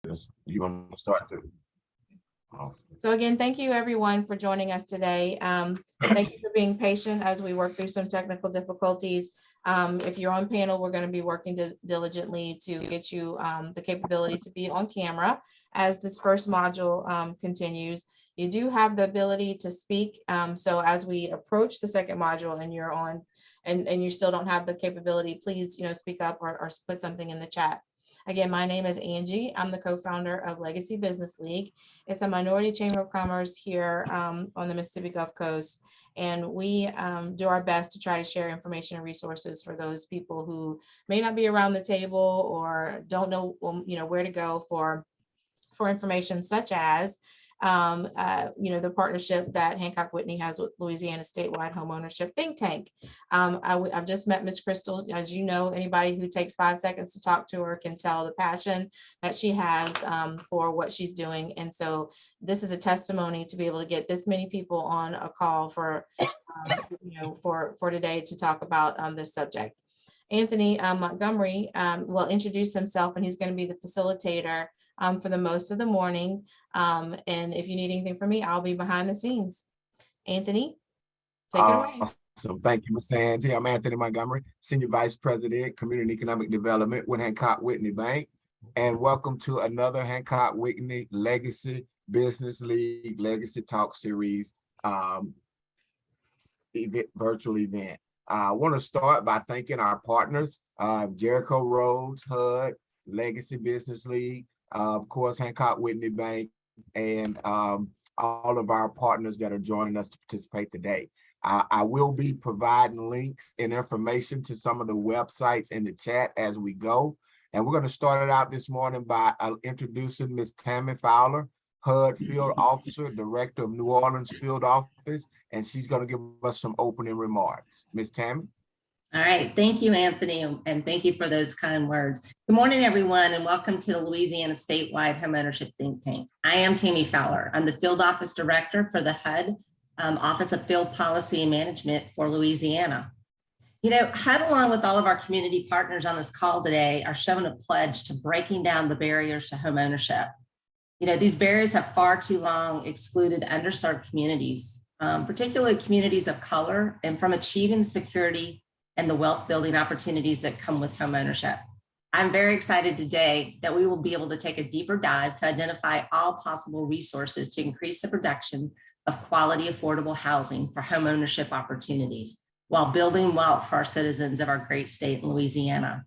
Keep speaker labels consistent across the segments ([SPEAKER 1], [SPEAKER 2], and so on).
[SPEAKER 1] You want to start to?
[SPEAKER 2] Awesome. So again, thank you everyone for joining us today. Thank you for being patient as we work through some technical difficulties. If you're on panel, we're going to be working diligently to get you the capability to be on camera as this first module continues. You do have the ability to speak. So as we approach the second module and you're on and you still don't have the capability, please, speak up or put something in the chat. Again, my name is Angie. I'm the co-founder of Legacy Business League. It's a minority chamber of commerce here on the Mississippi Gulf Coast. And we do our best to try to share information and resources for those people who may not be around the table or don't know, where to go for information such as the partnership that Hancock Whitney has with Louisiana Statewide Homeownership think tank. I've just met Ms. Crystal. As you know, anybody who takes 5 seconds to talk to her can tell the passion that she has for what she's doing. And so this is a testimony to be able to get this many people on a call for today to talk about this subject. Anthony Montgomery will introduce himself, and he's going to be the facilitator for the most of the morning. And if you need anything from me, I'll be behind the scenes. Anthony, take it away.
[SPEAKER 1] Awesome. Thank you, Ms. Angie. I'm Anthony Montgomery, Senior Vice President, Community Economic Development with Hancock Whitney Bank. And welcome to another Hancock Whitney Legacy Business League Legacy Talk Series virtual event. I want to start by thanking our partners, Jericho Roads, HUD, Legacy Business League, of course, Hancock Whitney Bank, and all of our partners that are joining us to participate today. I will be providing links and information to some of the websites in the chat as we go. And we're going to start it out this morning by introducing Ms. Tammy Fowler, HUD Field Officer, Director of New Orleans Field Office, and she's going to give us some opening remarks. Ms. Tammy?
[SPEAKER 3] All right, thank you, Anthony, and thank you for those kind words. Good morning, everyone, and welcome to the Louisiana Statewide Homeownership Think Tank. I am Tammy Fowler. I'm the Field Office Director for the HUD Office of Field Policy and Management for Louisiana. HUD, along with all of our community partners on this call today, are showing a pledge to breaking down the barriers to homeownership. These barriers have far too long excluded underserved communities, particularly communities of color, and from achieving security and the wealth building opportunities that come with homeownership. I'm very excited today that we will be able to take a deeper dive to identify all possible resources to increase the production of quality, affordable housing for homeownership opportunities while building wealth for our citizens of our great state in Louisiana.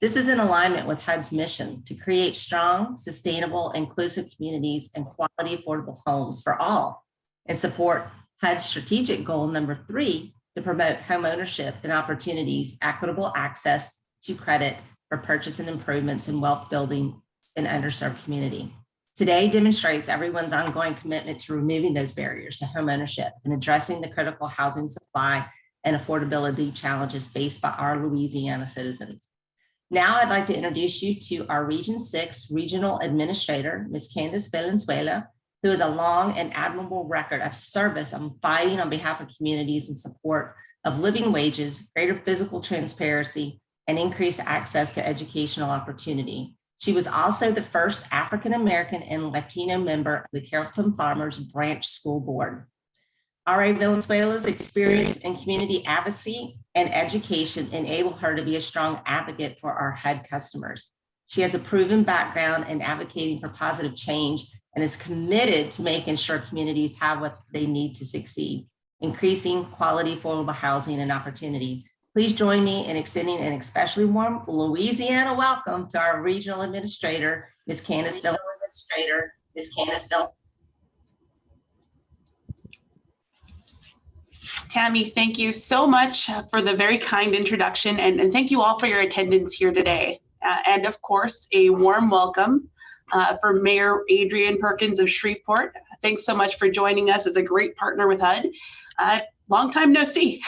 [SPEAKER 3] This is in alignment with HUD's mission to create strong, sustainable, inclusive communities and quality, affordable homes for all, and support HUD's strategic goal number 3, to promote homeownership and opportunities, equitable access to credit for purchase and improvements in wealth building in underserved community. Today demonstrates everyone's ongoing commitment to removing those barriers to homeownership and addressing the critical housing supply and affordability challenges faced by our Louisiana citizens. Now I'd like to introduce you to our Region 6 Regional Administrator, Ms. Candace Valenzuela, who has a long and admirable record of service on fighting on behalf of communities in support of living wages, greater physical transparency, and increased access to educational opportunity. She was also the first African-American and Latino member of the Carrollton Farmers Branch School Board. R.A. Valenzuela's experience in community advocacy and education enabled her to be a strong advocate for our HUD customers. She has a proven background in advocating for positive change and is committed to making sure communities have what they need to succeed, increasing quality, affordable housing and opportunity. Please join me in extending an especially warm Louisiana welcome to our Regional Administrator, Ms. Candace Valenzuela.
[SPEAKER 4] Tammy, thank you so much for the very kind introduction, and thank you all for your attendance here today. And of course, a warm welcome for Mayor Adrian Perkins of Shreveport. Thanks so much for joining us as a great partner with HUD. Long time no see.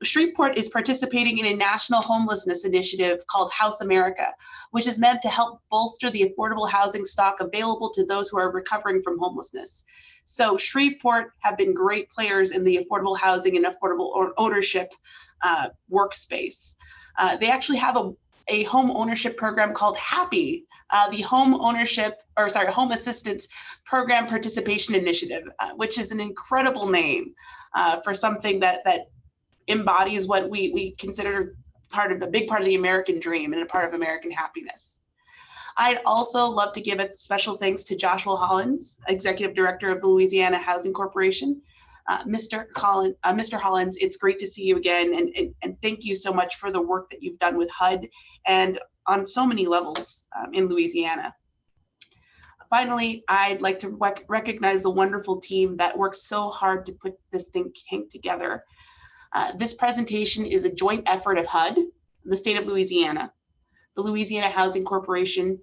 [SPEAKER 4] Shreveport is participating in a national homelessness initiative called House America, which is meant to help bolster the affordable housing stock available to those who are recovering from homelessness. So Shreveport have been great players in the affordable housing and affordable ownership workspace. They actually have a home ownership program called HAPPY, the Home Assistance Program Participation Initiative, which is an incredible name for something that embodies what we consider a big part of the American dream and a part of American happiness. I'd also love to give a special thanks to Joshua Hollins, Executive Director of the Louisiana Housing Corporation. Mr. Hollins, it's great to see you again, and thank you so much for the work that you've done with HUD and on so many levels in Louisiana. Finally, I'd like to recognize the wonderful team that worked so hard to put this think tank together. This presentation is a joint effort of HUD, the state of Louisiana, the Louisiana Housing Corporation,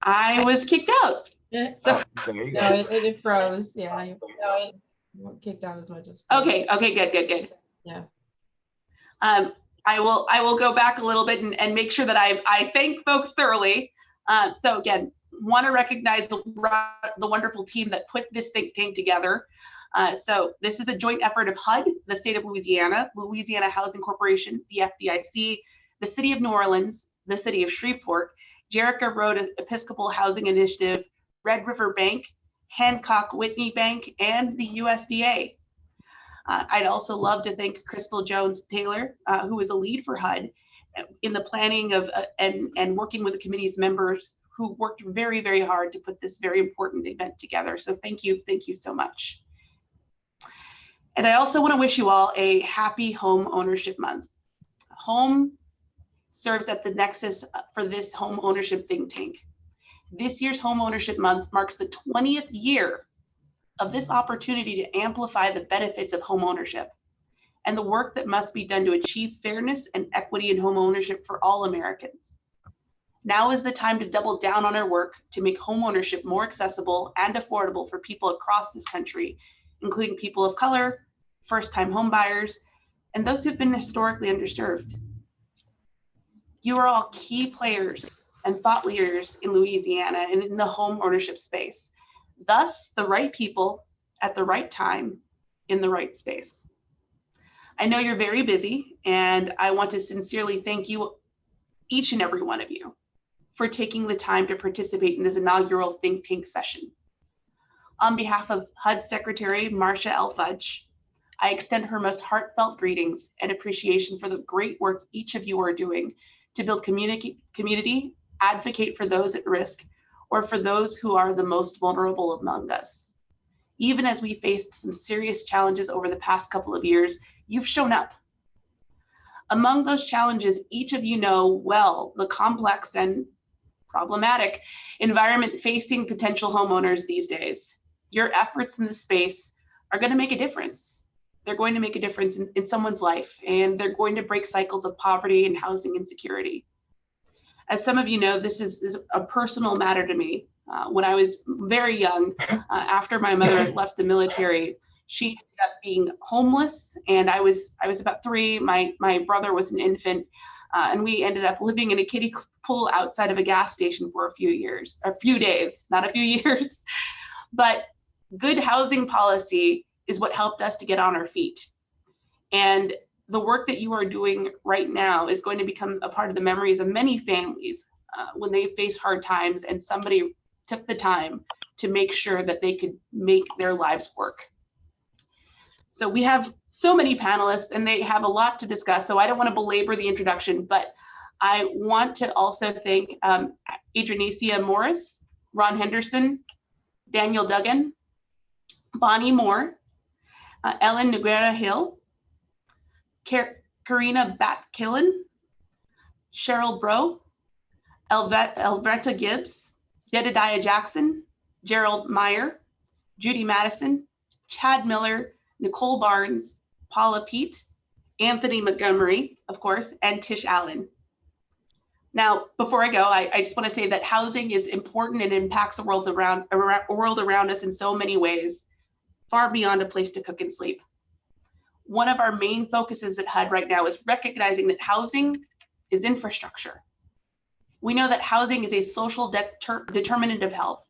[SPEAKER 4] I was kicked out. So,
[SPEAKER 2] No, it froze. Yeah, you weren't kicked out as much as.
[SPEAKER 4] Okay, good.
[SPEAKER 2] Yeah.
[SPEAKER 4] I will go back a little bit and make sure that I thank folks thoroughly. So again, want to recognize the wonderful team that put this think tank together. So this is a joint effort of HUD, the state of Louisiana, Louisiana Housing Corporation, the FDIC, the city of New Orleans, the city of Shreveport, Jericho Road Episcopal Housing Initiative, Red River Bank, Hancock Whitney Bank, and the USDA. I'd also love to thank Crystal Jones Taylor, who is a lead for HUD in the planning of and working with the committee's members who worked very, very hard to put this very important event together. So thank you so much. And I also want to wish you all a happy Home Ownership Month. Home serves at the nexus for this home ownership think tank. This year's Home Ownership Month marks the 20th year of this opportunity to amplify the benefits of home ownership and the work that must be done to achieve fairness and equity in home ownership for all Americans. Now is the time to double down on our work to make home ownership more accessible and affordable for people across this country, including people of color, first-time home buyers, and those who've been historically underserved. You are all key players and thought leaders in Louisiana and in the home ownership space. Thus, the right people at the right time in the right space. I know you're very busy, and I want to sincerely thank you, each and every one of you, for taking the time to participate in this inaugural think tank session. On behalf of HUD Secretary Marcia L. Fudge, I extend her most heartfelt greetings and appreciation for the great work each of you are doing to build community, advocate for those at risk, or for those who are the most vulnerable among us. Even as we faced some serious challenges over the past couple of years, you've shown up. Among those challenges, each of you know well the complex and problematic environment facing potential homeowners these days. Your efforts in this space are going to make a difference. They're going to make a difference in someone's life, and they're going to break cycles of poverty and housing insecurity. As some of you know, this is a personal matter to me. When I was very young, after my mother left the military, she ended up being homeless, and I was about 3. My brother was an infant, and we ended up living in a kiddie pool outside of a gas station for a few days, not a few years. But good housing policy is what helped us to get on our feet. And the work that you are doing right now is going to become a part of the memories of many families when they face hard times and somebody took the time to make sure that they could make their lives work. So we have so many panelists and they have a lot to discuss, so I don't want to belabor the introduction, but I want to also thank Adrianacia Morris, Ron Henderson, Daniel Duggan, Bonnie Moore, Ellen Noguera Hill, Karina Bat-Killen, Cheryl Bro, Elvretta Gibbs, Jedediah Jackson, Gerald Meyer, Judy Madison, Chad Miller, Nicole Barnes, Paula Pete, Anthony Montgomery, of course, and Tish Allen. Now, before I go, I just want to say that housing is important and impacts the world around us in so many ways, far beyond a place to cook and sleep. One of our main focuses at HUD right now is recognizing that housing is infrastructure. We know that housing is a social determinant of health.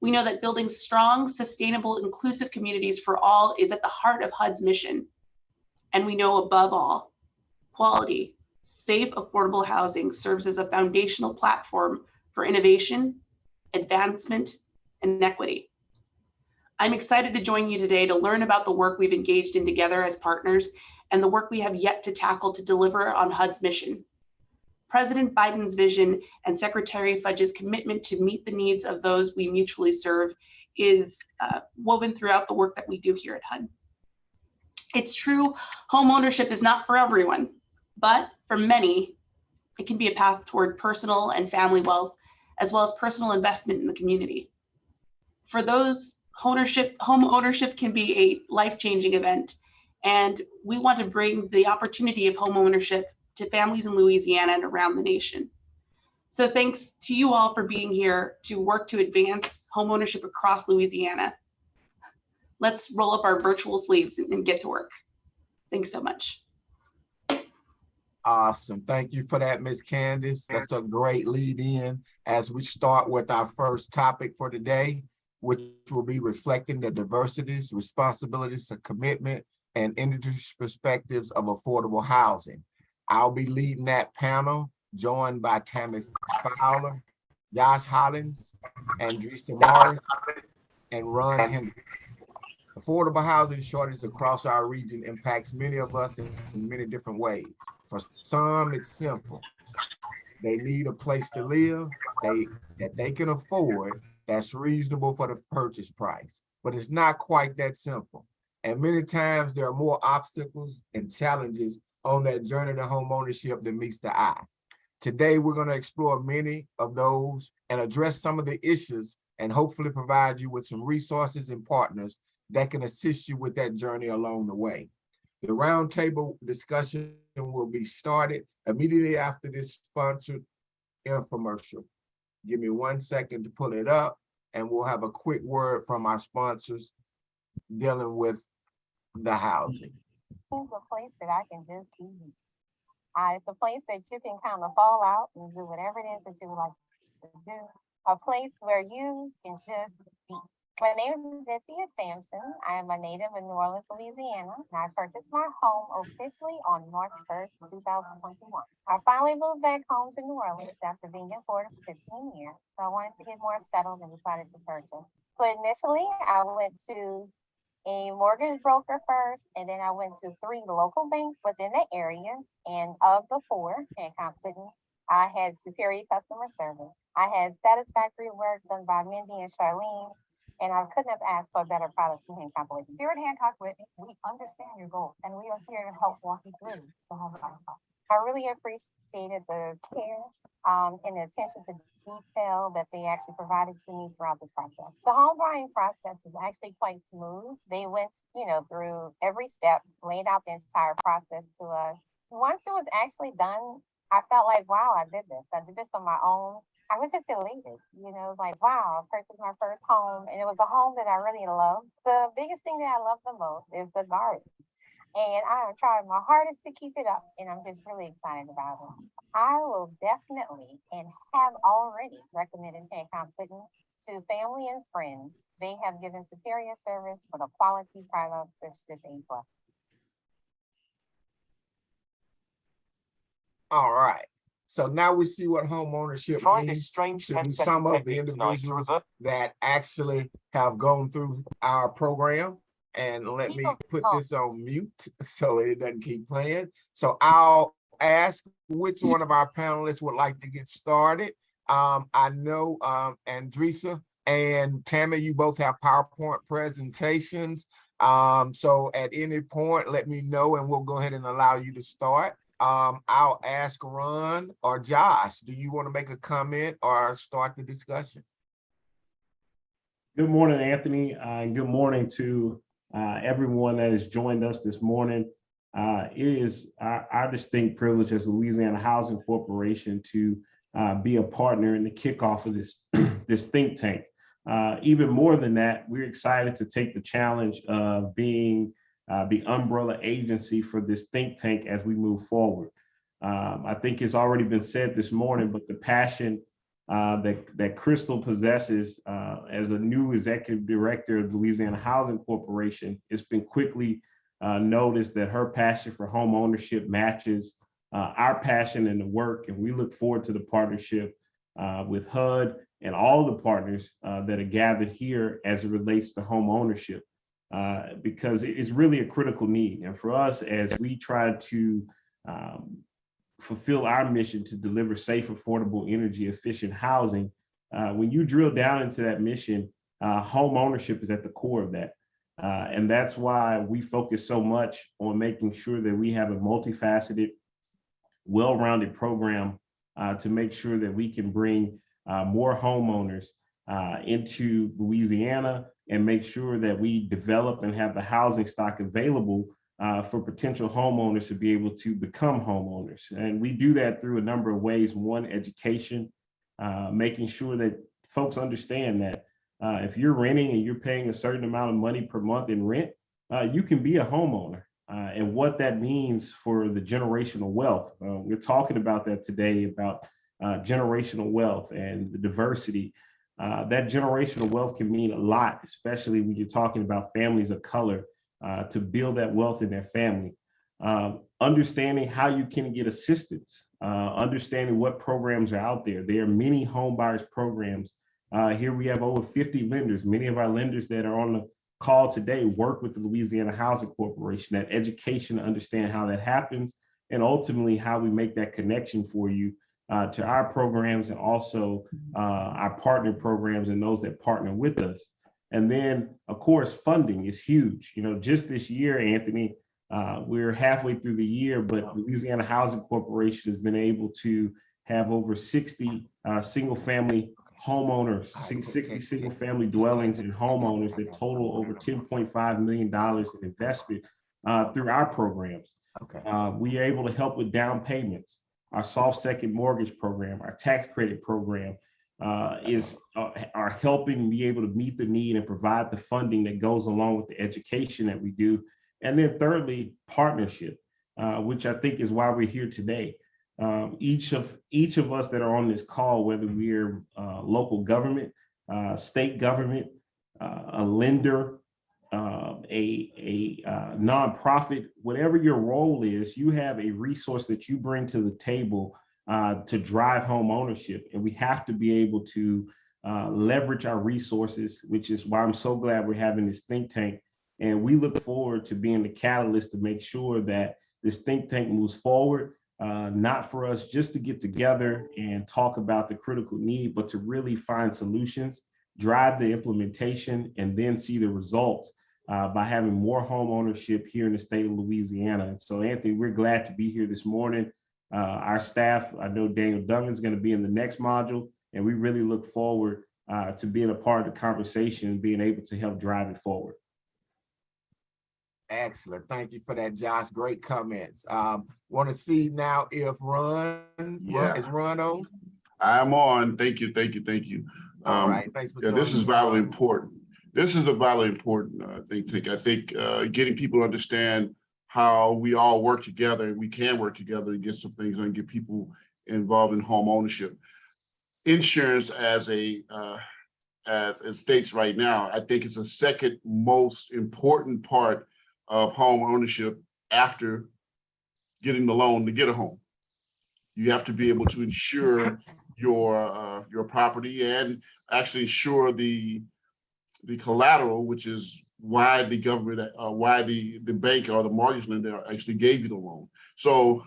[SPEAKER 4] We know that building strong, sustainable, inclusive communities for all is at the heart of HUD's mission. And we know above all, quality, safe, affordable housing serves as a foundational platform for innovation, advancement, and equity. I'm excited to join you today to learn about the work we've engaged in together as partners and the work we have yet to tackle to deliver on HUD's mission. President Biden's vision and Secretary Fudge's commitment to meet the needs of those we mutually serve is woven throughout the work that we do here at HUD. It's true, home ownership is not for everyone, but for many, it can be a path toward personal and family wealth, as well as personal investment in the community. For those, home ownership can be a life-changing event, and we want to bring the opportunity of home ownership to families in Louisiana and around the nation. So thanks to you all for being here to work to advance home ownership across Louisiana. Let's roll up our virtual sleeves and get to work. Thanks so much.
[SPEAKER 1] Awesome. Thank you for that, Ms. Candace. That's a great lead in as we start with our first topic for today, which will be reflecting the diversities, responsibilities, and commitment, and industry perspectives of affordable housing. I'll be leading that panel, joined by Tammy Fowler, Josh Hollins, Andresa Morris, and Ron Hendricks. Affordable housing shortage across our region impacts many of us in many different ways. For some, it's simple. They need a place to live that they can afford that's reasonable for the purchase price. But it's not quite that simple. And many times there are more obstacles and challenges on that journey to home ownership than meets the eye. Today, we're going to explore many of those and address some of the issues and hopefully provide you with some resources and partners that can assist you with that journey along the way. The roundtable discussion will be started immediately after this sponsored infomercial. Give me 1 second to pull it up, and we'll have a quick word from our sponsors dealing with the housing.
[SPEAKER 5] It's a place that I can just be. It's a place that you can kind of fall out and do whatever it is that you would like to do. A place where you can just be. My name is Cynthia Sampson. I am a native of New Orleans, Louisiana, and I purchased my home officially on March 1st, 2021. I finally moved back home to New Orleans after being in Florida for 15 years, so I wanted to get more settled and decided to purchase. So initially, I went to a mortgage broker first, and then I went to 3 local banks within the area, and of the 4, I had superior customer service. I had satisfactory work done by Mindy and Charlene, and I couldn't have asked for a better product from Hancock Whitney. Here at Hancock Whitney, we understand your goals, and we are here to help walk you through the home buying process. I really appreciated the care and the attention to detail that they actually provided to me throughout this process. The home buying process is actually quite smooth. They went, through every step, laid out the entire process to us. Once it was actually done, I felt like, wow, I did this. I did this on my own. I was just elated, it was like, wow, I purchased my first home, and it was a home that I really loved. The biggest thing that I love the most is the garden. And I am trying my hardest to keep it up, and I'm just really excited about it. I will definitely and have already recommended Hancock Whitney to family and friends. They have given superior service for the quality product that's just A+.
[SPEAKER 1] All right. So now we see what home ownership means to some of the individuals that actually have gone through our program. And let me put this on mute so it doesn't keep playing. So I'll ask which one of our panelists would like to get started. I know Andresa and Tammy, you both have PowerPoint presentations. So at any point, let me know and we'll go ahead and allow you to start. I'll ask Ron or Josh, do you want to make a comment or start the discussion?
[SPEAKER 6] Good morning, Anthony, and good morning to everyone that has joined us this morning. It is our distinct privilege as Louisiana Housing Corporation to be a partner in the kickoff of this, this think tank. Even more than that, we're excited to take the challenge of being the umbrella agency for this think tank as we move forward. I think it's already been said this morning, but the passion that Crystal possesses as a new executive director of Louisiana Housing Corporation. It's been quickly noticed that her passion for home ownership matches our passion in the work, and we look forward to the partnership with HUD and all the partners that are gathered here as it relates to home ownership, because it is really a critical need. And for us, as we try to fulfill our mission to deliver safe, affordable, energy efficient housing, when you drill down into that mission, home ownership is at the core of that. And that's why we focus so much on making sure that we have a multifaceted, well-rounded program to make sure that we can bring more homeowners into Louisiana and make sure that we develop and have the housing stock available for potential homeowners to be able to become homeowners. And we do that through a number of ways. One, education, making sure that folks understand that if you're renting and you're paying a certain amount of money per month in rent, you can be a homeowner. And what that means for the generational wealth. We're talking about that today, about generational wealth and the diversity. That generational wealth can mean a lot, especially when you're talking about families of color, to build that wealth in their family. Understanding how you can get assistance, understanding what programs are out there. There are many home buyers programs. Here we have over 50 lenders. Many of our lenders that are on the call today work with the Louisiana Housing Corporation. That education to understand how that happens, and ultimately how we make that connection for you to our programs, and also our partner programs and those that partner with us. And then, of course, funding is huge. You know, just this year, Anthony, we're halfway through the year, but Louisiana Housing Corporation has been able to have over 60 single-family homeowners, 60 single-family dwellings and homeowners that total over $10.5 million in investment through our programs.
[SPEAKER 1] Okay.
[SPEAKER 6] We are able to help with down payments. Our soft second mortgage program, our tax credit program are helping be able to meet the need and provide the funding that goes along with the education that we do. And then thirdly, partnership, which I think is why we're here today. Each of us that are on this call, whether we're local government, state government, a lender, a nonprofit, whatever your role is, you have a resource that you bring to the table to drive home ownership. And we have to be able to leverage our resources, which is why I'm so glad we're having this think tank. And we look forward to being the catalyst to make sure that this think tank moves forward. Not for us just to get together and talk about the critical need, but to really find solutions, drive the implementation, and then see the results by having more home ownership here in the state of Louisiana. And so, Anthony, we're glad to be here this morning. Our staff, I know Daniel Duncan is going to be in the next module, and we really look forward to being a part of the conversation and being able to help drive it forward.
[SPEAKER 1] Excellent. Thank you for that, Josh. Great comments. Want to see now if Ron is Ron on?
[SPEAKER 7] I'm on. Thank you. Thank you. Thank you.
[SPEAKER 1] All right. Thanks for joining
[SPEAKER 7] this is vitally important. This is a vitally important think tank. I think getting people to understand how we all work together, and we can work together to get some things done and get people involved in home ownership. Insurance as it states right now, I think it's the second most important part of home ownership after getting the loan to get a home. You have to be able to insure your property and actually insure the collateral, which is why the government, why the bank or the mortgage lender actually gave you the loan. So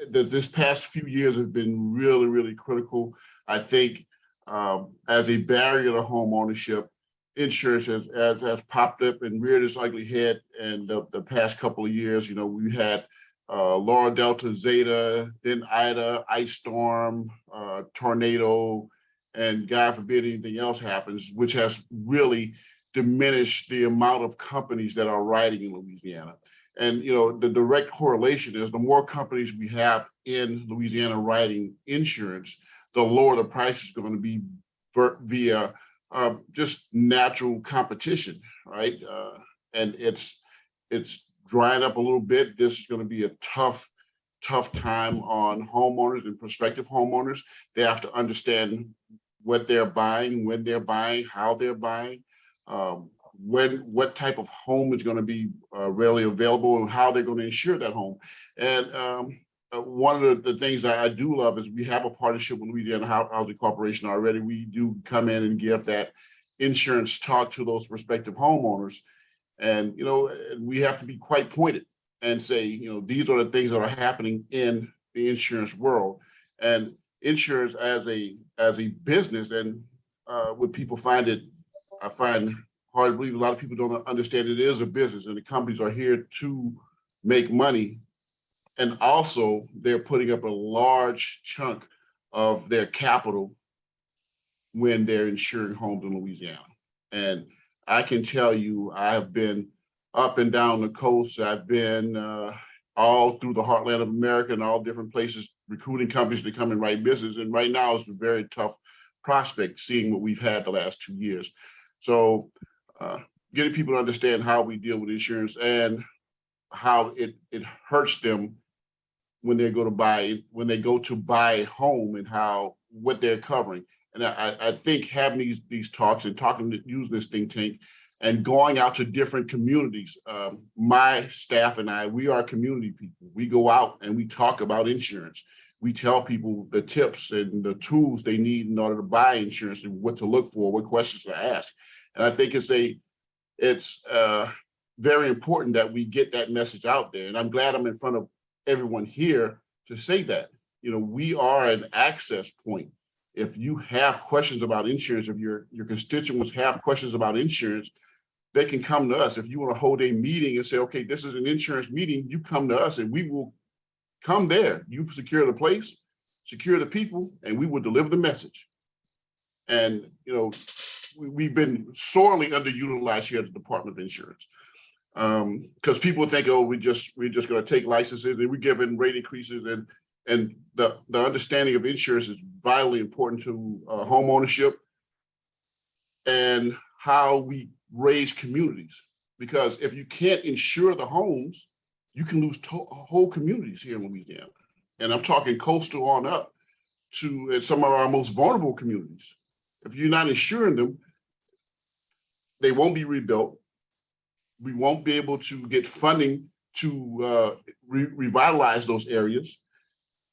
[SPEAKER 7] this past few years have been really, really critical. I think as a barrier to home ownership, insurance has popped up and reared its ugly head in the past couple of years. You know, we had Laura, Delta, Zeta, then Ida, ice storm, tornado, and God forbid anything else happens, which has really diminished the amount of companies that are writing in Louisiana. And, you know, the direct correlation is the more companies we have in Louisiana writing insurance, the lower the price is going to be via just natural competition, right? And it's drying up a little bit. This is going to be a tough tough time on homeowners and prospective homeowners. They have to understand what they're buying, when they're buying, how they're buying, what type of home is going to be readily available, and how they're going to insure that home. And one of the things that I do love is we have a partnership with Louisiana Housing Corporation already. We do come in and give that insurance talk to those prospective homeowners. And, we have to be quite pointed and say, these are the things that are happening in the insurance world. And insurance as a business, and when people find it, I find hard to believe a lot of people don't understand it is a business, and the companies are here to make money. And also they're putting up a large chunk of their capital when they're insuring homes in Louisiana. And I can tell you, I have been up and down the coast. I've been all through the heartland of America and all different places, recruiting companies to come and write business. And right now it's a very tough prospect, seeing what we've had the last 2 years. So getting people to understand how we deal with insurance and how it hurts them when they go to buy a home, and what they're covering. And I think having these talks and using this think tank and going out to different communities, my staff and I, we are community people. We go out and we talk about insurance. We tell people the tips and the tools they need in order to buy insurance, and what to look for, what questions to ask. And I think it's very important that we get that message out there. And I'm glad I'm in front of everyone here to say that, we are an access point. If you have questions about insurance, if your constituents have questions about insurance, they can come to us. If you want to hold a meeting and say, okay, this is an insurance meeting, you come to us and we will come there. You secure the place, secure the people, and we will deliver the message. And, we've been sorely underutilized here at the Department of Insurance. Because people think, oh, we're just going to take licenses and we're giving rate increases, and the understanding of insurance is vitally important to home ownership and how we raise communities. Because if you can't insure the homes, you can lose whole communities here in Louisiana. And I'm talking coastal on up to some of our most vulnerable communities. If you're not insuring them, they won't be rebuilt. We won't be able to get funding to revitalize those areas.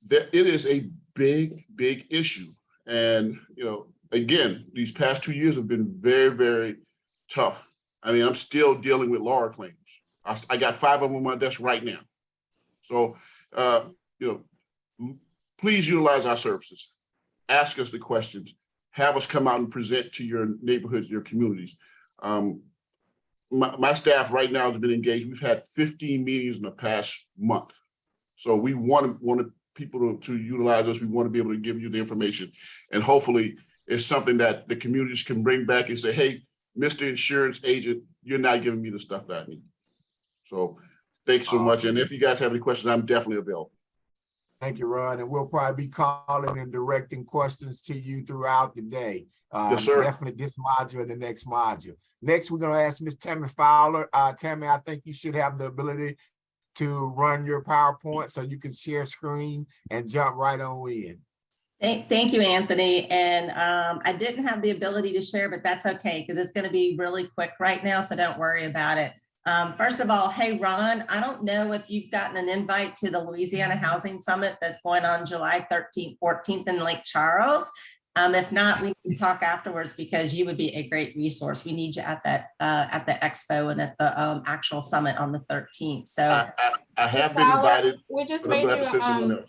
[SPEAKER 7] It is a big, big issue. And, again, these past 2 years have been very, very tough. I mean, I'm still dealing with LARA claims. I got 5 of them on my desk right now. So, please utilize our services. Ask us the questions. Have us come out and present to your neighborhoods, your communities. My staff right now has been engaged. We've had 15 meetings in the past month. So we want people to utilize us. We want to be able to give you the information. And hopefully it's something that the communities can bring back and say, hey, Mr. Insurance Agent, you're not giving me the stuff that I need. So thanks so much. And if you guys have any questions, I'm definitely available.
[SPEAKER 1] Thank you, Ron. And we'll probably be calling and directing questions to you throughout the day.
[SPEAKER 7] Yes, sir.
[SPEAKER 1] Definitely this module and the next module. Next, we're going to ask Ms. Tammy Fowler. Tammy, I think you should have the ability to run your PowerPoint so you can share screen and jump right on in.
[SPEAKER 3] Thank you, Anthony. And I didn't have the ability to share, but that's okay because it's going to be really quick right now, so don't worry about it. First of all, hey, Ron, I don't know if you've gotten an invite to the Louisiana Housing Summit that's going on July 13th, 14th in Lake Charles. If not, we can talk afterwards because you would be a great resource. We need you at that at the expo and at the actual summit on the 13th. So
[SPEAKER 7] I have been invited.
[SPEAKER 2] We just made you.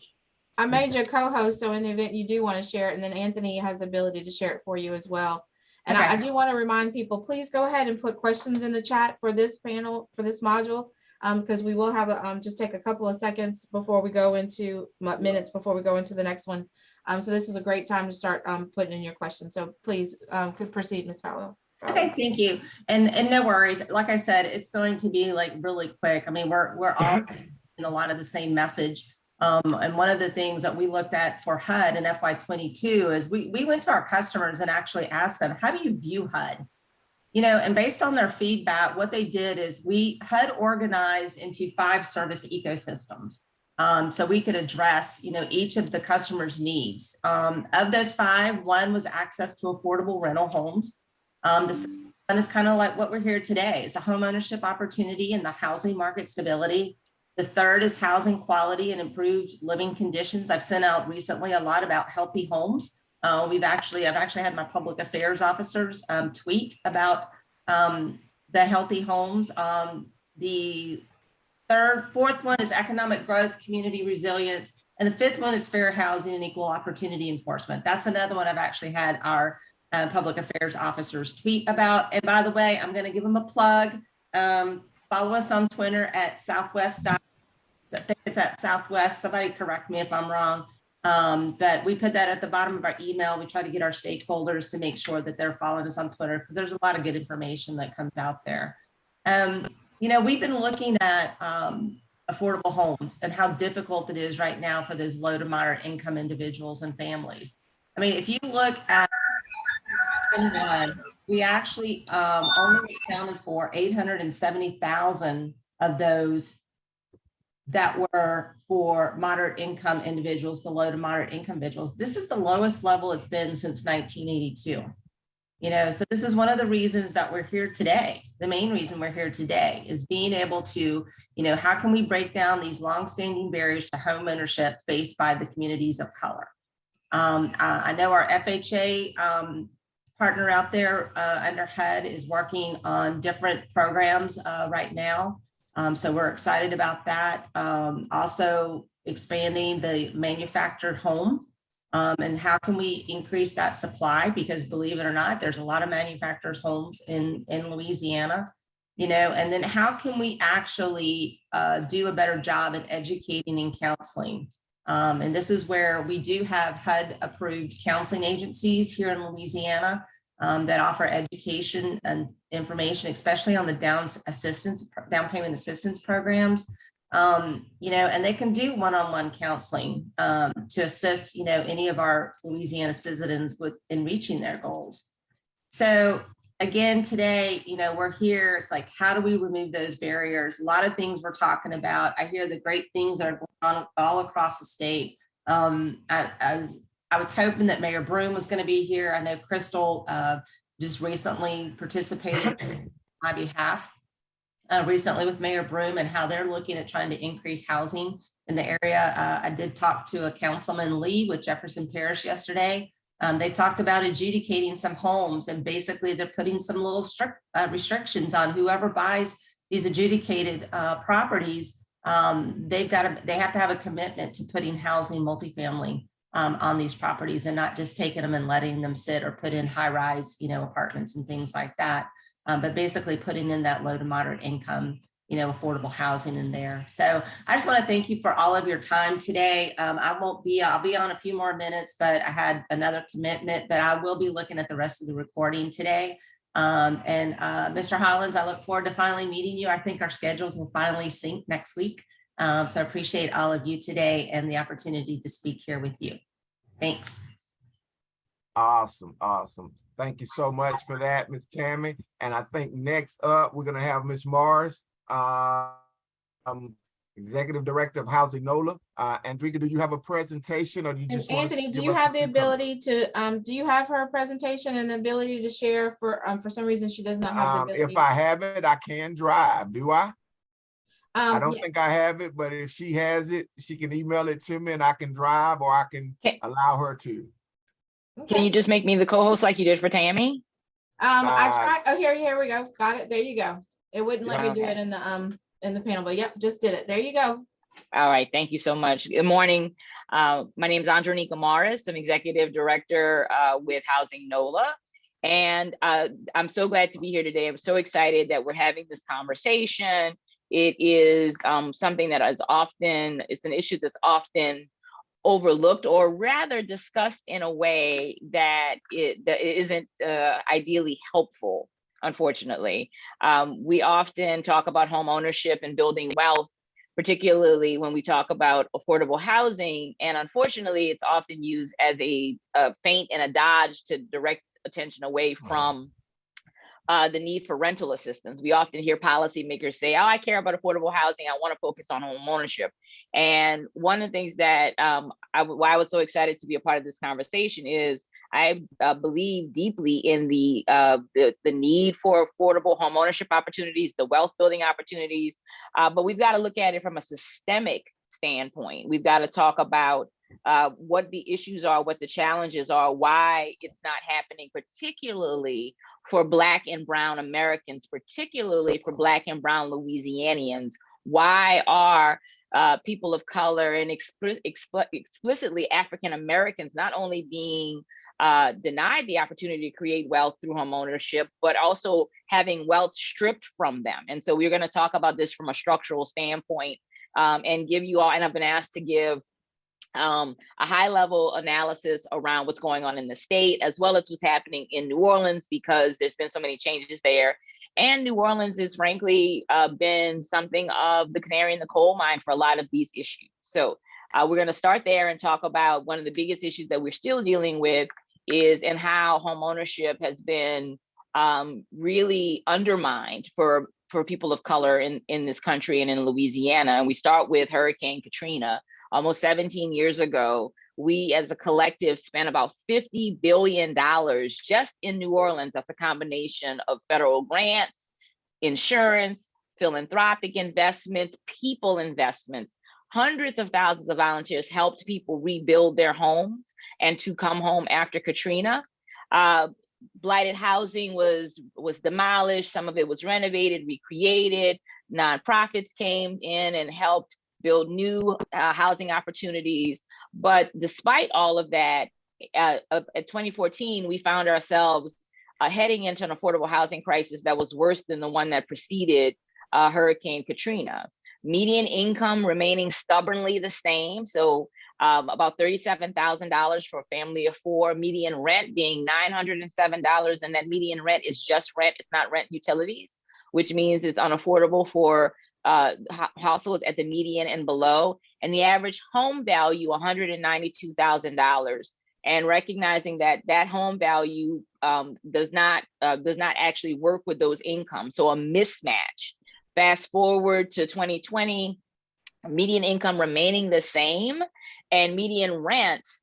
[SPEAKER 2] I made you a co-host, so in the event you do want to share it, and then Anthony has the ability to share it for you as well. And okay. I do want to remind people, please go ahead and put questions in the chat for this panel, for this module, because we will have just take a couple of seconds before we go into minutes before we go into the next one. So this is a great time to start putting in your questions. So please could proceed, Ms. Fowler.
[SPEAKER 3] Okay, thank you. And no worries. Like I said, it's going to be like really quick. I mean, we're all in a lot of the same message. And one of the things that we looked at for HUD in FY22 is we went to our customers and actually asked them, how do you view HUD? And based on their feedback, what they did is HUD organized into 5 service ecosystems. so we could address, each of the customer's needs. Of those 5, 1 was access to affordable rental homes. The second one is kind of like what we're here today. It's a home ownership opportunity and the housing market stability. The third is housing quality and improved living conditions. I've sent out recently a lot about healthy homes. I've actually had my public affairs officers tweet about the healthy homes. The fourth one is economic growth, community resilience, and the 5th one is fair housing and equal opportunity enforcement. That's another one I've actually had our public affairs officers tweet about. And by the way, I'm going to give them a plug. Follow us on Twitter at Southwest. I think it's at Southwest. Somebody correct me if I'm wrong. But we put that at the bottom of our email. We try to get our stakeholders to make sure that they're following us on Twitter because there's a lot of good information that comes out there. We've been looking at affordable homes and how difficult it is right now for those low to moderate income individuals and families. I mean, if you look at we actually only accounted for 870,000 of those that were for moderate income individuals, the low to moderate income individuals. This is the lowest level it's been since 1982. So this is one of the reasons that we're here today. The main reason we're here today is being able to, how can we break down these longstanding barriers to home ownership faced by the communities of color? I know our FHA partner out there under HUD is working on different programs right now. So we're excited about that. Also expanding the manufactured home and how can we increase that supply? Because believe it or not, there's a lot of manufacturers' homes in Louisiana, and then how can we actually do a better job at educating and counseling? And this is where we do have HUD approved counseling agencies here in Louisiana that offer education and information, especially on the down payment assistance programs. And they can do one-on-one counseling to assist, any of our Louisiana citizens in reaching their goals. So again, today, we're here. It's like, how do we remove those barriers? A lot of things we're talking about. I hear the great things that are going on all across the state. I was hoping that Mayor Broome was going to be here. I know Crystal just recently participated on my behalf recently with Mayor Broome and how they're looking at trying to increase housing in the area. I did talk to a Councilman Lee with Jefferson Parish yesterday. They talked about adjudicating some homes and basically they're putting some little restrictions on whoever buys these adjudicated properties. They have to have a commitment to putting housing multifamily on these properties and not just taking them and letting them sit or put in high-rise, apartments and things like that. But basically putting in that low to moderate income, affordable housing in there. So I just want to thank you for all of your time today. I'll be on a few more minutes, but I had another commitment, but I will be looking at the rest of the recording today. Mr. Hollins, I look forward to finally meeting you. I think our schedules will finally sync next week. So I appreciate all of you today and the opportunity to speak here with you. Thanks.
[SPEAKER 1] Awesome. Thank you so much for that, Ms. Tammy. And I think next up, we're going to have Ms. Morris, Executive Director of Housing NOLA. Andrika, do you have a presentation or do you just
[SPEAKER 2] Anthony, do you have the ability to, do you have her presentation and the ability to share for some reason she does not have the ability?
[SPEAKER 1] If I have it, I can drive. Do I? I don't
[SPEAKER 2] Yeah.
[SPEAKER 1] think I have it, but if she has it, she can email it to me and I can drive or I can allow her to.
[SPEAKER 2] Okay.
[SPEAKER 8] Can you just make me the co-host like you did for Tammy?
[SPEAKER 2] I tried. Oh, here we go. Got it. There you go. It wouldn't let me do it in the panel, but yep, just did it. There you go.
[SPEAKER 8] All right, thank you so much. Good morning. My name is Andronika Morris. I'm Executive Director with Housing NOLA. And I'm so glad to be here today. I'm so excited that we're having this conversation. It is something that is often, it's an issue that's often overlooked or rather discussed in a way that it isn't ideally helpful, unfortunately. We often talk about home ownership and building wealth, particularly when we talk about affordable housing. And unfortunately, it's often used as a feint and a dodge to direct attention away from the need for rental assistance. We often hear policymakers say, oh, I care about affordable housing. I want to focus on home ownership. And one of the things that why I was so excited to be a part of this conversation is I believe deeply in the need for affordable home ownership opportunities, the wealth building opportunities, but we've got to look at it from a systemic standpoint. We've got to talk about what the issues are, what the challenges are, why it's not happening, particularly for Black and Brown Americans, particularly for Black and Brown Louisianians. Why are people of color and explicitly African Americans not only being denied the opportunity to create wealth through home ownership, but also having wealth stripped from them? And so we're going to talk about this from a structural standpoint and give you all, and I've been asked to give a high level analysis around what's going on in the state, as well as what's happening in New Orleans, because there's been so many changes there. And New Orleans has frankly been something of the canary in the coal mine for a lot of these issues. So we're going to start there and talk about one of the biggest issues that we're still dealing with is and how home ownership has been really undermined for people of color in this country and in Louisiana. And we start with Hurricane Katrina. Almost 17 years ago, we as a collective spent about $50 billion just in New Orleans. That's a combination of federal grants, insurance, philanthropic investments, people investments. Hundreds of thousands of volunteers helped people rebuild their homes and to come home after Katrina. Blighted housing was demolished. Some of it was renovated, recreated. Nonprofits came in and helped build new housing opportunities. But despite all of that, at 2014, we found ourselves heading into an affordable housing crisis that was worse than the one that preceded Hurricane Katrina. Median income remaining stubbornly the same. So about $37,000 for a family of four, median rent being $907. And that median rent is just rent, it's not rent utilities, which means it's unaffordable for households at the median and below, and the average home value $192,000. And recognizing that that home value does not actually work with those incomes, so a mismatch. Fast forward to 2020, median income remaining the same, and median rents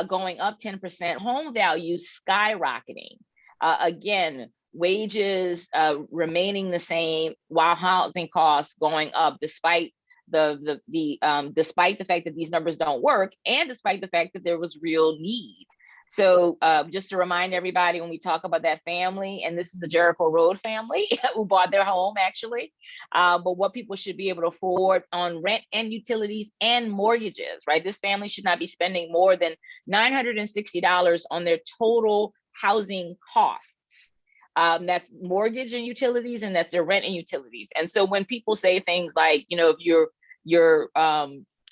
[SPEAKER 8] going up 10%, home values skyrocketing. Again, wages remaining the same while housing costs going up, despite despite the fact that these numbers don't work, and despite the fact that there was real need. So just to remind everybody, when we talk about that family, and this is the Jericho Road family who bought their home actually, but what people should be able to afford on rent and utilities and mortgages, right? This family should not be spending more than $960 on their total housing costs. That's mortgage and utilities, and that's their rent and utilities. And so when people say things like, you know, if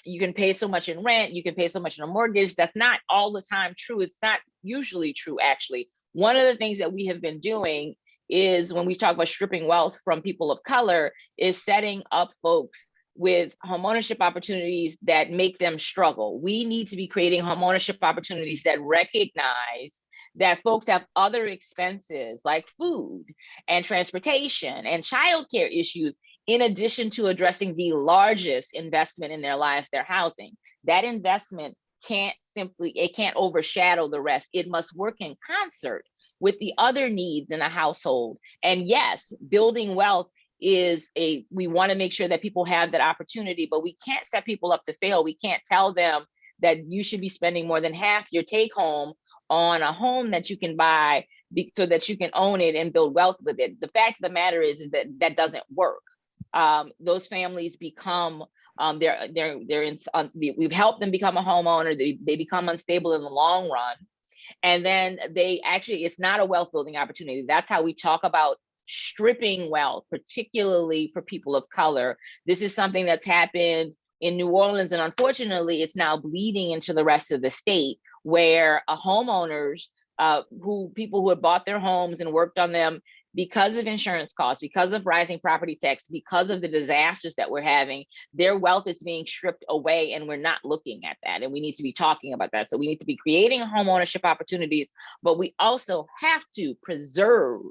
[SPEAKER 8] you can pay so much in rent, you can pay so much in a mortgage, that's not all the time true. It's not usually true, actually. One of the things that we have been doing is, when we talk about stripping wealth from people of color, is setting up folks with homeownership opportunities that make them struggle. We need to be creating homeownership opportunities that recognize that folks have other expenses like food and transportation and childcare issues, in addition to addressing the largest investment in their lives, their housing. That investment can't overshadow the rest. It must work in concert with the other needs in a household. And yes, building wealth we want to make sure that people have that opportunity, but we can't set people up to fail. We can't tell them that you should be spending more than half your take home on a home that you can buy so that you can own it and build wealth with it. The fact of the matter is that that doesn't work. Those families become, we've helped them become a homeowner. They become unstable in the long run. And then it's not a wealth building opportunity. That's how we talk about stripping wealth, particularly for people of color. This is something that's happened in New Orleans, and unfortunately, it's now bleeding into the rest of the state, where homeowners, people who had bought their homes and worked on them because of insurance costs, because of rising property tax, because of the disasters that we're having, their wealth is being stripped away, and we're not looking at that. And we need to be talking about that. So we need to be creating homeownership opportunities, but we also have to preserve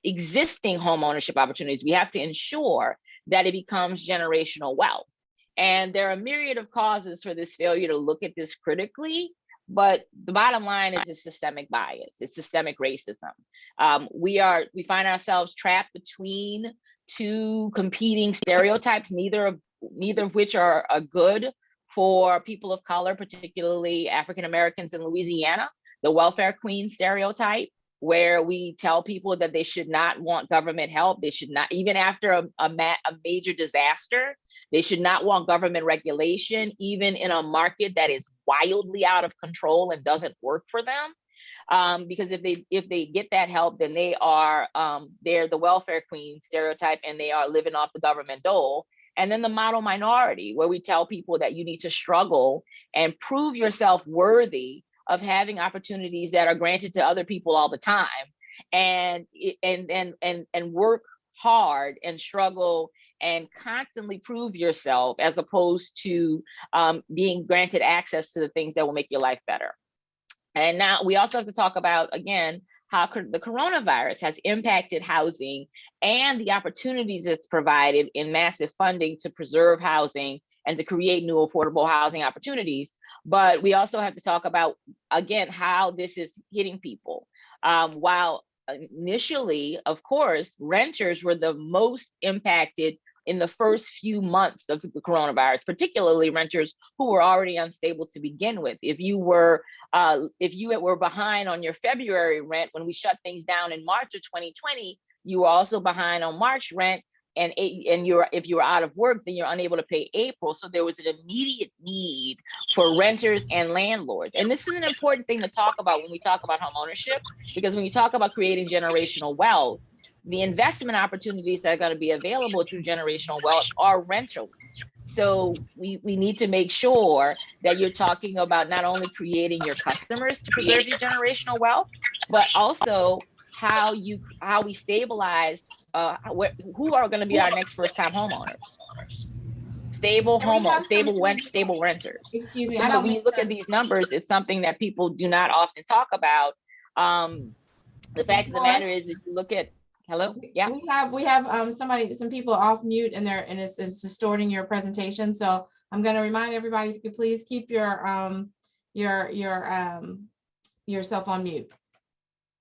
[SPEAKER 8] existing home ownership opportunities. We have to ensure that it becomes generational wealth. And there are a myriad of causes for this failure to look at this critically, but the bottom line is it's systemic bias, it's systemic racism. We find ourselves trapped between two competing stereotypes, neither of which are good for people of color, particularly African Americans in Louisiana. The welfare queen stereotype, where we tell people that they should not want government help. They should not, even after a major disaster, they should not want government regulation, even in a market that is wildly out of control and doesn't work for them. Because if they get that help, then they're the welfare queen stereotype and they are living off the government dole. And then the model minority, where we tell people that you need to struggle and prove yourself worthy of having opportunities that are granted to other people all the time, and work hard and struggle and constantly prove yourself, as opposed to being granted access to the things that will make your life better. And now we also have to talk about, again, how the coronavirus has impacted housing and the opportunities it's provided in massive funding to preserve housing and to create new affordable housing opportunities. But we also have to talk about, again, how this is hitting people. While initially, of course, renters were the most impacted in the first few months of the coronavirus, particularly renters who were already unstable to begin with. If you were behind on your February rent when we shut things down in March of 2020, you were also behind on March rent. And if you were out of work, then you're unable to pay April. So there was an immediate need for renters and landlords. And this is an important thing to talk about when we talk about homeownership, because when you talk about creating generational wealth, the investment opportunities that are going to be available through generational wealth are rentals. So we need to make sure that you're talking about not only creating your customers to preserve your generational wealth, but also how we stabilize who are going to be our next first-time homeowners. Stable renters.
[SPEAKER 2] Excuse me,
[SPEAKER 8] So
[SPEAKER 2] I don't
[SPEAKER 8] when you look at these numbers, it's something that people do not often talk about. The fact of the matter is, if you look at, hello, yeah,
[SPEAKER 2] we have some people off mute and it's distorting your presentation. So I'm going to remind everybody, if you could please keep yourself on mute.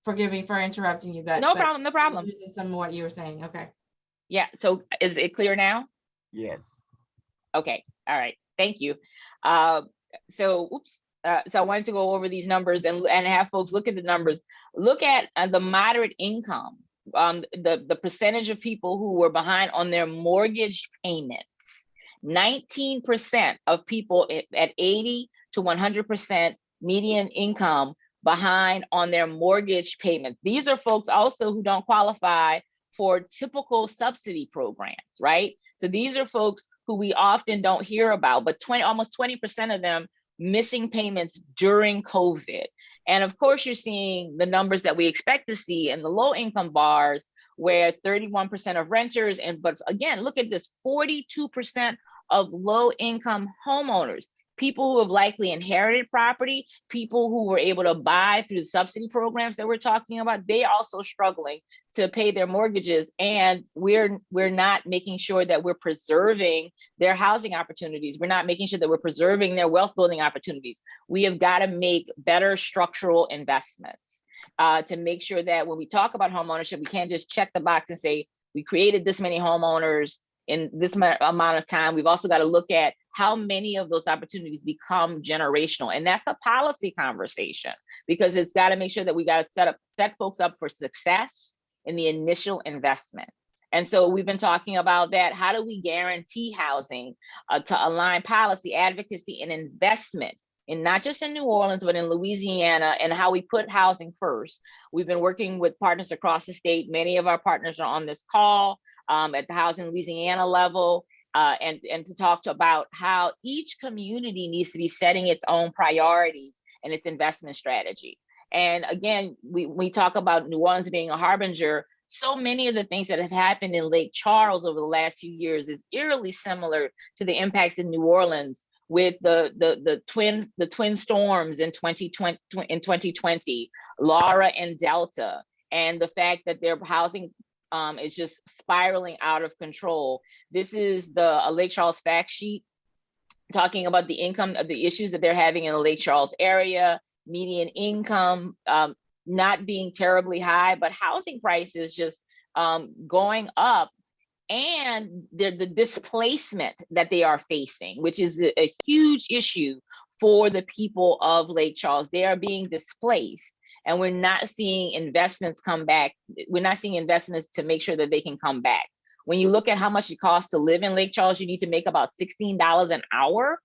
[SPEAKER 2] Forgive me for interrupting you, but
[SPEAKER 8] no problem.
[SPEAKER 2] Using some of what you were saying. Okay.
[SPEAKER 8] Yeah. So is it clear now?
[SPEAKER 1] Yes.
[SPEAKER 8] Okay. All right. Thank you. So I wanted to go over these numbers and have folks look at the numbers. Look at the moderate income, the percentage of people who were behind on their mortgage payments. 19% of people at 80 to 100% median income behind on their mortgage payment. These are folks also who don't qualify for typical subsidy programs, right? So these are folks who we often don't hear about, but almost 20% of them missing payments during COVID. And of course, you're seeing the numbers that we expect to see in the low income bars, where 31% of renters, but again, look at this, 42% of low income homeowners, people who have likely inherited property, people who were able to buy through the subsidy programs that we're talking about, they are also struggling to pay their mortgages. And we're not making sure that we're preserving their housing opportunities. We're not making sure that we're preserving their wealth building opportunities. We have got to make better structural investments to make sure that when we talk about homeownership, we can't just check the box and say, we created this many homeowners in this amount of time. We've also got to look at how many of those opportunities become generational. And that's a policy conversation, because it's got to make sure that we got to set folks up for success in the initial investment. And so we've been talking about that. How do we guarantee housing to align policy, advocacy, and investment in not just in New Orleans, but in Louisiana, and how we put housing first? We've been working with partners across the state. Many of our partners are on this call at the Housing Louisiana level. And to talk about how each community needs to be setting its own priorities and its investment strategy. And again, we talk about New Orleans being a harbinger. So many of the things that have happened in Lake Charles over the last few years is eerily similar to the impacts in New Orleans, with the twin storms in 2020, Laura and Delta, and the fact that their housing is just spiraling out of control. This is the Lake Charles fact sheet talking about the income of the issues that they're having in the Lake Charles area, median income not being terribly high, but housing prices just going up, and the displacement that they are facing, which is a huge issue for the people of Lake Charles. They are being displaced, and we're not seeing investments come back. We're not seeing investments to make sure that they can come back. When you look at how much it costs to live in Lake Charles, you need to make about $16 an hour.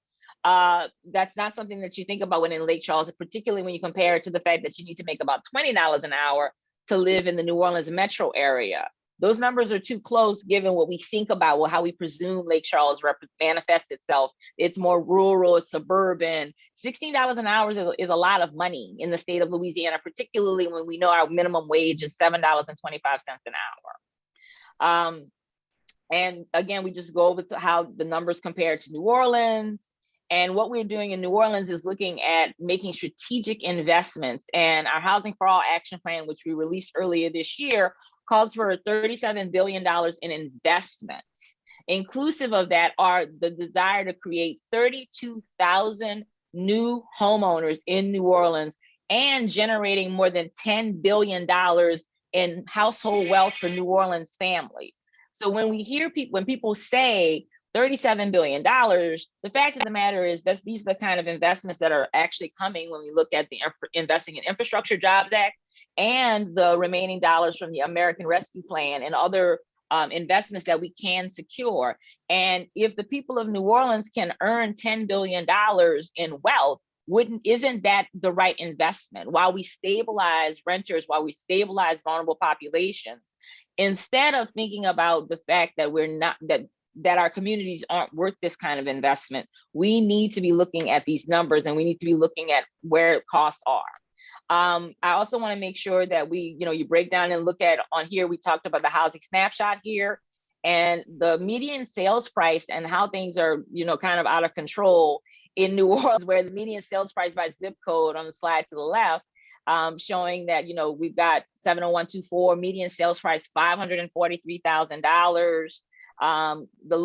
[SPEAKER 8] That's not something that you think about when in Lake Charles, particularly when you compare it to the fact that you need to make about $20 an hour to live in the New Orleans metro area. Those numbers are too close given what we think about, well, how we presume Lake Charles manifests itself. It's more rural, it's suburban. $16 an hour is a lot of money in the state of Louisiana, particularly when we know our minimum wage is $7.25 an hour. And again, we just go over to how the numbers compare to New Orleans. And what we're doing in New Orleans is looking at making strategic investments. And our Housing for All action plan, which we released earlier this year, calls for $37 billion in investments. Inclusive of that are the desire to create 32,000 new homeowners in New Orleans and generating more than $10 billion in household wealth for New Orleans families. So when we hear when people say $37 billion, the fact of the matter is that these are the kind of investments that are actually coming when we look at the Investing in Infrastructure Jobs Act and the remaining dollars from the American Rescue Plan and other investments that we can secure. And if the people of New Orleans can earn $10 billion in wealth, isn't that the right investment? While we stabilize renters, while we stabilize vulnerable populations, instead of thinking about the fact that that our communities aren't worth this kind of investment, we need to be looking at these numbers and we need to be looking at where costs are. I also want to make sure that you break down and look at on here, we talked about the housing snapshot here and the median sales price and how things are, kind of out of control in New Orleans, where the median sales price by zip code on the slide to the left, showing that, we've got 70124 median sales price, $543,000. The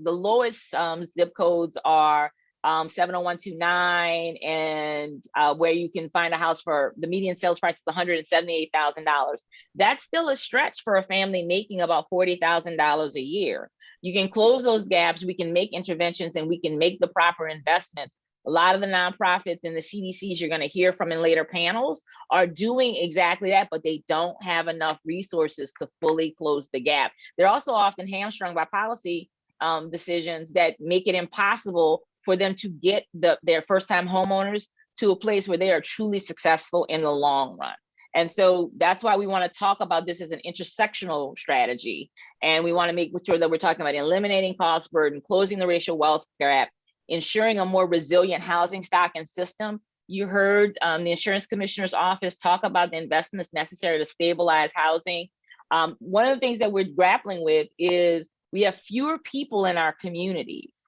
[SPEAKER 8] lowest zip codes are 70129, and where you can find a house for the median sales price is $178,000. That's still a stretch for a family making about $40,000 a year. You can close those gaps, we can make interventions, and we can make the proper investments. A lot of the nonprofits and the CDCs you're going to hear from in later panels are doing exactly that, but they don't have enough resources to fully close the gap. They're also often hamstrung by policy decisions that make it impossible for them to get their first-time homeowners to a place where they are truly successful in the long run. And so that's why we want to talk about this as an intersectional strategy. And we want to make sure that we're talking about eliminating cost burden, closing the racial wealth gap, ensuring a more resilient housing stock and system. You heard the Insurance Commissioner's Office talk about the investments necessary to stabilize housing. One of the things that we're grappling with is we have fewer people in our communities.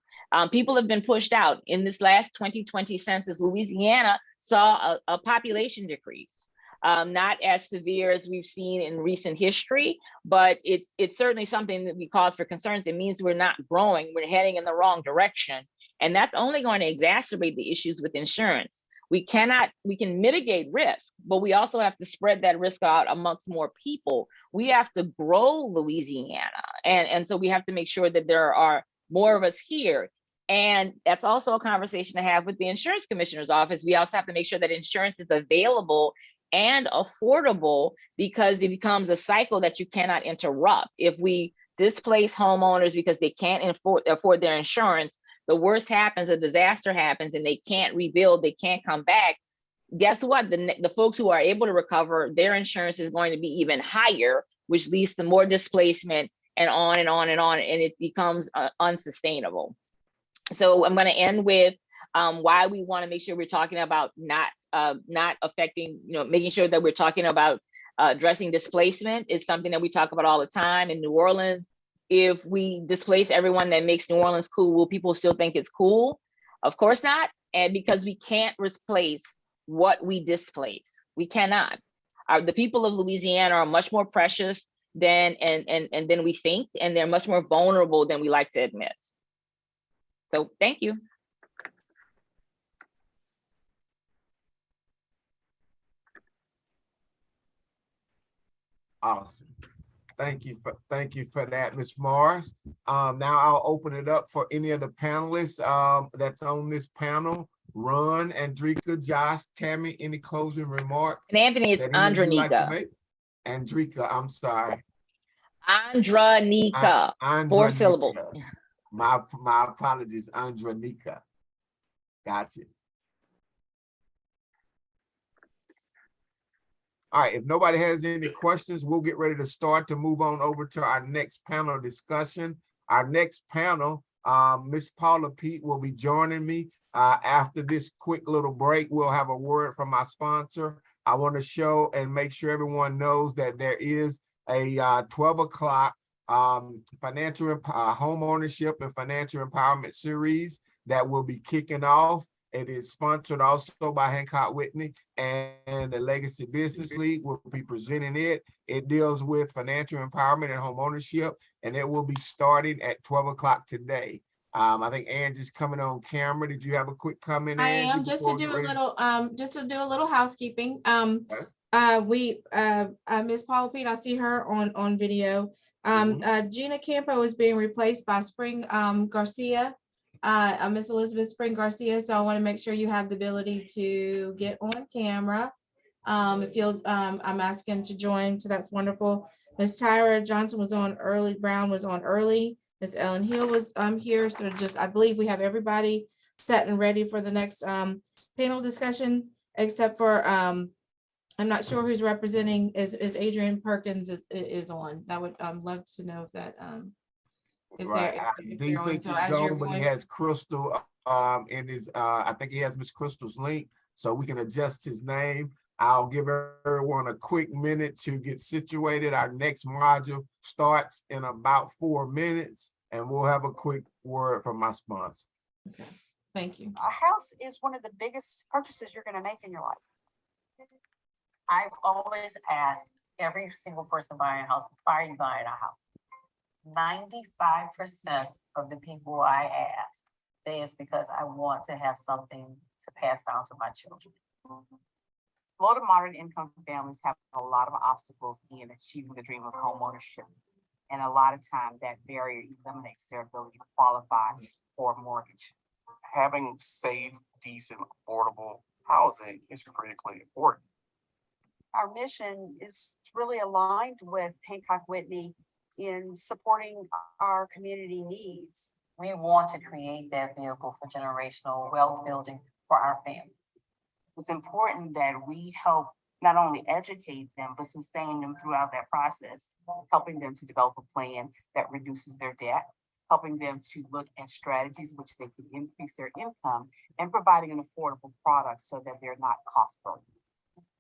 [SPEAKER 8] People have been pushed out. In this last 2020 census, Louisiana saw a population decrease. Not as severe as we've seen in recent history, but it's certainly something that we cause for concerns. It means we're not growing, we're heading in the wrong direction. And that's only going to exacerbate the issues with insurance. We can mitigate risk, but we also have to spread that risk out amongst more people. We have to grow Louisiana. And so we have to make sure that there are more of us here. And that's also a conversation to have with the Insurance Commissioner's Office. We also have to make sure that insurance is available and affordable, because it becomes a cycle that you cannot interrupt. If we displace homeowners because they can't afford their insurance, the worst happens, a disaster happens, and they can't rebuild, they can't come back. Guess what? The folks who are able to recover, their insurance is going to be even higher, which leads to more displacement and on and on and on, and it becomes unsustainable. So I'm going to end with why we want to make sure we're talking about not affecting, making sure that we're talking about addressing displacement is something that we talk about all the time in New Orleans. If we displace everyone that makes New Orleans cool, will people still think it's cool? Of course not. And because we can't replace what we displace, we cannot. the people of Louisiana are much more precious than than we think, and they're much more vulnerable than we like to admit. So thank you.
[SPEAKER 1] Awesome. Thank you for that, Ms. Morris. Now I'll open it up for any of the panelists that's on this panel. Ron, Andrika, Josh, Tammy, any closing remarks?
[SPEAKER 8] And Anthony, it's
[SPEAKER 1] that any of you like to
[SPEAKER 8] Andronika.
[SPEAKER 1] make? Andrika, I'm sorry.
[SPEAKER 8] Andronika. 4
[SPEAKER 1] Andronika.
[SPEAKER 8] syllables.
[SPEAKER 1] My apologies, Andronika. Gotcha. All right, if nobody has any questions, we'll get ready to start to move on over to our next panel discussion. Our next panel, Ms. Paula Pete will be joining me. After this quick little break, we'll have a word from our sponsor. I want to show and make sure everyone knows that there is a 12 o'clock home ownership and financial empowerment series that will be kicking off. It is sponsored also by Hancock Whitney, and the Legacy Business League will be presenting it. It deals with financial empowerment and home ownership, and it will be starting at 12 o'clock today. I think Angie's coming on camera. Did you have a quick comment?
[SPEAKER 2] I
[SPEAKER 1] Angie,
[SPEAKER 2] am just to do a little housekeeping. Ms. Paula Pete, I see her on video. Gina Campo is being replaced by Spring Garcia. Miss Elizabeth Spring Garcia, so I want to make sure you have the ability to get on camera. If you'll, I'm asking to join, so that's wonderful. Miss Tyra Johnson was on early, Brown was on early. Miss Ellen Hill was here, so I believe we have everybody set and ready for the next panel discussion, except for I'm not sure who's representing, is Adrian Perkins is on. That would love to know if that
[SPEAKER 1] Right. I do think he's going, but he has Crystal in his, I think he has Miss Crystal's link, so we can adjust his name. I'll give everyone a quick minute to get situated. Our next module starts in about 4 minutes, and we'll have a quick word from my sponsor.
[SPEAKER 2] Okay, thank you.
[SPEAKER 9] A house is one of the biggest purchases you're going to make in your life. I've always asked every single person buying a house, why are you buying a house? 95% of the people I ask say it's because I want to have something to pass down to my children. Low to moderate income families have a lot of obstacles in achieving the dream of home ownership. And a lot of time that barrier eliminates their ability to qualify for a mortgage.
[SPEAKER 10] Having safe, decent, affordable housing is critically important.
[SPEAKER 9] Our mission is really aligned with Hancock Whitney in supporting our community needs. We want to create that vehicle for generational wealth building for our families.
[SPEAKER 11] It's important that we help not only educate them, but sustain them throughout that process,
[SPEAKER 9] Helping them to develop a plan that reduces their debt, helping them to look at strategies which they can increase their income, and providing an affordable product so that they're not cost burdened.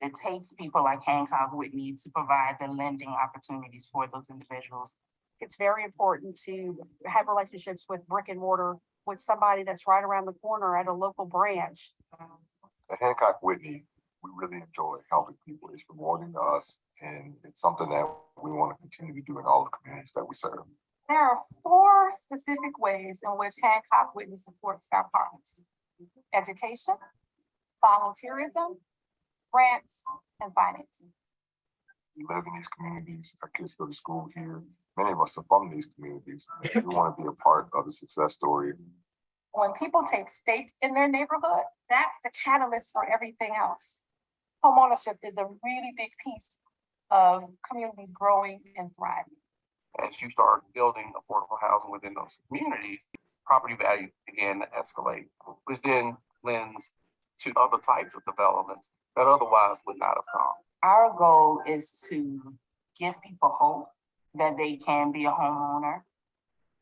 [SPEAKER 11] It takes people like Hancock Whitney to provide the lending opportunities for those individuals.
[SPEAKER 9] It's very important to have relationships with brick and mortar, with somebody that's right around the corner at a local branch.
[SPEAKER 10] At Hancock Whitney, we really enjoy helping people. It's rewarding to us, and it's something that we want to continue to do in all the communities that we serve.
[SPEAKER 9] There are 4 specific ways in which Hancock Whitney supports our partners: education, volunteerism, grants, and financing.
[SPEAKER 10] We live in these communities. Our kids go to school here. Many of us are from these communities. We want to be a part of the success story.
[SPEAKER 9] When people take stake in their neighborhood, that's the catalyst for everything else. Homeownership is a really big piece of communities growing and thriving.
[SPEAKER 10] As you start building affordable housing within those communities, property values begin to escalate, which then lends to other types of developments that otherwise would not have come.
[SPEAKER 11] Our goal is to give people hope that they can be a homeowner.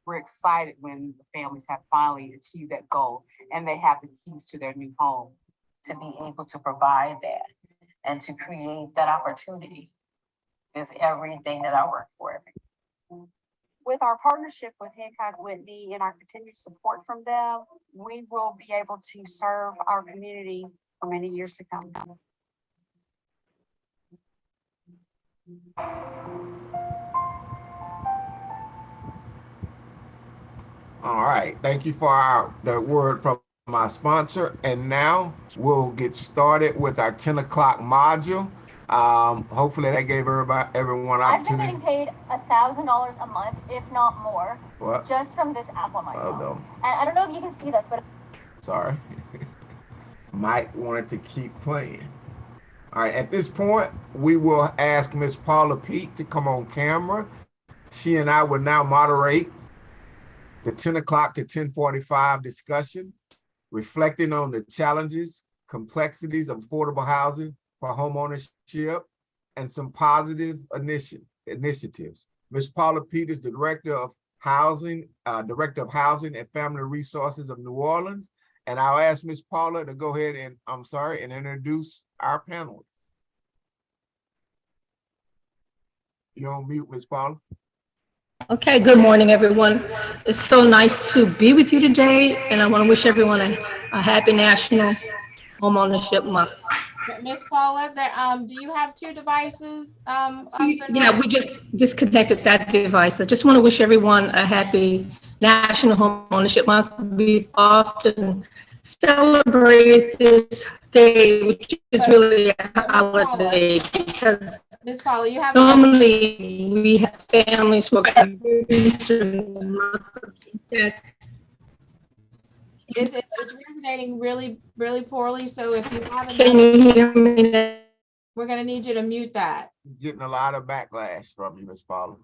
[SPEAKER 9] We're excited when the families have finally achieved that goal and they have the keys to their new home.
[SPEAKER 11] To be able to provide that and to create that opportunity is everything that I work for every day.
[SPEAKER 9] With our partnership with Hancock Whitney and our continued support from them, we will be able to serve our community for many years to come.
[SPEAKER 1] All right, thank you for the word from my sponsor. And now we'll get started with our 10 o'clock module. Hopefully that gave everyone
[SPEAKER 12] I've been
[SPEAKER 1] opportunity.
[SPEAKER 12] getting paid $1,000 a month, if not more,
[SPEAKER 1] What?
[SPEAKER 12] just from this app on my phone.
[SPEAKER 1] no.
[SPEAKER 12] And I don't know if you can see this, but
[SPEAKER 1] Sorry. Mike wanted to keep playing. All right, at this point, we will ask Miss Paula Pete to come on camera. She and I will now moderate the 10 o'clock to 10:45 discussion, reflecting on the challenges, complexities of affordable housing for homeownership, and some positive initiatives. Ms. Paula Pete is the Director of Housing and Family Resources of New Orleans. And I'll ask Ms. Paula to go ahead and, and introduce our panelists. You're on mute, Ms. Paula.
[SPEAKER 13] Okay, good morning, everyone. It's so nice to be with you today, and I want to wish everyone a happy National Homeownership Month.
[SPEAKER 2] Miss Paula, do you have two devices?
[SPEAKER 13] Yeah, we just disconnected that device. I just want to wish everyone a happy National Homeownership Month. We often celebrate this day, which is really a holiday, because
[SPEAKER 2] Miss Paula, you have
[SPEAKER 13] normally we have families who are
[SPEAKER 2] it's resonating really, really poorly. So if you haven't,
[SPEAKER 13] can you hear me now?
[SPEAKER 2] We're gonna need you to mute that.
[SPEAKER 1] Getting a lot of backlash from you, Ms. Paula.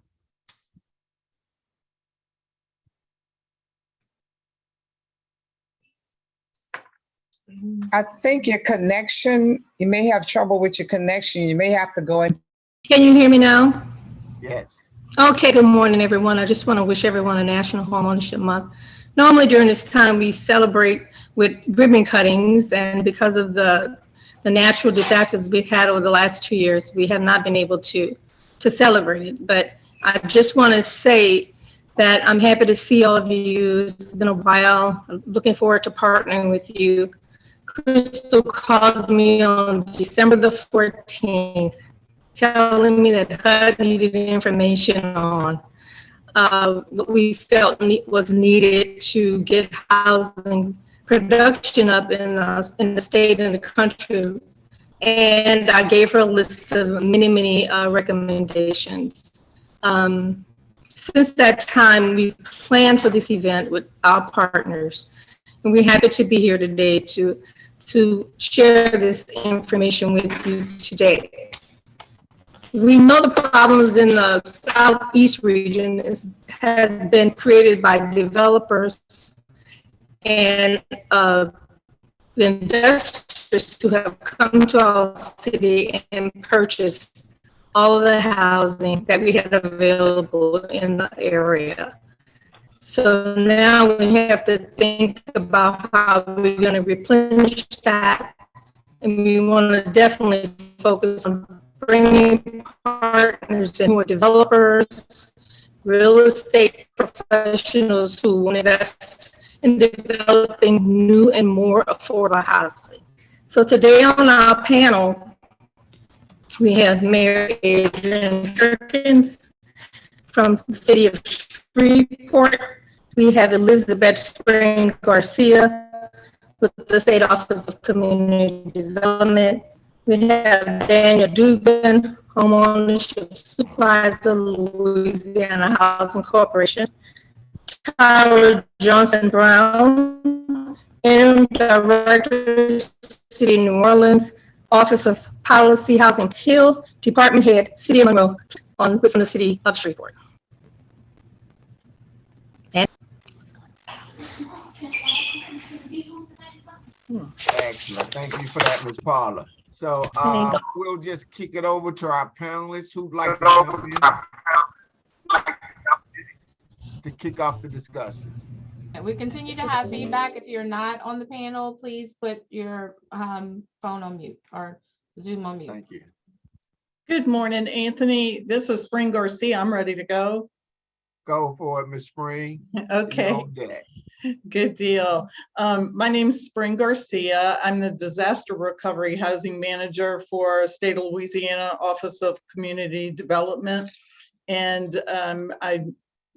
[SPEAKER 14] I think your connection, you may have trouble with your connection. You may have to go in.
[SPEAKER 13] Can you hear me now?
[SPEAKER 1] Yes.
[SPEAKER 13] Okay, good morning, everyone. I just want to wish everyone a National Homeownership Month. Normally during this time, we celebrate with ribbon cuttings, and because of the natural disasters we've had over the last 2 years, we have not been able to celebrate it. But I just want to say that I'm happy to see all of you. It's been a while. I'm looking forward to partnering with you. Crystal called me on December the 14th, telling me that HUD needed information on what we felt was needed to get housing production up in the state and the country. And I gave her a list of many recommendations. Since that time, we planned for this event with our partners, and we're happy to be here today to share this information with you today. We know the problems in the Southeast region has been created by developers and investors who have come to our city and purchased all of the housing that we had available in the area. So now we have to think about how we're going to replenish that, and we want to definitely focus on bringing partners in who are developers, real estate professionals who want to invest in developing new and more affordable housing. So today on our panel, we have Mayor Adrian Perkins from the city of Shreveport. We have Elizabeth Spring Garcia with the State Office of Community Development. We have Daniel Dugan, Homeownership Supervisor, Louisiana Housing Corporation. Tyler Johnson Brown, Interim Director, City of New Orleans, Office of Policy, Housing Hill, Department Head, City of Monroe, from the City of Shreveport.
[SPEAKER 1] Excellent. Thank you for that, Ms. Paula. So we'll just kick it over to our panelists who'd like to jump in to kick off the discussion.
[SPEAKER 2] We continue to have feedback. If you're not on the panel, please put your phone on mute or Zoom on mute.
[SPEAKER 1] Thank you.
[SPEAKER 15] Good morning, Anthony. This is Spring Garcia. I'm ready to go.
[SPEAKER 1] Go for it, Ms. Spring.
[SPEAKER 15] Okay. Good deal. My name's Spring Garcia. I'm the Disaster Recovery Housing Manager for State of Louisiana Office of Community Development. And I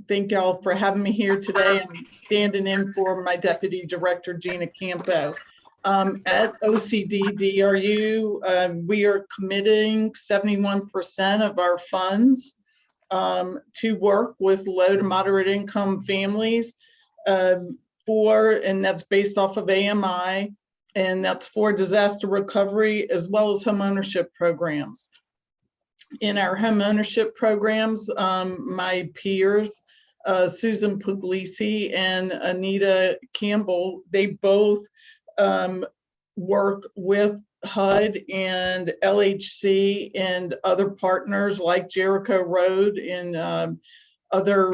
[SPEAKER 15] thank y'all for having me here today. I'm standing in for my Deputy Director, Gina Campo. At OCD-DRU, we are committing 71% of our funds to work with low to moderate income families and that's based off of AMI, and that's for disaster recovery as well as homeownership programs. In our homeownership programs, my peers, Susan Puglisi and Anita Campbell, they both work with HUD and LHC and other partners like Jericho Road and other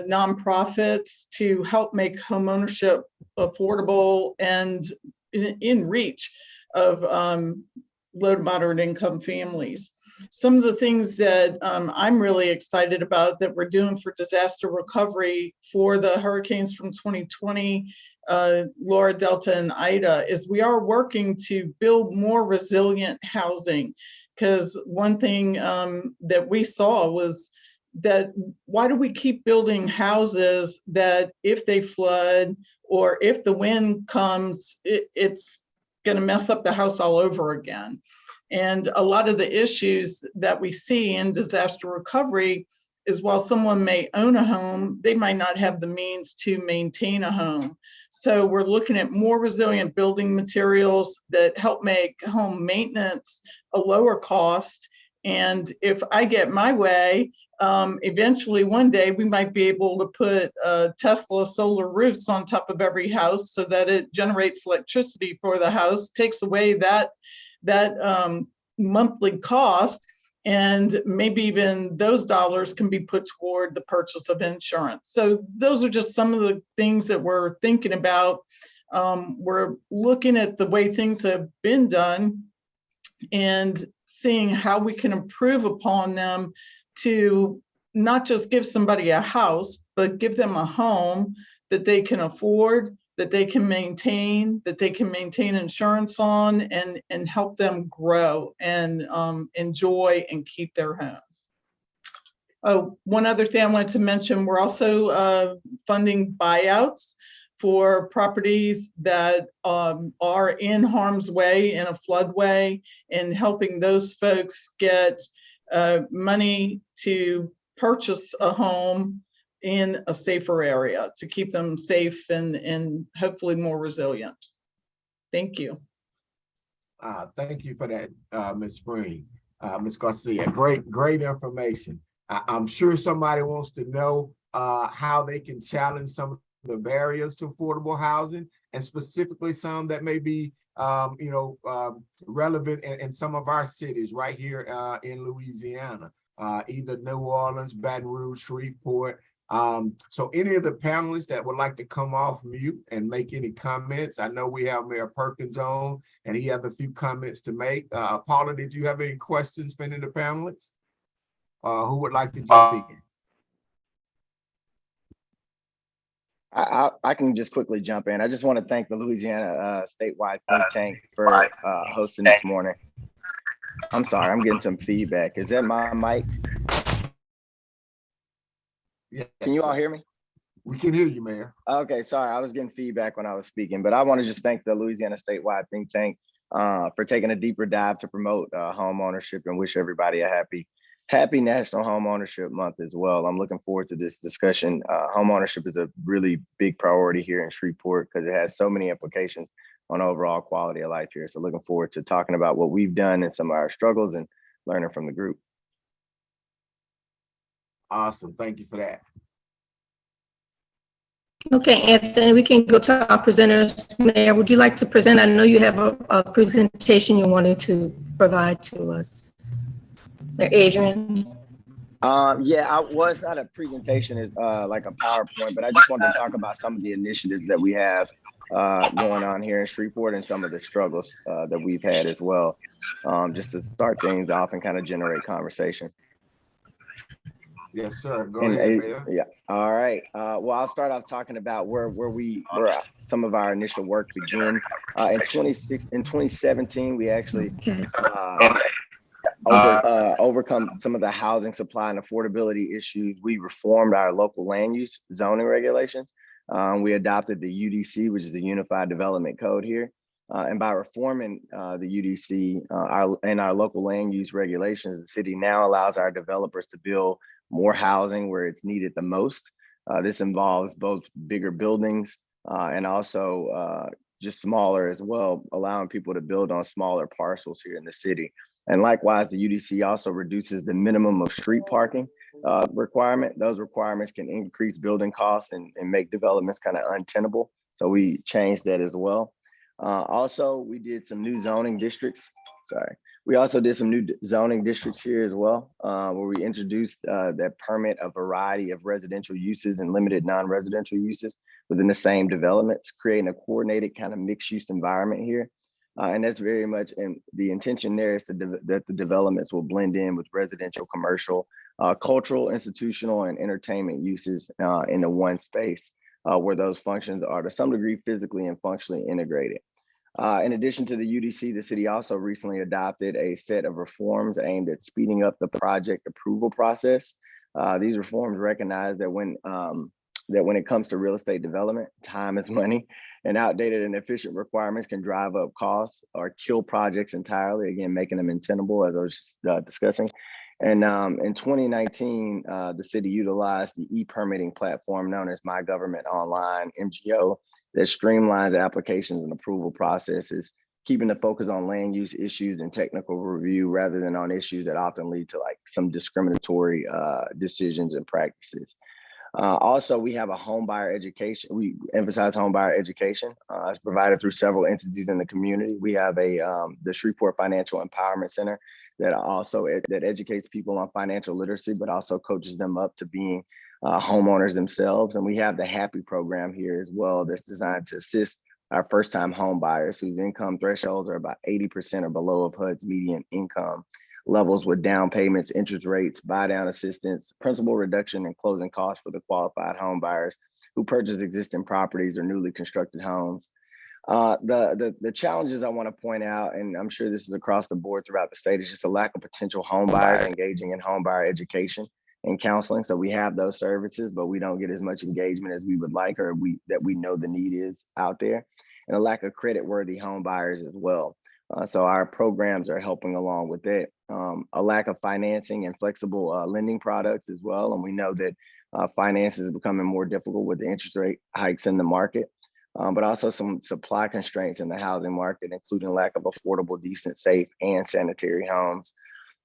[SPEAKER 15] nonprofits to help make homeownership affordable and in reach of low to moderate income families. Some of the things that I'm really excited about that we're doing for disaster recovery for the hurricanes from 2020, Laura, Delta, and Ida, is we are working to build more resilient housing. Because one thing that we saw was that why do we keep building houses that if they flood or if the wind comes, it's going to mess up the house all over again? And a lot of the issues that we see in disaster recovery is while someone may own a home, they might not have the means to maintain a home. So we're looking at more resilient building materials that help make home maintenance a lower cost. And if I get my way, eventually one day we might be able to put Tesla solar roofs on top of every house so that it generates electricity for the house, takes away that monthly cost, and maybe even those dollars can be put toward the purchase of insurance. So those are just some of the things that we're thinking about. We're looking at the way things have been done and seeing how we can improve upon them to not just give somebody a house, but give them a home that they can afford, that they can maintain insurance on, and help them grow and enjoy and keep their home. Oh, one other thing I wanted to mention, we're also funding buyouts for properties that are in harm's way, in a floodway, and helping those folks get money to purchase a home in a safer area to keep them safe and hopefully more resilient. Thank you.
[SPEAKER 1] Thank you for that, Ms. Spring, Ms. Garcia. Great information. I'm sure somebody wants to know how they can challenge some of the barriers to affordable housing, and specifically some that may be relevant in some of our cities right here in Louisiana, either New Orleans, Baton Rouge, Shreveport. So any of the panelists that would like to come off mute and make any comments, I know we have Mayor Perkins on, and he has a few comments to make. Paula, did you have any questions for any of the panelists? Who would like to jump in?
[SPEAKER 16] I can just quickly jump in. I just want to thank the Louisiana Statewide think tank for hosting this morning. I'm sorry, I'm getting some feedback. Is that my mic?
[SPEAKER 1] Yeah.
[SPEAKER 16] Can you all hear me?
[SPEAKER 1] We can hear you, Mayor.
[SPEAKER 16] Okay, sorry, I was getting feedback when I was speaking, but I want to just thank the Louisiana Statewide think tank for taking a deeper dive to promote home ownership, and wish everybody a happy National Home Ownership Month as well. I'm looking forward to this discussion. Home ownership is a really big priority here in Shreveport because it has so many implications on overall quality of life here. So looking forward to talking about what we've done and some of our struggles and learning from the group.
[SPEAKER 1] Awesome, thank you for that.
[SPEAKER 13] Okay, Anthony, we can go to our presenters. Mayor, would you like to present? I know you have a presentation you wanted to provide to us. Adrian?
[SPEAKER 16] Yeah, it's not a presentation, it's like a PowerPoint, but I just wanted to talk about some of the initiatives that we have going on here in Shreveport and some of the struggles that we've had as well, just to start things off and kind of generate conversation.
[SPEAKER 1] Yes, sir. Go
[SPEAKER 16] And
[SPEAKER 1] ahead, Mayor.
[SPEAKER 16] yeah, all right. Well, I'll start off talking about where some of our initial work began. In 2017, we actually overcome some of the housing supply and affordability issues. We reformed our local land use zoning regulations. We adopted the UDC, which is the Unified Development Code here. And by reforming the UDC and our local land use regulations, the city now allows our developers to build more housing where it's needed the most. This involves both bigger buildings and also just smaller as well, allowing people to build on smaller parcels here in the city. And likewise, the UDC also reduces the minimum of street parking requirement. Those requirements can increase building costs and make developments kind of untenable. So we changed that as well. Also, we did some new zoning districts. We also did some new zoning districts here as well, where we introduced that permit a variety of residential uses and limited non-residential uses within the same developments, creating a coordinated kind of mixed use environment here. And that's very much, and the intention there is that the developments will blend in with residential, commercial, cultural, institutional, and entertainment uses in the one space where those functions are to some degree physically and functionally integrated. In addition to the UDC, the city also recently adopted a set of reforms aimed at speeding up the project approval process. These reforms recognize that when it comes to real estate development, time is money, and outdated and efficient requirements can drive up costs or kill projects entirely, again, making them untenable, as I was just discussing. And in 2019, the city utilized the e-permitting platform known as My Government Online, MGO, that streamlines applications and approval processes, keeping the focus on land use issues and technical review rather than on issues that often lead to like some discriminatory decisions and practices. Also, we have a home buyer education. We emphasize home buyer education. It's provided through several entities in the community. We have the Shreveport Financial Empowerment Center that also that educates people on financial literacy, but also coaches them up to being homeowners themselves. And we have the Happy program here as well that's designed to assist our first-time home buyers whose income thresholds are about 80% or below of HUD's median income levels, with down payments, interest rates, buy down assistance, principal reduction, and closing costs for the qualified home buyers who purchase existing properties or newly constructed homes. The challenges I want to point out, and I'm sure this is across the board throughout the state, is just a lack of potential home buyers engaging in home buyer education and counseling. So we have those services, but we don't get as much engagement as we would like, or that we know the need is out there, and a lack of credit-worthy home buyers as well. So our programs are helping along with that. A lack of financing and flexible lending products as well. And we know that finance is becoming more difficult with the interest rate hikes in the market, but also some supply constraints in the housing market, including lack of affordable, decent, safe, and sanitary homes,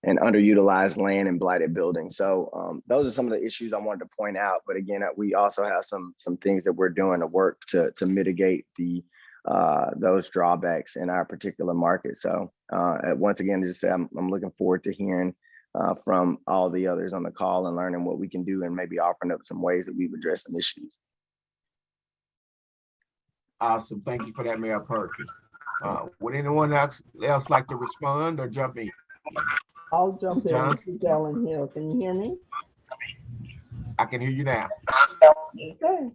[SPEAKER 16] and underutilized land and blighted buildings. So those are some of the issues I wanted to point out. But again, we also have some things that we're doing to work to mitigate those drawbacks in our particular market. So once again, just say I'm looking forward to hearing from all the others on the call and learning what we can do and maybe offering up some ways that we've addressed some issues.
[SPEAKER 1] Awesome. Thank you for that, Mayor Perkins. Would anyone else like to respond or jump in?
[SPEAKER 17] I'll jump in. This is Ellen Hill. Can you hear me?
[SPEAKER 1] I can hear you now.
[SPEAKER 17] Okay.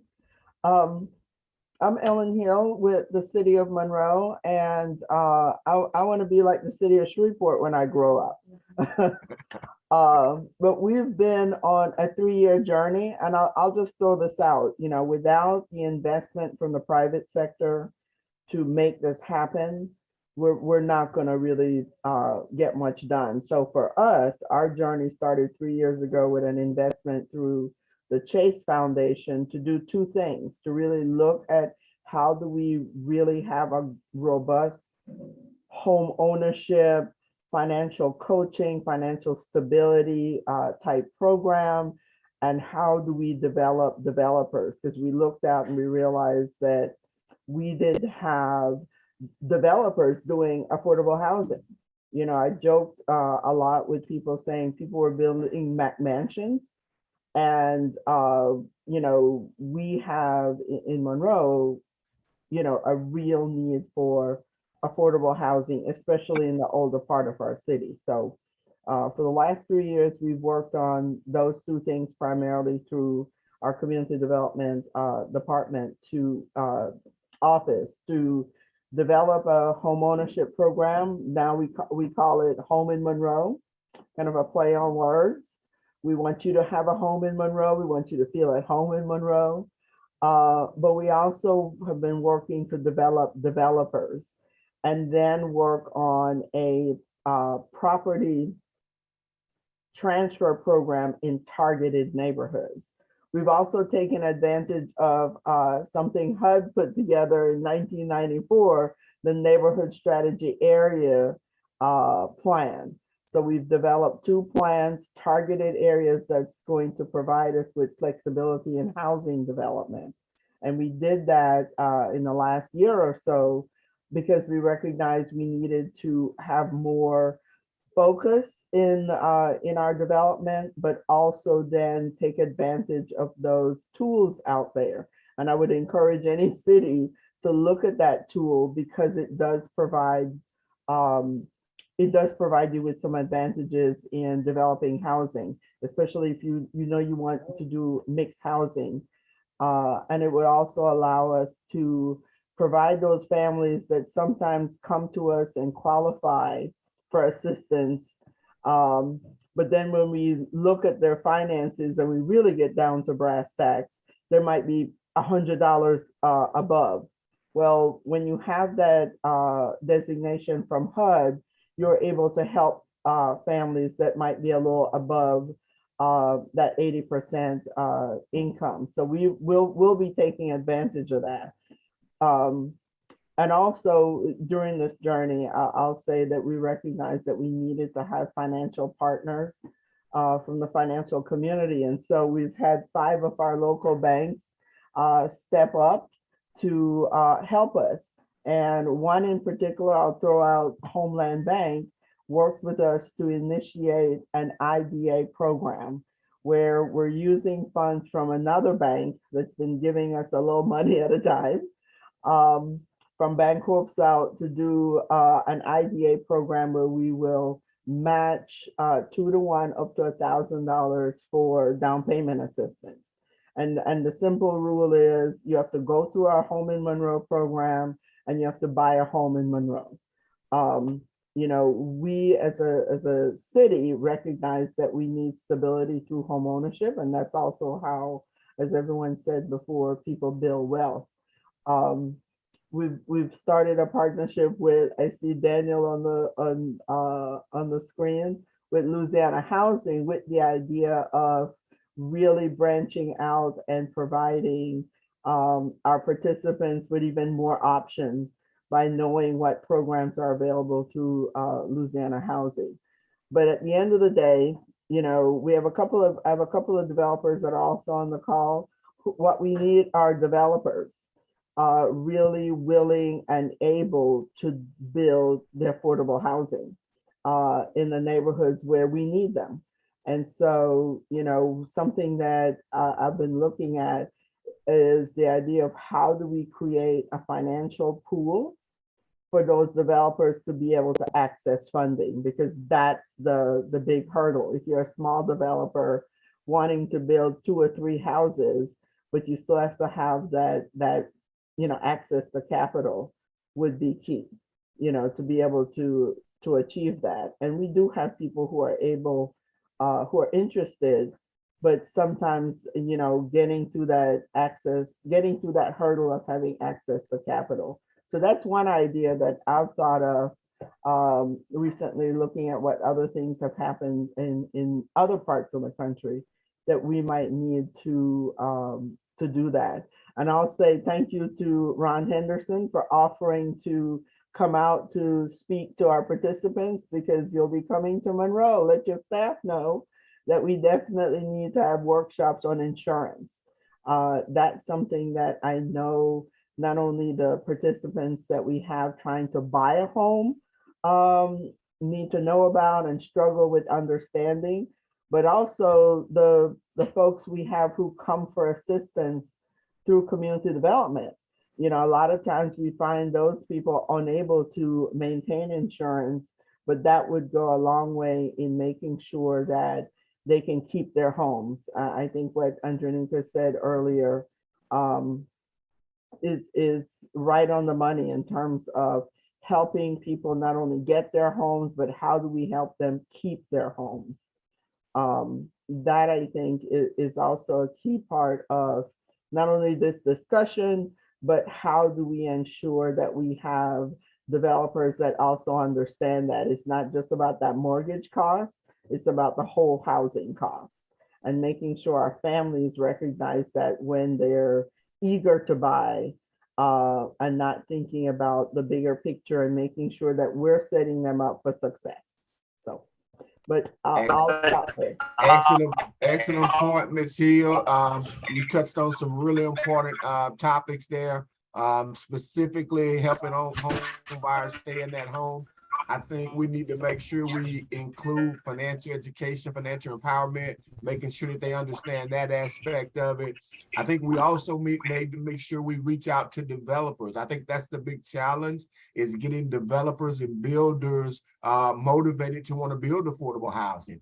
[SPEAKER 17] I'm Ellen Hill with the city of Monroe, and I want to be like the city of Shreveport when I grow up. But we've been on a 3-year journey, and I'll just throw this out. You know, without the investment from the private sector to make this happen, we're not going to really get much done. So for us, our journey started 3 years ago with an investment through the Chase Foundation to do two things: to really look at how do we really have a robust home ownership, financial coaching, financial stability type program, and how do we develop developers? Because we looked out and we realized that we did have developers doing affordable housing. You know, I joked a lot with people saying people were building mansions. And, you know, we have in Monroe, you know, a real need for affordable housing, especially in the older part of our city. So For the last 3 years, we've worked on those two things primarily through our community development department to office to develop a home ownership program. Now we call it Home in Monroe, kind of a play on words. We want you to have a home in Monroe. We want you to feel at home in Monroe. But we also have been working to develop developers and then work on a property transfer program in targeted neighborhoods. We've also taken advantage of something HUD put together in 1994, the Neighborhood Strategy Area Plan. So we've developed 2 plans, targeted areas that's going to provide us with flexibility in housing development. And we did that in the last year or so because we recognized we needed to have more focus in our development, but also then take advantage of those tools out there. And I would encourage any city to look at that tool because it does provide you with some advantages in developing housing, especially if you want to do mixed housing. And it would also allow us to provide those families that sometimes come to us and qualify for assistance. But then when we look at their finances and we really get down to brass tacks, there might be $100 above. Well, when you have that designation from HUD, you're able to help families that might be a little above that 80% income. So we'll be taking advantage of that. And also during this journey, I'll say that we recognize that we needed to have financial partners from the financial community. And so we've had 5 of our local banks step up to help us. And one in particular, I'll throw out Homeland Bank, worked with us to initiate an IDA program where we're using funds from another bank that's been giving us a little money at a time from Bancorp South to do an IDA program where we will match 2 to 1 up to $1,000 for down payment assistance. And the simple rule is you have to go through our Home in Monroe program and you have to buy a home in Monroe. You know, we as a city recognize that we need stability through home ownership, and that's also how, as everyone said before, people build wealth. We've started a partnership with, I see Daniel on the screen, with Louisiana Housing, with the idea of really branching out and providing our participants with even more options by knowing what programs are available through Louisiana Housing. But at the end of the day, you know, I have a couple of developers that are also on the call. What we need are developers really willing and able to build the affordable housing in the neighborhoods where we need them. And so, you know, something that I've been looking at is the idea of how do we create a financial pool for those developers to be able to access funding, because that's the big hurdle. If you're a small developer wanting to build 2 or 3 houses, but you still have to have that you know, access to capital would be key, you know, to be able to achieve that. And we do have people who are able, who are interested, but sometimes, you know, getting through that hurdle of having access to capital. So that's one idea that I've thought of recently, looking at what other things have happened in other parts of the country that we might need to do that. And I'll say thank you to Ron Henderson for offering to come out to speak to our participants, because you'll be coming to Monroe. Let your staff know that we definitely need to have workshops on insurance. That's something that I know not only the participants that we have trying to buy a home need to know about and struggle with understanding, but also the folks we have who come for assistance through community development. You know, a lot of times we find those people unable to maintain insurance but that would go a long way in making sure that they can keep their homes. I think what Andronika said earlier is right on the money in terms of helping people not only get their homes, but how do we help them keep their homes? That I think is also a key part of not only this discussion, but how do we ensure that we have developers that also understand that it's not just about that mortgage cost, it's about the whole housing cost, and making sure our families recognize that when they're eager to buy and not thinking about the bigger picture and making sure that we're setting them up for success. So, but I'll stop there.
[SPEAKER 1] Excellent point, Ms. Hill. You touched on some really important topics there, specifically helping home buyers stay in that home. I think we need to make sure we include financial education, financial empowerment, making sure that they understand that aspect of it. I think we also need to make sure we reach out to developers. I think that's the big challenge, is getting developers and builders motivated to want to build affordable housing.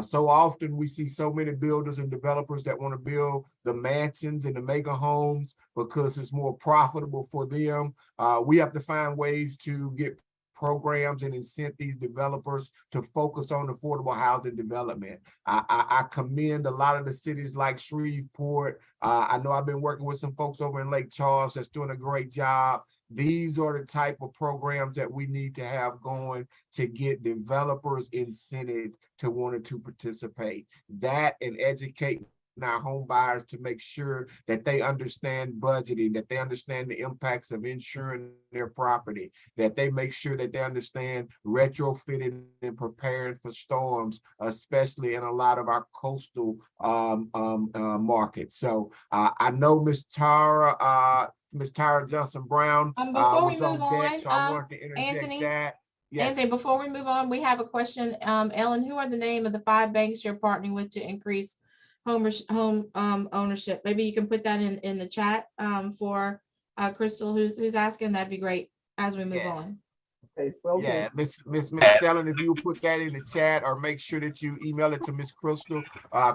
[SPEAKER 1] So often we see so many builders and developers that want to build the mansions and the mega homes because it's more profitable for them. We have to find ways to get programs and incent these developers to focus on affordable housing development. I commend a lot of the cities like Shreveport. I know I've been working with some folks over in Lake Charles that's doing a great job. These are the type of programs that we need to have going to get developers incented to want to participate. That and educate our home buyers to make sure that they understand budgeting, that they understand the impacts of insuring their property, that they make sure that they understand retrofitting and preparing for storms, especially in a lot of our coastal markets. So I know Ms. Tara Johnson Brown
[SPEAKER 2] Before we
[SPEAKER 1] was
[SPEAKER 2] move
[SPEAKER 1] on deck,
[SPEAKER 2] on,
[SPEAKER 1] so I wanted to interject
[SPEAKER 2] Anthony,
[SPEAKER 1] that. Yes.
[SPEAKER 2] Anthony, before we move on, we have a question. Ellen, who are the name of the 5 banks you're partnering with to increase home ownership? Maybe you can put that in the chat for Crystal, who's asking. That'd be great as we move on.
[SPEAKER 17] Okay, well,
[SPEAKER 1] Yeah, Miss Ellen, if you put that in the chat, or make sure that you email it to Miss Crystal.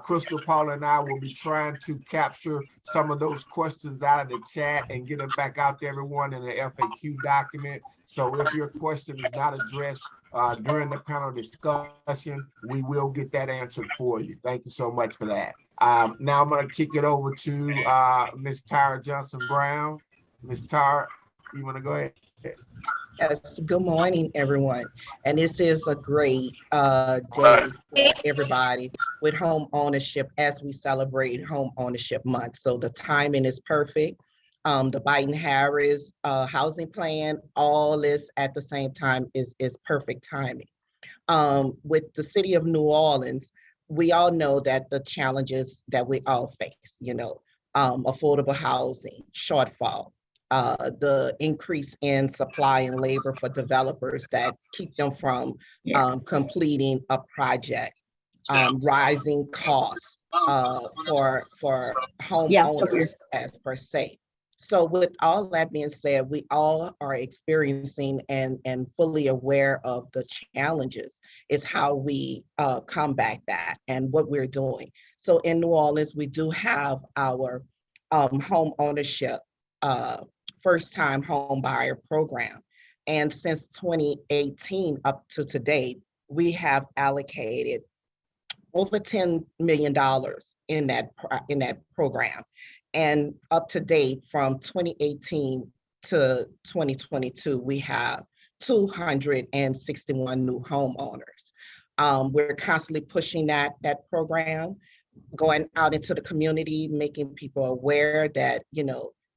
[SPEAKER 1] Crystal, Paula, and I will be trying to capture some of those questions out of the chat and get them back out to everyone in the FAQ document. So if your question is not addressed during the panel discussion, we will get that answered for you. Thank you so much for that. Now I'm going to kick it over to Ms. Tara Johnson Brown. Ms. Tara, you want to go ahead?
[SPEAKER 18] Yes, good morning, everyone. And this is a great day for everybody with home ownership as we celebrate Home Ownership Month. So the timing is perfect. The Biden-Harris housing plan, all this at the same time is perfect timing. With the city of New Orleans, we all know that the challenges that we all face, affordable housing, shortfall, the increase in supply and labor for developers that keep them from completing a project, rising costs for homeowners as per se. So with all that being said, we all are experiencing and fully aware of the challenges. Is how we combat that and what we're doing. So in New Orleans, we do have our home ownership first-time home buyer program. And since 2018 up to today, we have allocated over $10 million in that program. And up to date, from 2018 to 2022, we have 261 new homeowners. We're constantly pushing that program, going out into the community, making people aware that,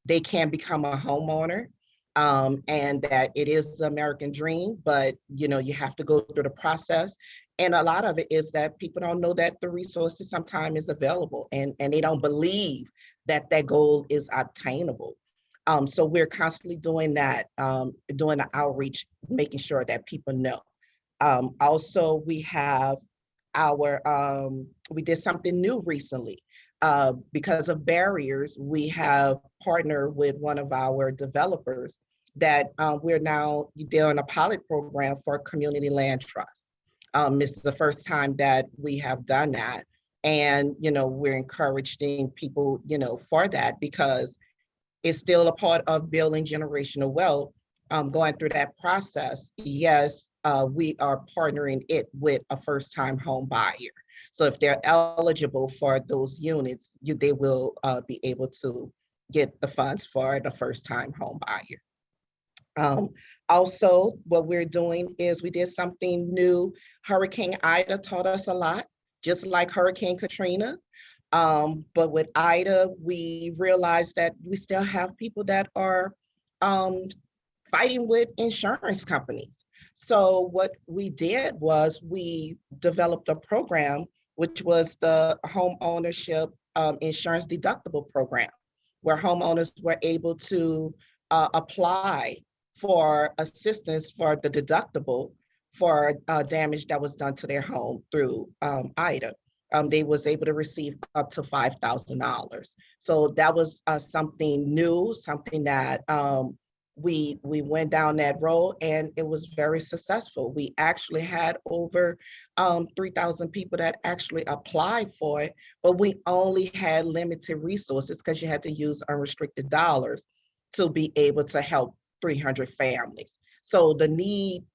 [SPEAKER 18] they can become a homeowner, and that it is the American dream, but, you have to go through the process. And a lot of it is that people don't know that the resources sometimes is available, and they don't believe that goal is obtainable. So we're constantly doing that, doing the outreach, making sure that people know. Also, we have we did something new recently. Because of barriers, we have partnered with one of our developers that we're now doing a pilot program for a community land trust. This is the first time that we have done that. And, we're encouraging people, for that because it's still a part of building generational wealth. Going through that process, yes, we are partnering it with a first-time home buyer. So if they're eligible for those units, they will be able to get the funds for the first-time home buyer. Also, what we're doing is we did something new. Hurricane Ida taught us a lot, just like Hurricane Katrina. But with Ida, we realized that we still have people that are fighting with insurance companies. So what we did was we developed a program, which was the home ownership insurance deductible program, where homeowners were able to apply for assistance for the deductible for damage that was done to their home through Ida. They was able to receive up to $5,000. So that was something new, something that we went down that road, and it was very successful. We actually had over 3,000 people that actually applied for it, but we only had limited resources because you had to use unrestricted dollars to be able to help 300 families. So the need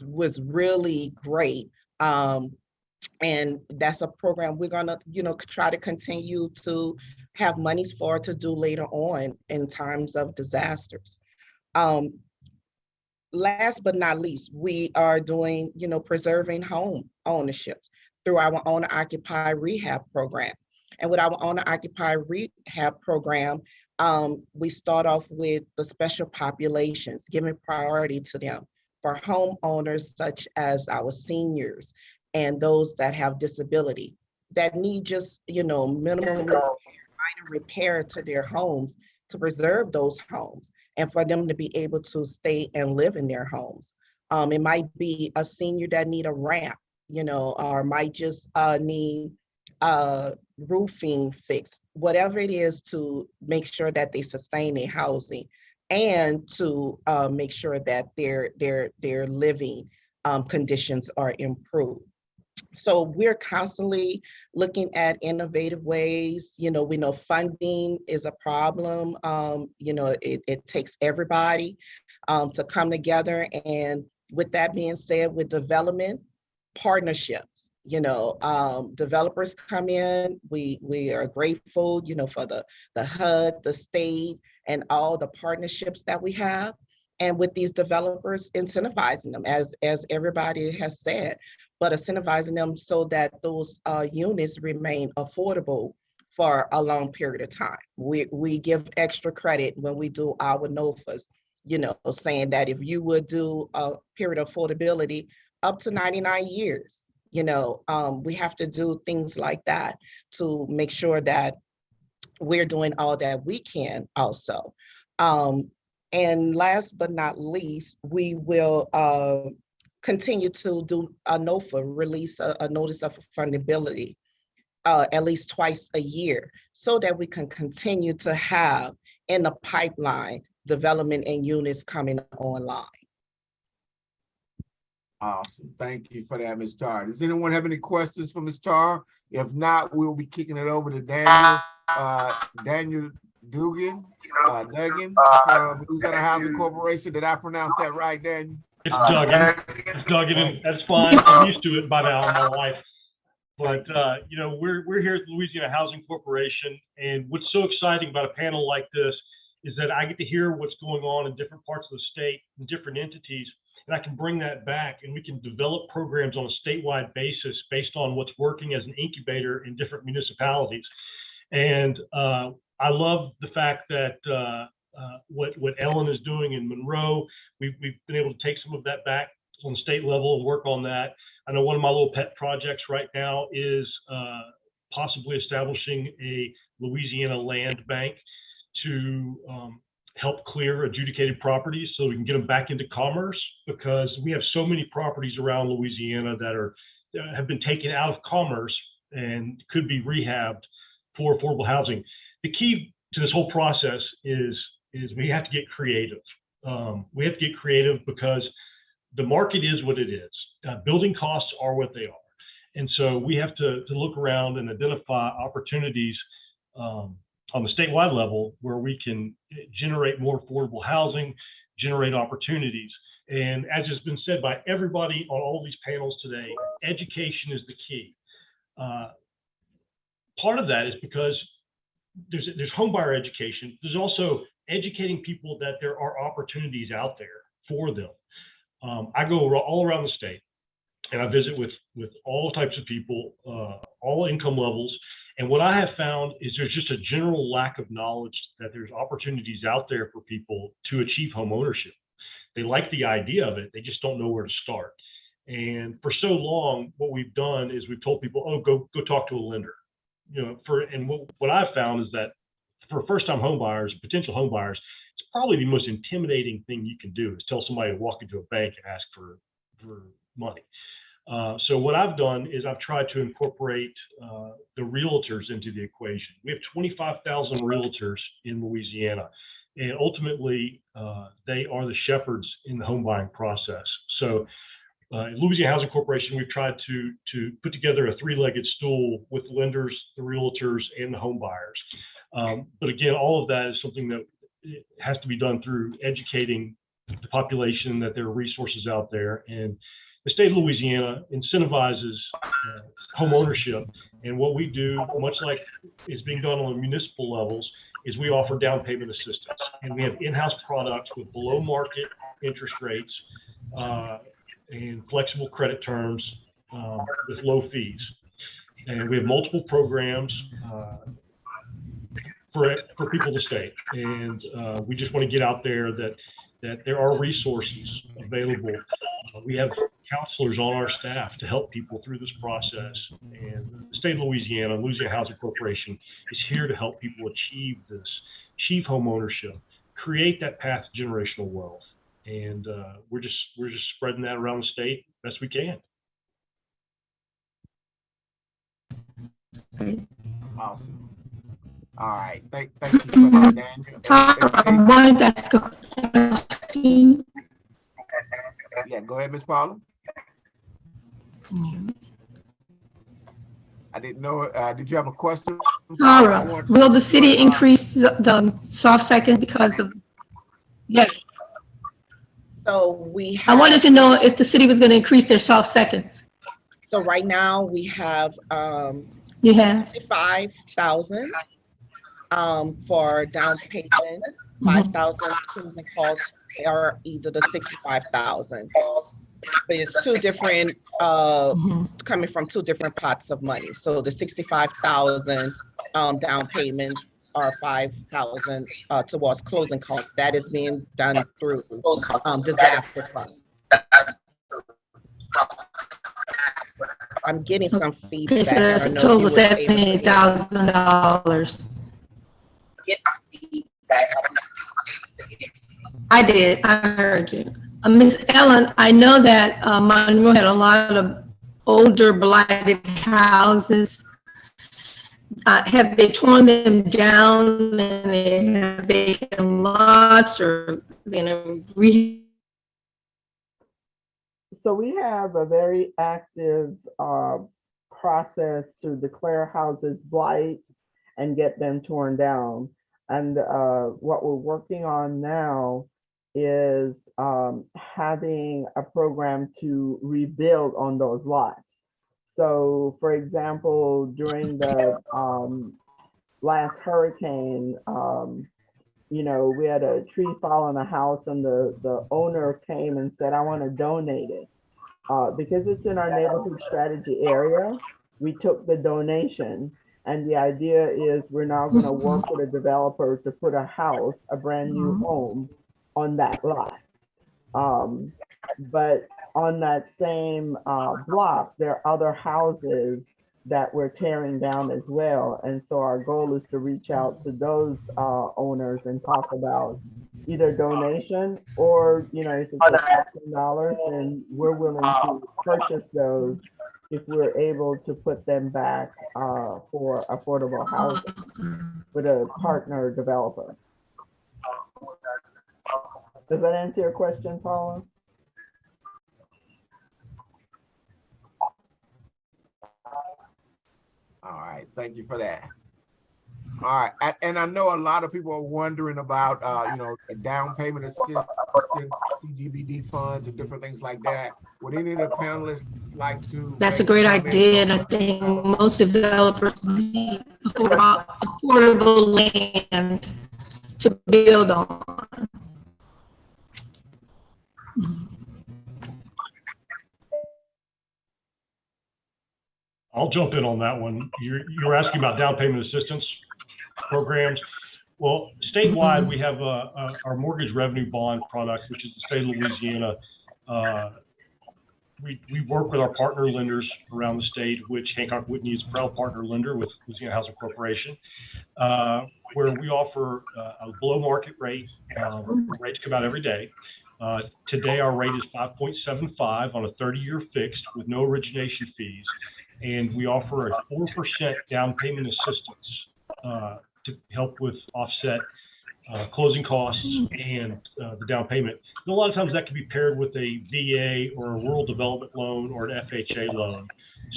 [SPEAKER 18] was really great. And that's a program we're gonna, try to continue to have monies for to do later on in times of disasters. Last but not least, we are doing, preserving home ownership through our owner occupied rehab program. And with our owner occupied rehab program, we start off with the special populations, giving priority to them for homeowners such as our seniors and those that have disability that need just, minimum repair to their homes to preserve those homes and for them to be able to stay and live in their homes. It might be a senior that need a ramp, or might just need roofing fixed, whatever it is to make sure that they sustain their housing and to make sure that their living conditions are improved. So we're constantly looking at innovative ways. We know funding is a problem. It takes everybody to come together. And with that being said, with development partnerships, developers come in. We are grateful, for the HUD, the state, and all the partnerships that we have. And with these developers, incentivizing them, as everybody has said, but incentivizing them so that those units remain affordable for a long period of time. We give extra credit when we do our NOFAs, saying that if you would do a period of affordability up to 99 years, we have to do things like that to make sure that we're doing all that we can also. And last but not least, we will continue to do a NOFA, release a notice of fundability at least twice a year so that we can continue to have in the pipeline development and units coming online.
[SPEAKER 1] Awesome. Thank you for that, Ms. Tar. Does anyone have any questions for Ms. Tar? If not, we'll be kicking it over to Daniel Duggan from Louisiana Housing Corporation. Did I pronounce that right, Daniel?
[SPEAKER 19] It's Duggan, and that's fine. I'm used to it by now in my life. But we're here at the Louisiana Housing Corporation, and what's so exciting about a panel like this is that I get to hear what's going on in different parts of the state and different entities, and I can bring that back, and we can develop programs on a statewide basis based on what's working as an incubator in different municipalities. And I love the fact that what Ellen is doing in Monroe, we've been able to take some of that back on the state level and work on that. I know one of my little pet projects right now is possibly establishing a Louisiana land bank to help clear adjudicated properties so we can get them back into commerce, because we have so many properties around Louisiana that have been taken out of commerce and could be rehabbed for affordable housing. The key to this whole process is we have to get creative. We have to get creative because the market is what it is. Building costs are what they are. And so we have to look around and identify opportunities on the statewide level where we can generate more affordable housing, generate opportunities. And as has been said by everybody on all these panels today, education is the key. Part of that is because there's home buyer education. There's also educating people that there are opportunities out there for them. I go all around the state and I visit with all types of people, all income levels. And what I have found is there's just a general lack of knowledge that there's opportunities out there for people to achieve home ownership. They like the idea of it, they just don't know where to start. And for so long, what we've done is we've told people, oh, go talk to a lender. What I've found is that for first-time home buyers, potential home buyers, it's probably the most intimidating thing you can do is tell somebody to walk into a bank and ask for money. So what I've done is I've tried to incorporate the realtors into the equation. We have 25,000 realtors in Louisiana, and ultimately they are the shepherds in the home buying process. So Louisiana Housing Corporation, we've tried to put together a three-legged stool with lenders, the realtors, and the home buyers. But again, all of that is something that has to be done through educating the population that there are resources out there. And the state of Louisiana incentivizes home ownership. And what we do, much like is being done on the municipal levels, is we offer down payment assistance. And we have in-house products with below market interest rates and flexible credit terms with low fees. And we have multiple programs for people to stay. And we just want to get out there that there are resources available. We have counselors on our staff to help people through this process. And the state of Louisiana, Louisiana Housing Corporation is here to help people achieve this, achieve home ownership, create that path to generational wealth. And we're just spreading that around the state best we can.
[SPEAKER 1] Awesome. All right. Thank you for that, Daniel.
[SPEAKER 13] I wanted to ask a question.
[SPEAKER 1] Yeah, go ahead, Ms. Paula. I didn't know. Did you have a question?
[SPEAKER 13] Tara, will the city increase the soft second because of? Yes.
[SPEAKER 18] So we have,
[SPEAKER 13] I wanted to know if the city was going to increase their soft seconds.
[SPEAKER 18] so right now we have
[SPEAKER 13] You have
[SPEAKER 18] 55,000 for down payment, 5,000 closing costs are either the 65,000. But it's two different coming from two different pots of money. So the 65,000 down payment or 5,000 towards closing costs. That is being done through disaster funds. I'm getting some feedback.
[SPEAKER 13] Okay, so that's a total of $78,000. I did. I heard you. Ms. Ellen, I know that Monroe had a lot of older blighted houses. Have they torn them down and they have vacant lots or
[SPEAKER 17] So we have a very active process to declare houses blight and get them torn down. And what we're working on now is having a program to rebuild on those lots. So for example, during the last hurricane, you know, we had a tree fall on the house and the owner came and said, I want to donate it. Because it's in our neighborhood strategy area, we took the donation. And the idea is we're now going to work with a developer to put a house, a brand new home on that lot. But on that same block, there are other houses that we're tearing down as well. And so our goal is to reach out to those owners and talk about either donation or, you know, if it's $1,000 and we're willing to purchase those if we're able to put them back for affordable housing with a partner developer. Does that answer your question, Paula?
[SPEAKER 1] All right, thank you for that. All right, and I know a lot of people are wondering about, the down payment assistance, CGBD funds and different things like that. Would any of the panelists like to?
[SPEAKER 13] That's a great idea, and I think most developers need affordable land to build on.
[SPEAKER 19] I'll jump in on that one. You're asking about down payment assistance programs. Well, statewide, we have our mortgage revenue bond product, which is the state of Louisiana. We work with our partner lenders around the state, which Hancock Whitney is a proud partner lender with Louisiana Housing Corporation, where we offer a below market rate. Rates come out every day. Today, our rate is 5.75 on a 30-year fixed with no origination fees. And we offer a 4% down payment assistance to help with offset closing costs and the down payment. And a lot of times that can be paired with a VA or a rural development loan or an FHA loan.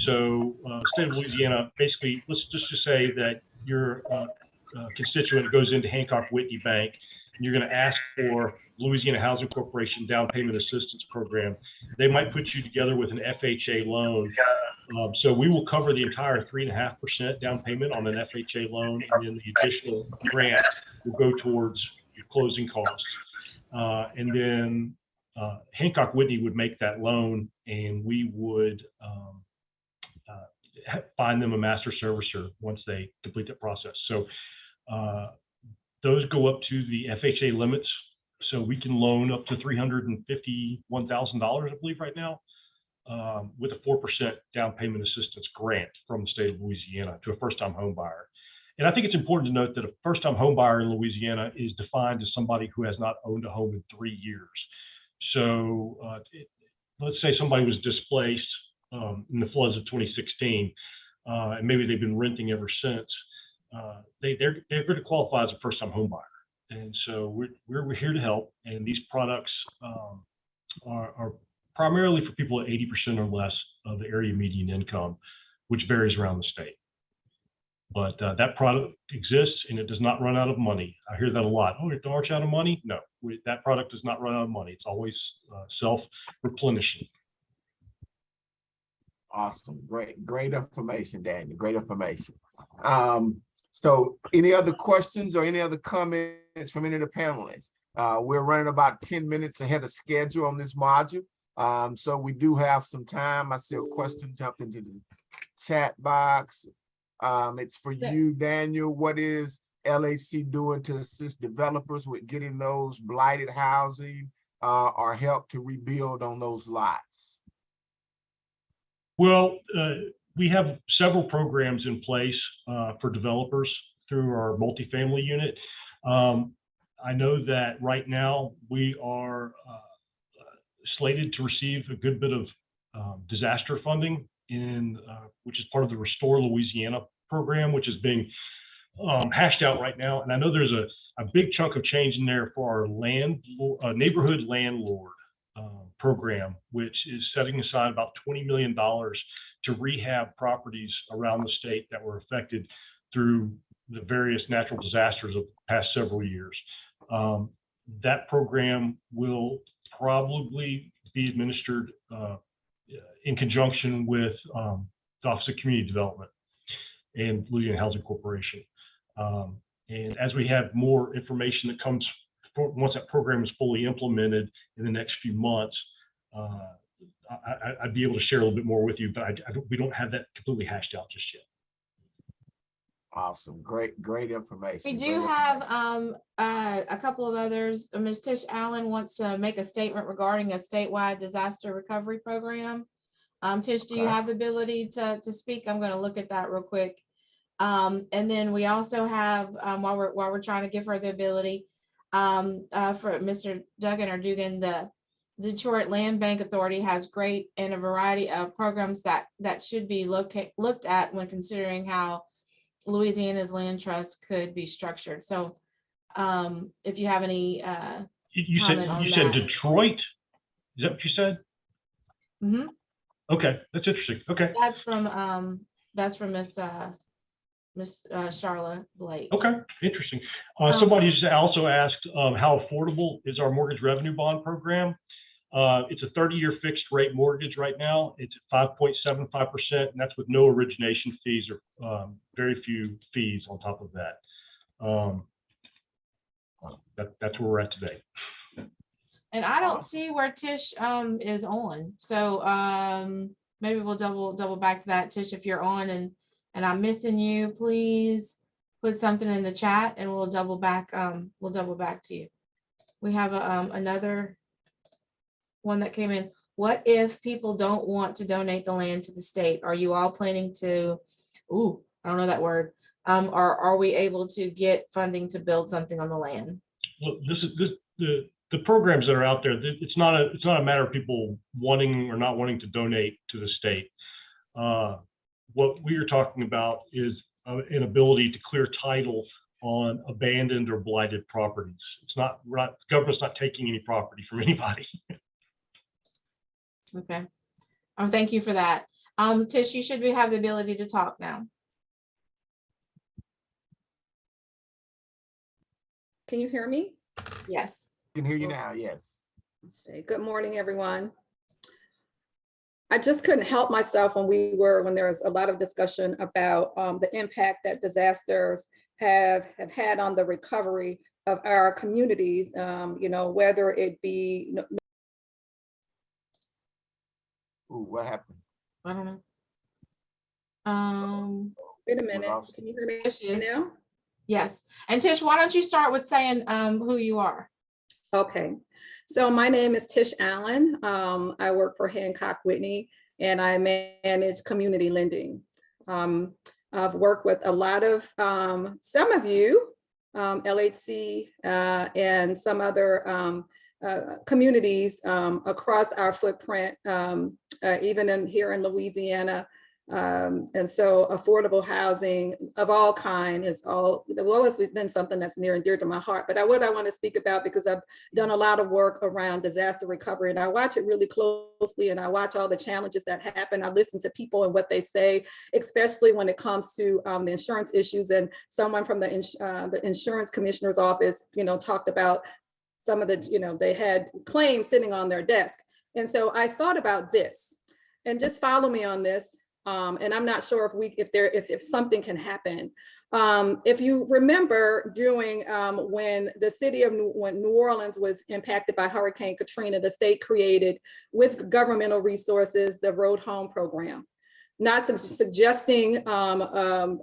[SPEAKER 19] So state of Louisiana, basically, let's just say that your constituent goes into Hancock Whitney Bank and you're going to ask for Louisiana Housing Corporation down payment assistance program. They might put you together with an FHA loan. So we will cover the entire 3.5% down payment on an FHA loan, and then the additional grant will go towards your closing costs. And then Hancock Whitney would make that loan, and we would find them a master servicer once they complete that process. So those go up to the FHA limits. So we can loan up to $351,000, I believe, right now, with a 4% down payment assistance grant from the state of Louisiana to a first-time home buyer. And I think it's important to note that a first-time home buyer in Louisiana is defined as somebody who has not owned a home in 3 years. So let's say somebody was displaced in the floods of 2016, and maybe they've been renting ever since. They're going to qualify as a first-time home buyer. And so we're here to help. And these products are primarily for people at 80% or less of the area median income, which varies around the state. But that product exists and it does not run out of money. I hear that a lot. Oh, it aren't out of money? No, that product does not run out of money. It's always self-replenishing.
[SPEAKER 1] Awesome. Great information, Daniel. Great information. So any other questions or any other comments from any of the panelists? We're running about 10 minutes ahead of schedule on this module. So we do have some time. I see a question jumped into the chat box. It's for you, Daniel. What is LAC doing to assist developers with getting those blighted housing or help to rebuild on those lots?
[SPEAKER 19] Well, we have several programs in place for developers through our multifamily unit. I know that right now we are slated to receive a good bit of disaster funding which is part of the Restore Louisiana program, which is being hashed out right now. And I know there's a big chunk of change in there for our neighborhood landlord program, which is setting aside about $20 million to rehab properties around the state that were affected through the various natural disasters of the past several years. That program will probably be administered in conjunction with the Office of Community Development and Louisiana Housing Corporation. And as we have more information that comes once that program is fully implemented in the next few months, I'd be able to share a little bit more with you, but we don't have that completely hashed out just yet.
[SPEAKER 1] Awesome. Great information.
[SPEAKER 2] We do have a couple of others. Ms. Tish Allen wants to make a statement regarding a statewide disaster recovery program. Tish, do you have the ability to speak? I'm going to look at that real quick. And then we also have, while we're trying to give her the ability, for Mr. Duggan or Dugan, the Detroit Land Bank Authority has great and a variety of programs that should be looked at when considering how Louisiana's land trust could be structured. So if you have any
[SPEAKER 19] You
[SPEAKER 2] comment on
[SPEAKER 19] said
[SPEAKER 2] that.
[SPEAKER 19] Detroit? Is that what you said?
[SPEAKER 2] Mm-hmm.
[SPEAKER 19] Okay, that's interesting. Okay.
[SPEAKER 2] That's from Miss Charlotte Blake.
[SPEAKER 19] Okay, interesting. Somebody just also asked how affordable is our mortgage revenue bond program? It's a 30-year fixed rate mortgage right now. It's at 5.75%, and that's with no origination fees or very few fees on top of that. That's where we're at today.
[SPEAKER 2] And I don't see where Tish is on. So maybe we'll double back to that. Tish, if you're on and I'm missing you, please put something in the chat and we'll double back to you. We have another one that came in. What if people don't want to donate the land to the state? Are you all planning to, I don't know that word. Are we able to get funding to build something on the land?
[SPEAKER 19] Well, the programs that are out there, it's not a matter of people wanting or not wanting to donate to the state. What we are talking about is an ability to clear title on abandoned or blighted properties. The government's not taking any property from anybody.
[SPEAKER 2] Okay. Thank you for that. Tish, you should have the ability to talk now.
[SPEAKER 20] Can you hear me?
[SPEAKER 2] Yes.
[SPEAKER 1] Can hear you now, yes.
[SPEAKER 20] Let's see. Good morning, everyone. I just couldn't help myself when there was a lot of discussion about the impact that disasters have had on the recovery of our communities, whether it be.
[SPEAKER 1] Ooh, what happened?
[SPEAKER 2] I don't know.
[SPEAKER 20] Wait a minute. Can you hear me now?
[SPEAKER 2] Yes. And Tish, why don't you start with saying who you are?
[SPEAKER 20] Okay, so my name is Tish Allen. I work for Hancock Whitney and I manage community lending. I've worked with a lot of, some of you, LHC and some other communities across our footprint, even here in Louisiana. And so affordable housing of all kind has always been something that's near and dear to my heart. But what I want to speak about, because I've done a lot of work around disaster recovery and I watch it really closely and I watch all the challenges that happen. I listen to people and what they say, especially when it comes to the insurance issues. And someone from the insurance commissioner's office, talked about some of the, they had claims sitting on their desk. And so I thought about this, and just follow me on this. And I'm not sure if something can happen. If you remember during when the city of New Orleans was impacted by Hurricane Katrina, the state created with governmental resources the Road Home program. Not suggesting the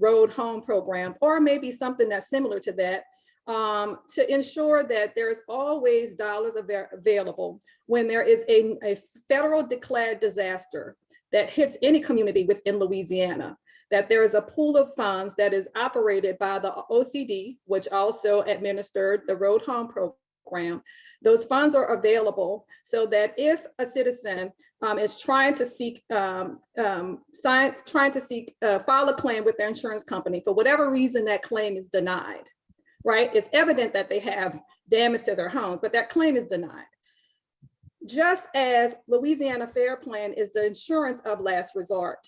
[SPEAKER 20] Road Home program, or maybe something that's similar to that. To ensure that there's always dollars available when there is a federal declared disaster that hits any community within Louisiana, that there is a pool of funds that is operated by the OCD, which also administered the Road Home program. Those funds are available so that if a citizen is trying to file a claim with their insurance company, for whatever reason that claim is denied, right? It's evident that they have damage to their homes, but that claim is denied. Just as Louisiana Fair Plan is the insurance of last resort,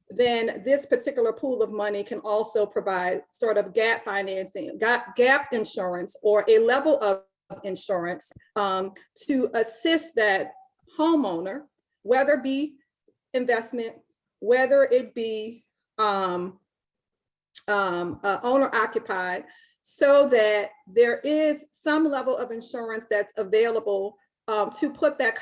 [SPEAKER 20] then this particular pool of money can also provide sort of gap financing, gap insurance, or a level of insurance to assist that homeowner, whether it be investment, whether it be owner occupied, so that there is some level of insurance that's available to put that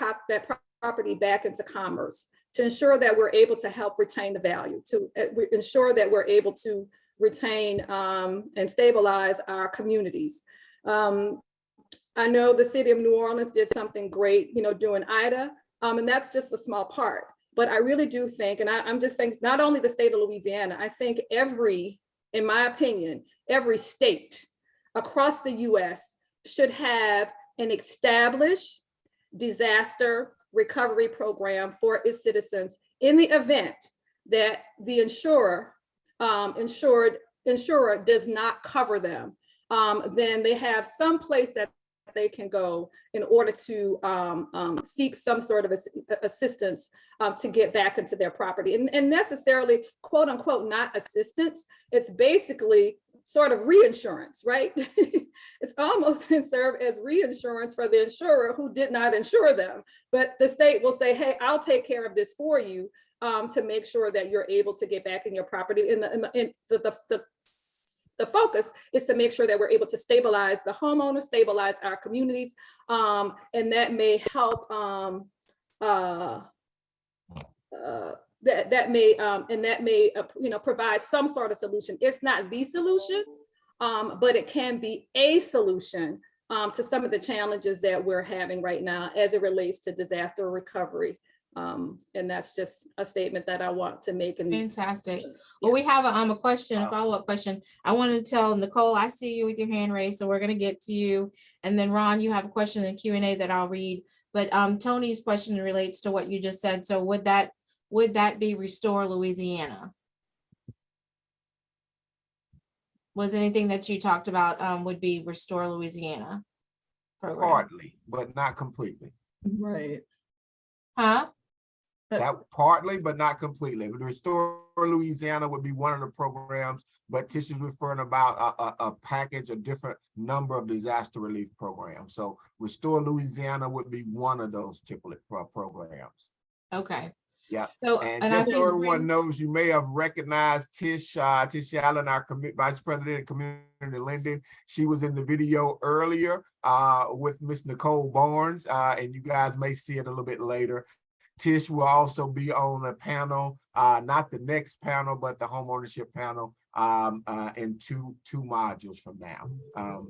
[SPEAKER 20] property back into commerce, to ensure that we're able to help retain the value, to ensure that we're able to retain and stabilize our communities. I know the city of New Orleans did something great, doing Ida, and that's just a small part. But I really do think, and I'm just saying, not only the state of Louisiana, I think in my opinion, every state across the US should have an established disaster recovery program for its citizens in the event that the insurer does not cover them. then they have some place that they can go in order to seek some sort of assistance to get back into their property. And necessarily, quote unquote, not assistance. It's basically sort of reinsurance, right? It's almost been served as reinsurance for the insurer who did not insure them. But the state will say, hey, I'll take care of this for you to make sure that you're able to get back in your property. The focus is to make sure that we're able to stabilize the homeowner, stabilize our communities, and that may help. That may provide some sort of solution. It's not the solution, but it can be a solution to some of the challenges that we're having right now as it relates to disaster recovery. And that's just a statement that I want to make. And
[SPEAKER 2] fantastic. Well, we have a question, a follow-up question. I wanted to tell Nicole, I see you with your hand raised, so we're going to get to you. And then Ron, you have a question in Q&A that I'll read. But Tony's question relates to what you just said. So would that be Restore Louisiana? Was anything that you talked about would be Restore Louisiana program?
[SPEAKER 1] Partly, but not completely.
[SPEAKER 20] Right.
[SPEAKER 2] Huh?
[SPEAKER 1] That partly, but not completely. Restore Louisiana would be one of the programs, but Tish is referring about a package, a different number of disaster relief programs. So Restore Louisiana would be one of those typical programs.
[SPEAKER 2] Okay.
[SPEAKER 1] Yeah.
[SPEAKER 2] So,
[SPEAKER 1] and
[SPEAKER 2] and
[SPEAKER 1] just so everyone knows, you may have recognized Tish Allen, our Vice President of Community Lending. She was in the video earlier with Miss Nicole Barnes, and you guys may see it a little bit later. Tish will also be on the panel, not the next panel, but the homeownership panel in two modules from now.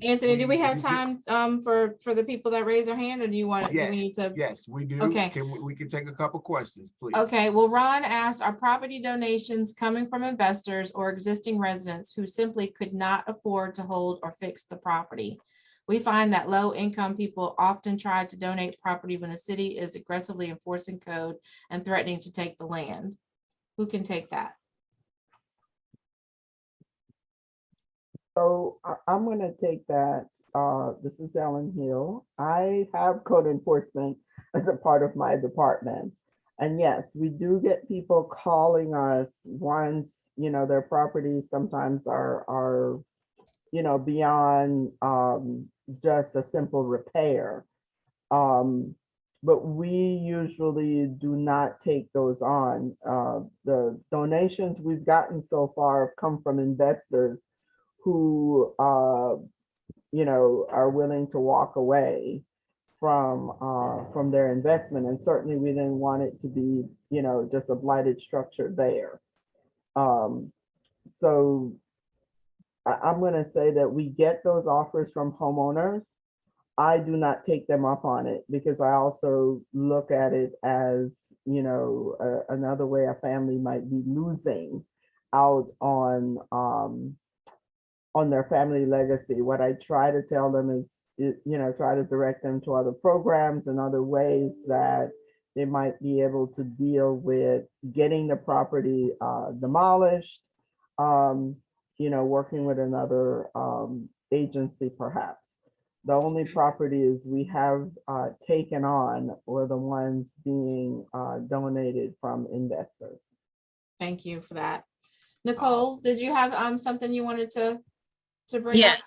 [SPEAKER 2] Anthony, do we have time for the people that raise their hand, or do you want?
[SPEAKER 1] Yes,
[SPEAKER 2] do we need to?
[SPEAKER 1] Yes, we do.
[SPEAKER 2] Okay.
[SPEAKER 1] We can take a couple questions, please.
[SPEAKER 2] Okay. Well, Ron asked, are property donations coming from investors or existing residents who simply could not afford to hold or fix the property? We find that low-income people often try to donate property when the city is aggressively enforcing code and threatening to take the land. Who can take that?
[SPEAKER 17] So I'm going to take that. This is Ellen Hill. I have code enforcement as a part of my department. And yes, we do get people calling us once, their properties sometimes are beyond just a simple repair. But we usually do not take those on. The donations we've gotten so far have come from investors who, are willing to walk away from their investment. And certainly we didn't want it to be, just a blighted structure there. So I'm going to say that we get those offers from homeowners. I do not take them up on it because I also look at it as, another way a family might be losing out on their family legacy. What I try to tell them is, try to direct them to other programs and other ways that they might be able to deal with getting the property demolished, working with another agency perhaps. The only properties we have taken on were the ones being donated from investors.
[SPEAKER 2] Thank you for that. Nicole, did you have something you wanted to bring
[SPEAKER 21] Yes.
[SPEAKER 2] up?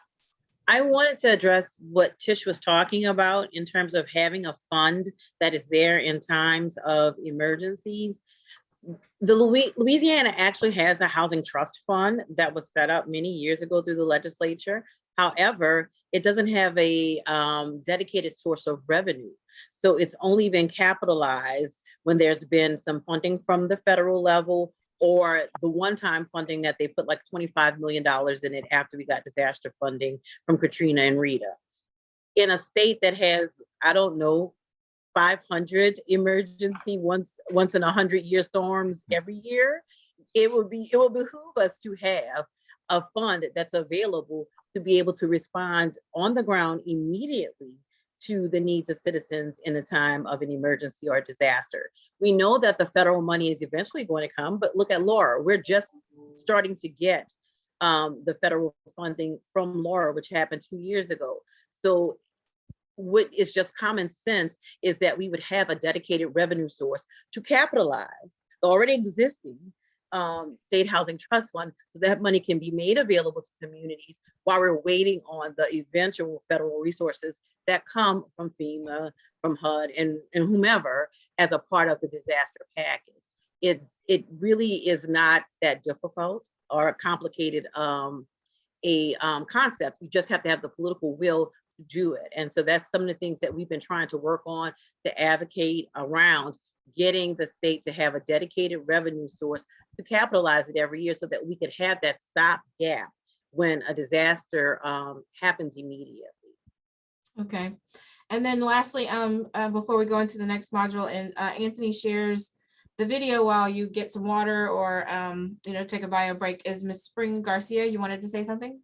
[SPEAKER 21] I wanted to address what Tish was talking about in terms of having a fund that is there in times of emergencies. The Louisiana actually has a housing trust fund that was set up many years ago through the legislature. However, it doesn't have a dedicated source of revenue. So it's only been capitalized when there's been some funding from the federal level or the one-time funding that they put like $25 million in it after we got disaster funding from Katrina and Rita. In a state that has, I don't know, 500 emergency once in 100-year storms every year, it will behoove us to have a fund that's available to be able to respond on the ground immediately to the needs of citizens in the time of an emergency or disaster. We know that the federal money is eventually going to come, but look at Laura, we're just starting to get the federal funding from Laura, which happened 2 years ago. So what is just common sense is that we would have a dedicated revenue source to capitalize the already existing state housing trust fund, so that money can be made available to communities while we're waiting on the eventual federal resources that come from FEMA, from HUD, and whomever as a part of the disaster package. It really is not that difficult or a complicated concept. You just have to have the political will to do it. And so that's some of the things that we've been trying to work on to advocate around getting the state to have a dedicated revenue source to capitalize it every year so that we could have that stopgap when a disaster happens immediately.
[SPEAKER 2] Okay. And then lastly, before we go into the next module, and Anthony shares the video while you get some water or take a bio break, is Ms. Spring Garcia. You wanted to say something?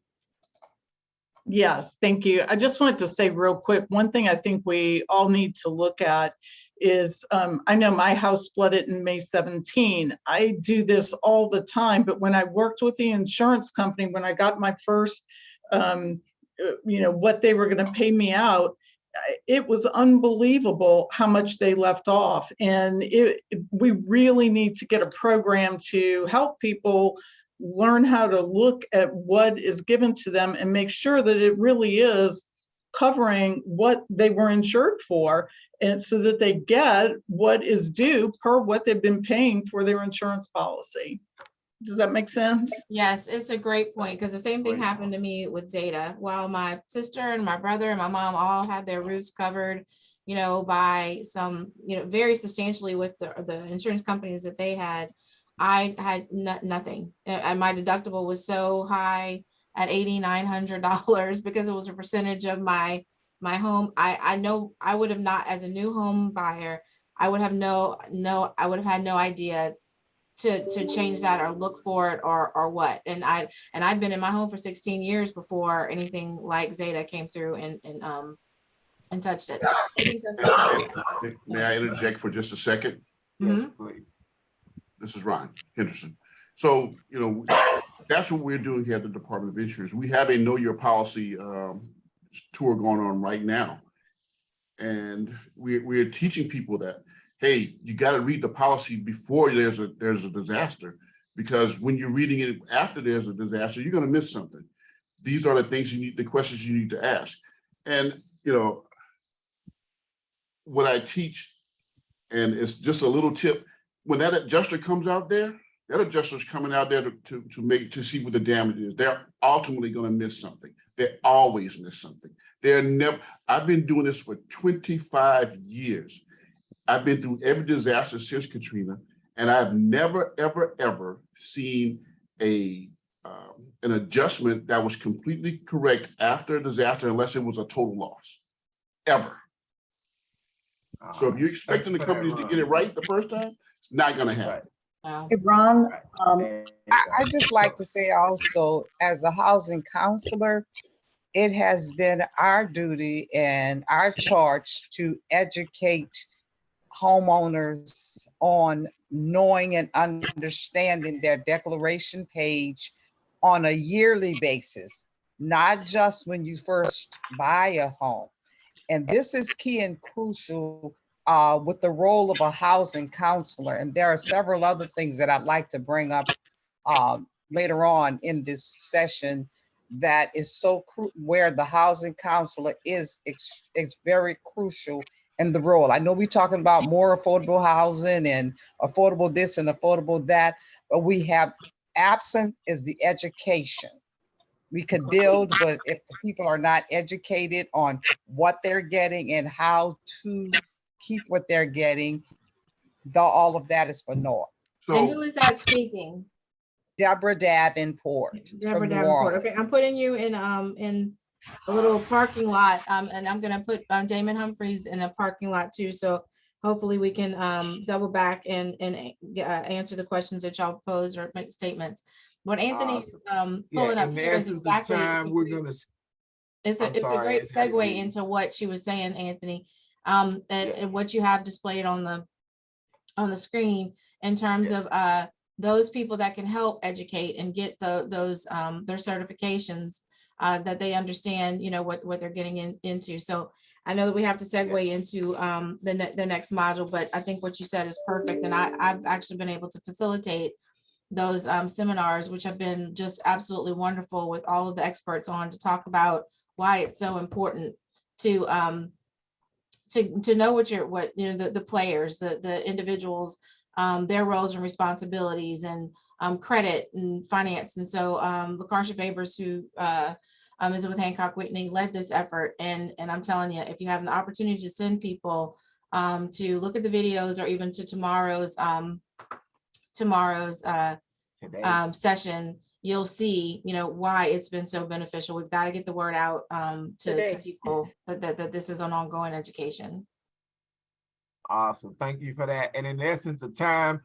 [SPEAKER 15] Yes, thank you. I just wanted to say real quick, one thing I think we all need to look at is, I know my house flooded in May 17. I do this all the time, but when I worked with the insurance company, when I got my first, what they were going to pay me out, it was unbelievable how much they left off. And we really need to get a program to help people learn how to look at what is given to them and make sure that it really is covering what they were insured for, and so that they get what is due per what they've been paying for their insurance policy. Does that make sense?
[SPEAKER 2] Yes, it's a great point, because the same thing happened to me with Zeta. While my sister and my brother and my mom all had their roofs covered, by some, very substantially with the insurance companies that they had, I had nothing. And my deductible was so high at $8,900 because it was a percentage of my home. I know I would have not, as a new home buyer, I would have had no idea to change that or look for it or what. And I'd been in my home for 16 years before anything like Zeta came through and touched it. I think that's
[SPEAKER 7] May I interject for just a second?
[SPEAKER 2] Yes,
[SPEAKER 7] please. This is Ron Henderson. So, that's what we're doing here at the Department of Insurance. We have a Know Your Policy tour going on right now. And we're teaching people that, hey, you got to read the policy before there's a disaster, because when you're reading it after there's a disaster, you're going to miss something. These are the questions you need to ask. And, what I teach, and it's just a little tip, when that adjuster comes out there, that adjuster's coming out there to see what the damage is. They're ultimately going to miss something. They always miss something. I've been doing this for 25 years. I've been through every disaster since Katrina, and I've never, ever, ever seen an adjustment that was completely correct after a disaster, unless it was a total loss, ever. So if you're expecting the companies to get it right the first time, it's not going to happen.
[SPEAKER 14] Hey, Ron, I just like to say also, as a housing counselor, it has been our duty and our charge to educate homeowners on knowing and understanding their declaration page on a yearly basis, not just when you first buy a home. And this is key and crucial with the role of a housing counselor. And there are several other things that I'd like to bring up later on in this session that is so where the housing counselor is very crucial in the role. I know we're talking about more affordable housing and affordable this and affordable that, but we have absent is the education. We could build, but if the people are not educated on what they're getting and how to keep what they're getting, all of that is for naught.
[SPEAKER 2] And who is that speaking?
[SPEAKER 14] Deborah Davenport.
[SPEAKER 2] Deborah Davenport. Okay, I'm putting you in a little parking lot, and I'm gonna put Damon Humphreys in a parking lot too. So hopefully we can double back and answer the questions that y'all pose or make statements. What Anthony's pulling up here is exactly. It's a great segue into what she was saying, Anthony, and what you have displayed on the screen in terms of those people that can help educate and get those their certifications, that they understand, you know, what they're getting into. So I know that we have to segue into the next module, but I think what you said is perfect. And I've actually been able to facilitate those seminars, which have been just absolutely wonderful, with all of the experts on to talk about why it's so important to know what the players, the individuals, their roles and responsibilities, and credit and finance. And so LaCarsha Babers, who is with Hancock Whitney, led this effort. And I'm telling you, if you have an opportunity to send people to look at the videos, or even to tomorrow's session, you'll see, you know, why it's been so beneficial. We've got to get the word out to people that this is an ongoing education.
[SPEAKER 1] Awesome. Thank you for that. And in the essence of time,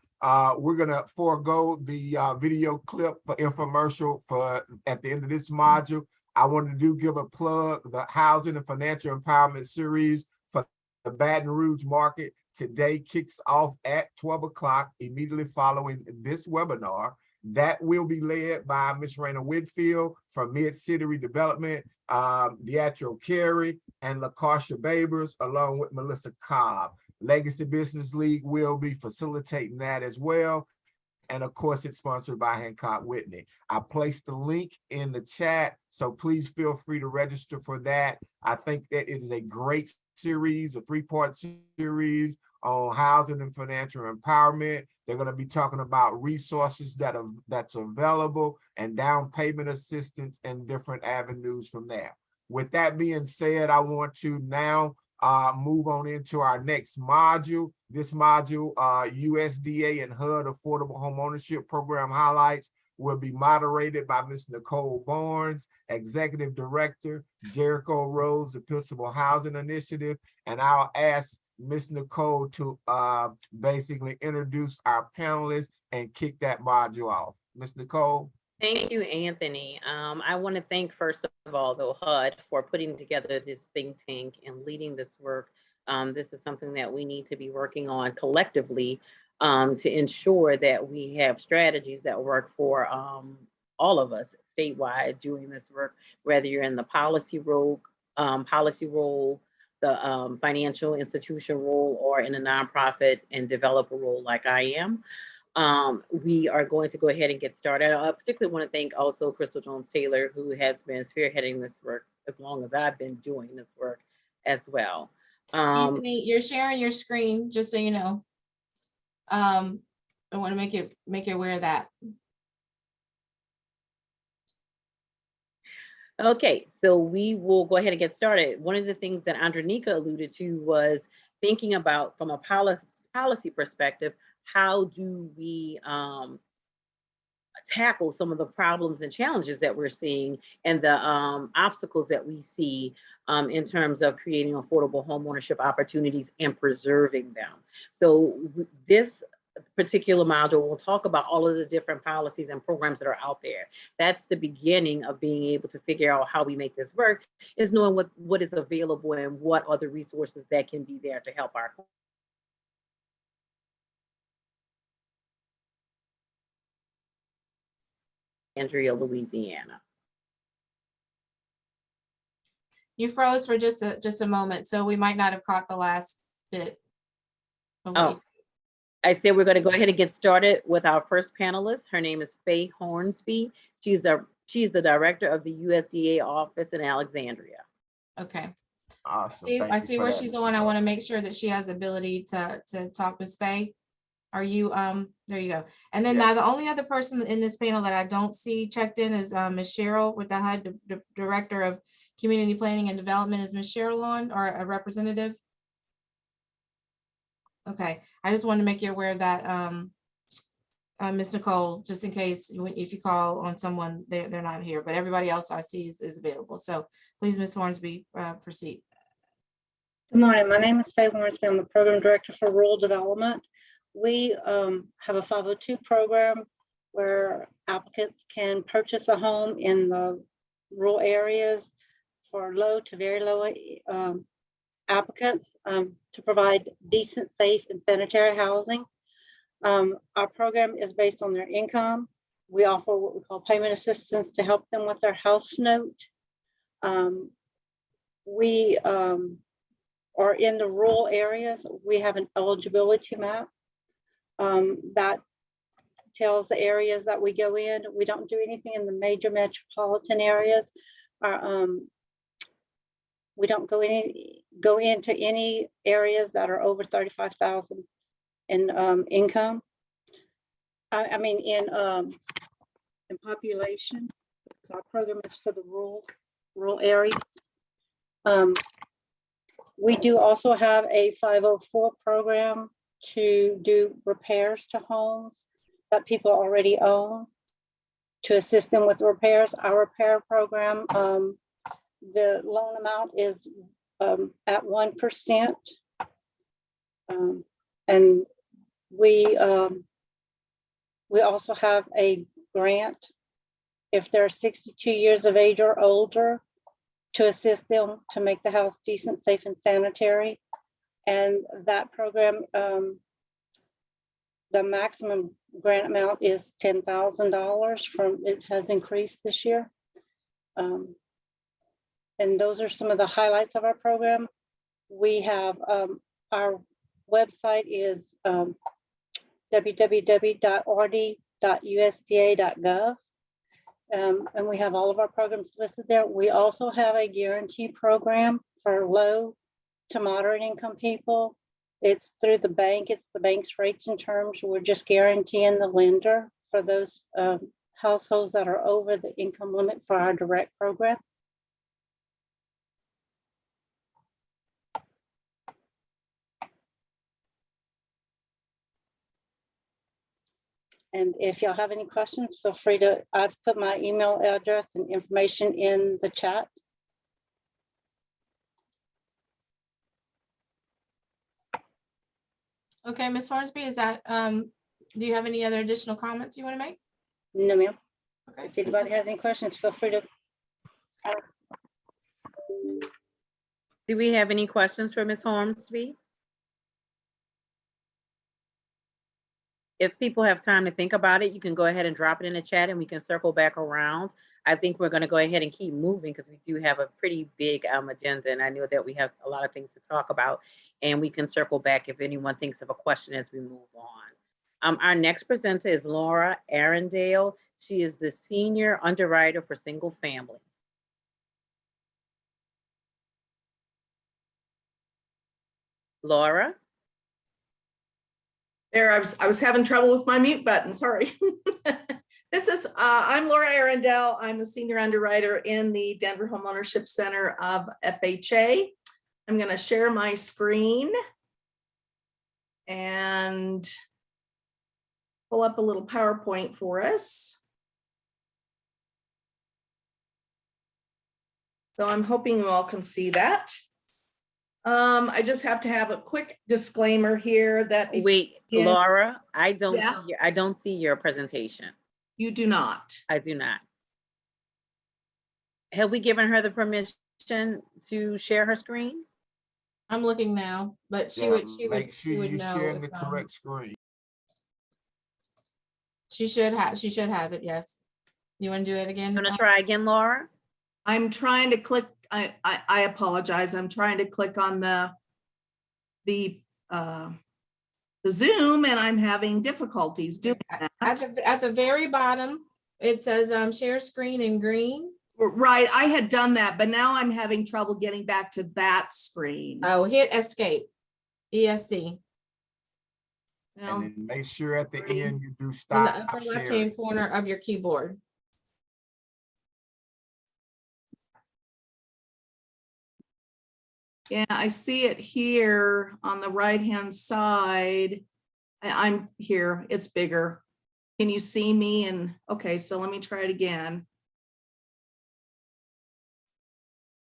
[SPEAKER 1] we're going to forego the video clip for infomercial for at the end of this module. I wanted to give a plug. The Housing and Financial Empowerment Series for the Baton Rouge market today kicks off at 12 o'clock, immediately following this webinar. That will be led by Ms. Raina Whitfield from Mid-City Redevelopment, Deatro Carey, and LaCarsha Babers, along with Melissa Cobb. Legacy Business League will be facilitating that as well. And of course, it's sponsored by Hancock Whitney. I placed the link in the chat, so please feel free to register for that. I think that it is a great series, a 3-part series on housing and financial empowerment. They're going to be talking about resources that's available, and down payment assistance, and different avenues from there. With that being said, I want to now move on into our next module. This module, USDA and HUD Affordable Homeownership Program Highlights, will be moderated by Ms. Nicole Barnes, Executive Director, Jericho Rose, Episcopal Housing Initiative. And I'll ask Ms. Nicole to basically introduce our panelists and kick that module off. Ms. Nicole.
[SPEAKER 21] Thank you, Anthony. I want to thank, first of all, the HUD for putting together this think tank and leading this work. This is something that we need to be working on collectively to ensure that we have strategies that work for all of us statewide doing this work, whether you're in the policy role, the financial institution role, or in a nonprofit and developer role like I am. We are going to go ahead and get started. I particularly want to thank also Crystal Jones-Taylor, who has been spearheading this work as long as I've been doing this work as well.
[SPEAKER 2] Anthony, you're sharing your screen, just so you know. I want to make you aware of that.
[SPEAKER 21] Okay, so we will go ahead and get started. One of the things that Andronika alluded to was thinking about, from a policy perspective, how do we tackle some of the problems and challenges that we're seeing, and the obstacles that we see in terms of creating affordable homeownership opportunities and preserving them. So this particular module will talk about all of the different policies and programs that are out there. That's the beginning of being able to figure out how we make this work, is knowing what is available and what are the resources that can be there to help our Andrea, Louisiana.
[SPEAKER 2] You froze for just a moment, so we might not have caught the last bit.
[SPEAKER 21] Oh, I said we're going to go ahead and get started with our first panelist. Her name is Faye Hornsby. She's the director of the USDA office in Alexandria.
[SPEAKER 2] Okay.
[SPEAKER 1] Awesome.
[SPEAKER 2] I see where she's on. I want to make sure that she has the ability to talk. Ms. Faye, are you there you go. And then now the only other person in this panel that I don't see checked in is Ms. Cheryl with the HUD, the Director of Community Planning and Development. Is Ms. Cheryl on, or a representative? Okay, I just wanted to make you aware of that, Ms. Nicole, just in case if you call on someone, they're not here, but everybody else I see is available. So please, Ms. Hornsby, proceed.
[SPEAKER 4] Good morning. My name is Faye Hornsby. I'm the Program Director for Rural Development. We have a 502 program where applicants can purchase a home in the rural areas for low to very low applicants to provide decent, safe, and sanitary housing. Our program is based on their income. We offer what we call payment assistance to help them with their house note. We are in the rural areas. We have an eligibility map that tells the areas that we go in. We don't do anything in the major metropolitan areas. We don't go into any areas that are over 35,000 in income. I mean in population. So our program is for the rural areas. We do also have a 504 program to do repairs to homes that people already own, to assist them with repairs. Our repair program, the loan amount is at 1%. And we also have a grant if they're 62 years of age or older, to assist them to make the house decent, safe, and sanitary. And that program, the maximum grant amount is $10,000 it has increased this year. And those are some of the highlights of our program. We have our website is www.rd.usda.gov. And we have all of our programs listed there. We also have a guarantee program for low to moderate income people. It's through the bank. It's the bank's rates and terms. We're just guaranteeing the lender for those households that are over the income limit for our direct program. And if y'all have any questions, feel free to, I've put my email address and information in the chat.
[SPEAKER 2] Okay, Ms. Hornsby, is that, do you have any other additional comments you want to make?
[SPEAKER 4] No, ma'am.
[SPEAKER 2] Okay.
[SPEAKER 4] If anybody has any questions, feel free to.
[SPEAKER 21] Do we have any questions for Ms. Hornsby? If people have time to think about it, you can go ahead and drop it in the chat and we can circle back around. I think we're going to go ahead and keep moving because we do have a pretty big agenda, and I know that we have a lot of things to talk about, and we can circle back if anyone thinks of a question as we move on. Our next presenter is Laura Arundel. She is the Senior Underwriter for Single Family. Laura?
[SPEAKER 5] There, I was having trouble with my mute button, sorry. I'm Laura Arundel. I'm the senior underwriter in the Denver Homeownership Center of FHA. I'm gonna share my screen and pull up a little PowerPoint for us. So I'm hoping you all can see that. I just have to have a quick disclaimer here that
[SPEAKER 21] wait, Laura, I don't see your presentation.
[SPEAKER 5] You do not.
[SPEAKER 21] I do not. Have we given her the permission to share her screen?
[SPEAKER 2] I'm looking now, but she would know.
[SPEAKER 1] Share the correct screen.
[SPEAKER 2] She should have it, yes. You want to do it again?
[SPEAKER 21] You want to try again, Laura?
[SPEAKER 5] I'm trying to click. I apologize. I'm trying to click on the Zoom, and I'm having difficulties doing that.
[SPEAKER 2] At the very bottom, it says share screen in green.
[SPEAKER 5] Right, I had done that, but now I'm having trouble getting back to that screen.
[SPEAKER 2] Oh, hit escape, ESC.
[SPEAKER 5] Well,
[SPEAKER 1] and then make sure at the end you do
[SPEAKER 2] In
[SPEAKER 1] stop
[SPEAKER 2] the upper
[SPEAKER 1] sharing.
[SPEAKER 2] left-hand corner of your keyboard.
[SPEAKER 5] yeah, I see it here on the right-hand side. I'm here, it's bigger. Can you see me? And okay, so let me try it again.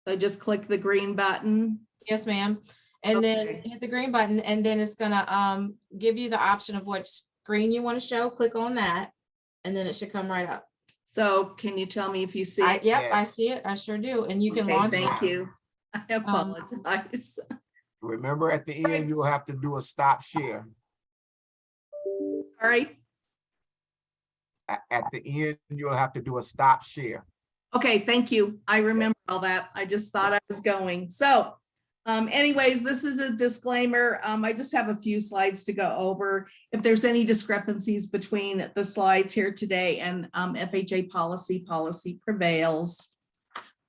[SPEAKER 5] So just click the green button.
[SPEAKER 2] Yes, ma'am. And then hit the green button, and then it's gonna give you the option of what screen you want to show. Click on that, and then it should come right up.
[SPEAKER 5] So can you tell me if you see it?
[SPEAKER 2] Yep, I see it. I sure do. And you can launch it.
[SPEAKER 5] Thank you. I apologize.
[SPEAKER 1] Remember at the end, you will have to do a stop share.
[SPEAKER 5] Sorry.
[SPEAKER 1] At the end, you'll have to do a stop share.
[SPEAKER 5] Okay, thank you. I remember all that. I just thought I was going. So anyways, this is a disclaimer. I just have a few slides to go over. If there's any discrepancies between the slides here today and FHA policy prevails.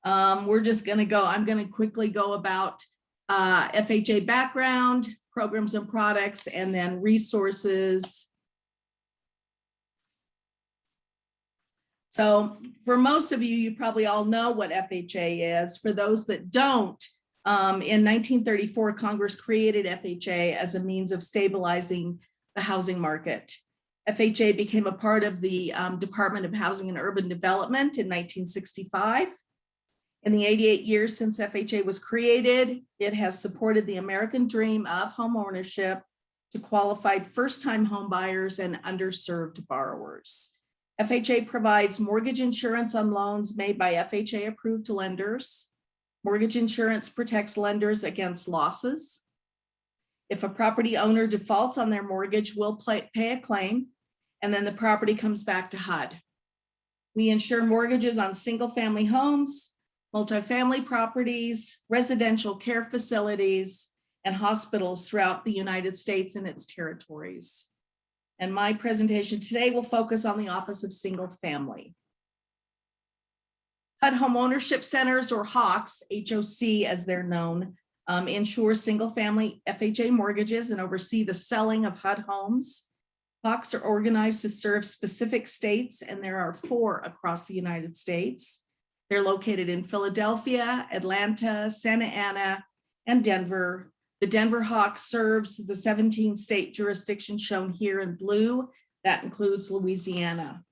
[SPEAKER 5] We're just gonna go, I'm gonna quickly go about FHA background, programs and products, and then resources. So for most of you, you probably all know what FHA is. For those that don't, in 1934, Congress created FHA as a means of stabilizing the housing market. FHA became a part of the Department of Housing and Urban Development in 1965. In the 88 years since FHA was created, it has supported the American dream of home ownership to qualified first-time home buyers and underserved borrowers. FHA provides mortgage insurance on loans made by FHA-approved lenders. Mortgage insurance protects lenders against losses. If a property owner defaults on their mortgage, we'll pay a claim, and then the property comes back to HUD. We insure mortgages on single-family homes, multifamily properties, residential care facilities, and hospitals throughout the United States and its territories. And my presentation today will focus on the Office of Single Family. HUD Homeownership Centers, or HOCs, HOC as they're known, insure single-family FHA mortgages and oversee the selling of HUD homes. HOCs are organized to serve specific states, and there are 4 across the United States. They're located in Philadelphia, Atlanta, Santa Ana, and Denver. The Denver HOC serves the 17 state jurisdictions shown here in blue. That includes Louisiana.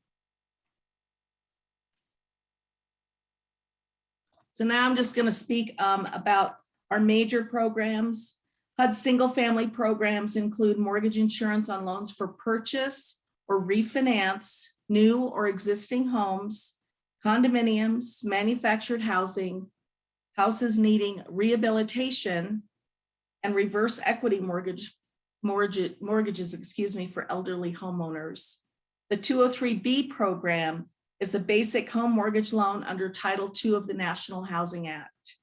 [SPEAKER 5] So now I'm just going to speak about our major programs. HUD single family programs include mortgage insurance on loans for purchase or refinance new or existing homes, condominiums, manufactured housing, houses needing rehabilitation, and reverse equity mortgages, for elderly homeowners. The 203B program is the basic home mortgage loan under Title II of the National Housing Act.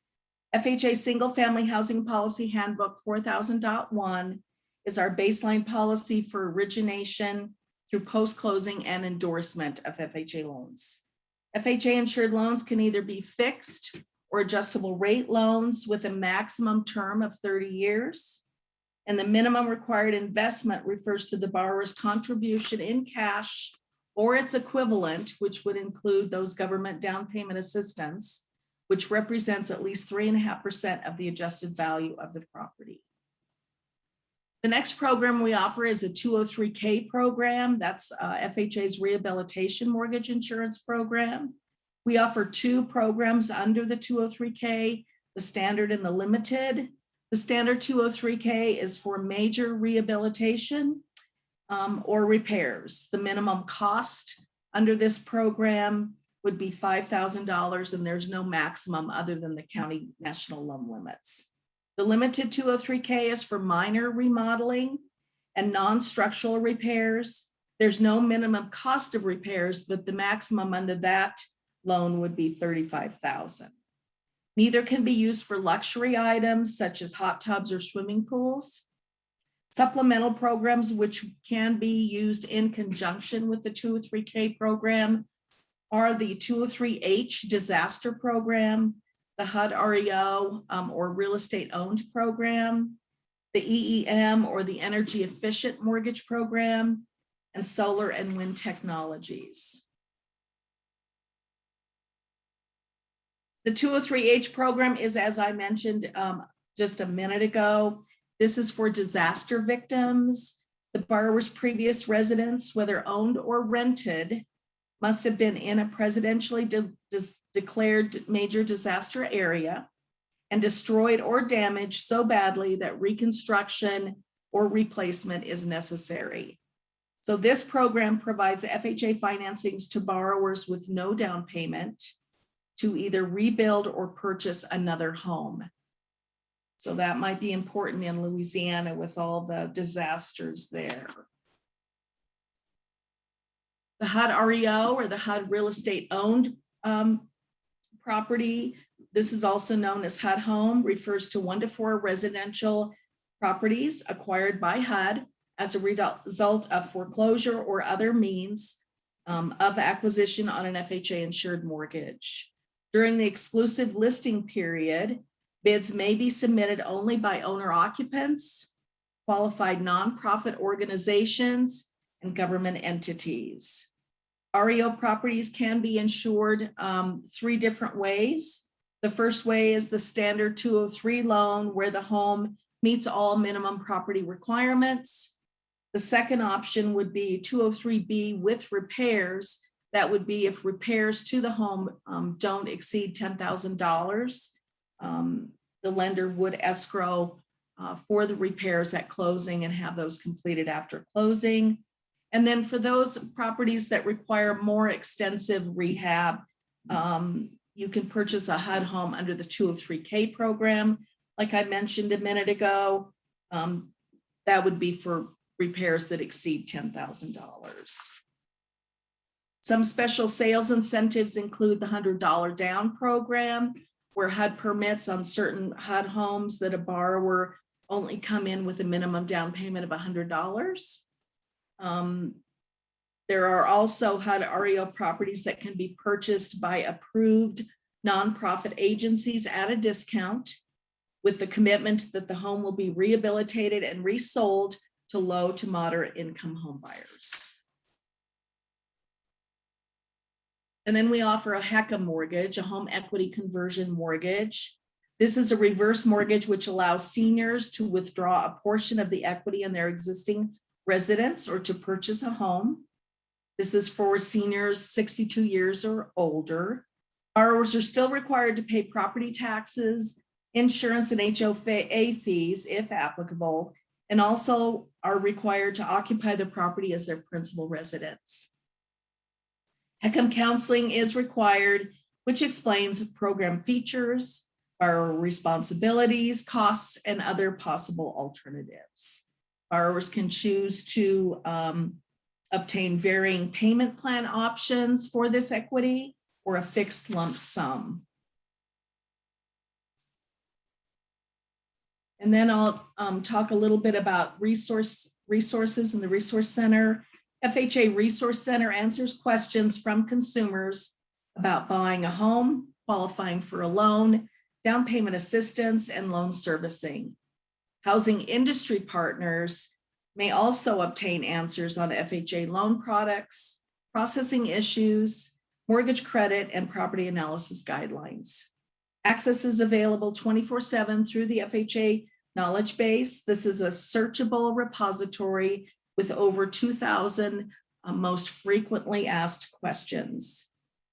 [SPEAKER 5] FHA Single Family Housing Policy Handbook 4000.1 is our baseline policy for origination through post-closing and endorsement of FHA loans. FHA insured loans can either be fixed or adjustable rate loans with a maximum term of 30 years. And the minimum required investment refers to the borrower's contribution in cash or its equivalent, which would include those government down payment assistance, which represents at least 3.5% of the adjusted value of the property. The next program we offer is a 203K program. That's FHA's rehabilitation mortgage insurance program. We offer 2 programs under the 203K, the standard and the limited. The standard 203K is for major rehabilitation or repairs. The minimum cost under this program would be $5,000, and there's no maximum other than the county national loan limits. The limited 203K is for minor remodeling and non-structural repairs. There's no minimum cost of repairs, but the maximum under that loan would be $35,000. Neither can be used for luxury items such as hot tubs or swimming pools. Supplemental programs which can be used in conjunction with the 203K program are the 203H disaster program, the HUD REO or real estate owned program, the EEM or the energy efficient mortgage program, and solar and wind technologies. The 203H program is, as I mentioned just a minute ago, this is for disaster victims. The borrower's previous residence, whether owned or rented, must have been in a presidentially declared major disaster area and destroyed or damaged so badly that reconstruction or replacement is necessary. So this program provides FHA financings to borrowers with no down payment to either rebuild or purchase another home. So that might be important in Louisiana with all the disasters there. The HUD REO, or the HUD real estate owned property, this is also known as HUD home, refers to 1 to 4 residential properties acquired by HUD as a result of foreclosure or other means of acquisition on an FHA insured mortgage. During the exclusive listing period, bids may be submitted only by owner occupants, qualified nonprofit organizations, and government entities. REO properties can be insured 3 different ways. The first way is the standard 203 loan, where the home meets all minimum property requirements. The second option would be 203B with repairs. That would be if repairs to the home don't exceed $10,000. The lender would escrow for the repairs at closing and have those completed after closing. And then for those properties that require more extensive rehab, you can purchase a HUD home under the 203K program. Like I mentioned a minute ago, that would be for repairs that exceed $10,000. Some special sales incentives include the $100 down program, where HUD permits on certain HUD homes that a borrower only come in with a minimum down payment of $100. There are also HUD REO properties that can be purchased by approved nonprofit agencies at a discount, with the commitment that the home will be rehabilitated and resold to low to moderate income home buyers. And then we offer a HECA mortgage, a home equity conversion mortgage. This is a reverse mortgage which allows seniors to withdraw a portion of the equity in their existing residence or to purchase a home. This is for seniors 62 years or older. Borrowers are still required to pay property taxes, insurance, and HOA fees if applicable, and also are required to occupy the property as their principal residence. HECM counseling is required, which explains program features, borrower responsibilities, costs, and other possible alternatives. Borrowers can choose to obtain varying payment plan options for this equity or a fixed lump sum. And then I'll talk a little bit about resources in the Resource Center. FHA Resource Center answers questions from consumers about buying a home, qualifying for a loan, down payment assistance, and loan servicing. Housing industry partners may also obtain answers on FHA loan products, processing issues, mortgage credit, and property analysis guidelines. Access is available 24/7 through the FHA knowledge base. This is a searchable repository with over 2,000 most frequently asked questions.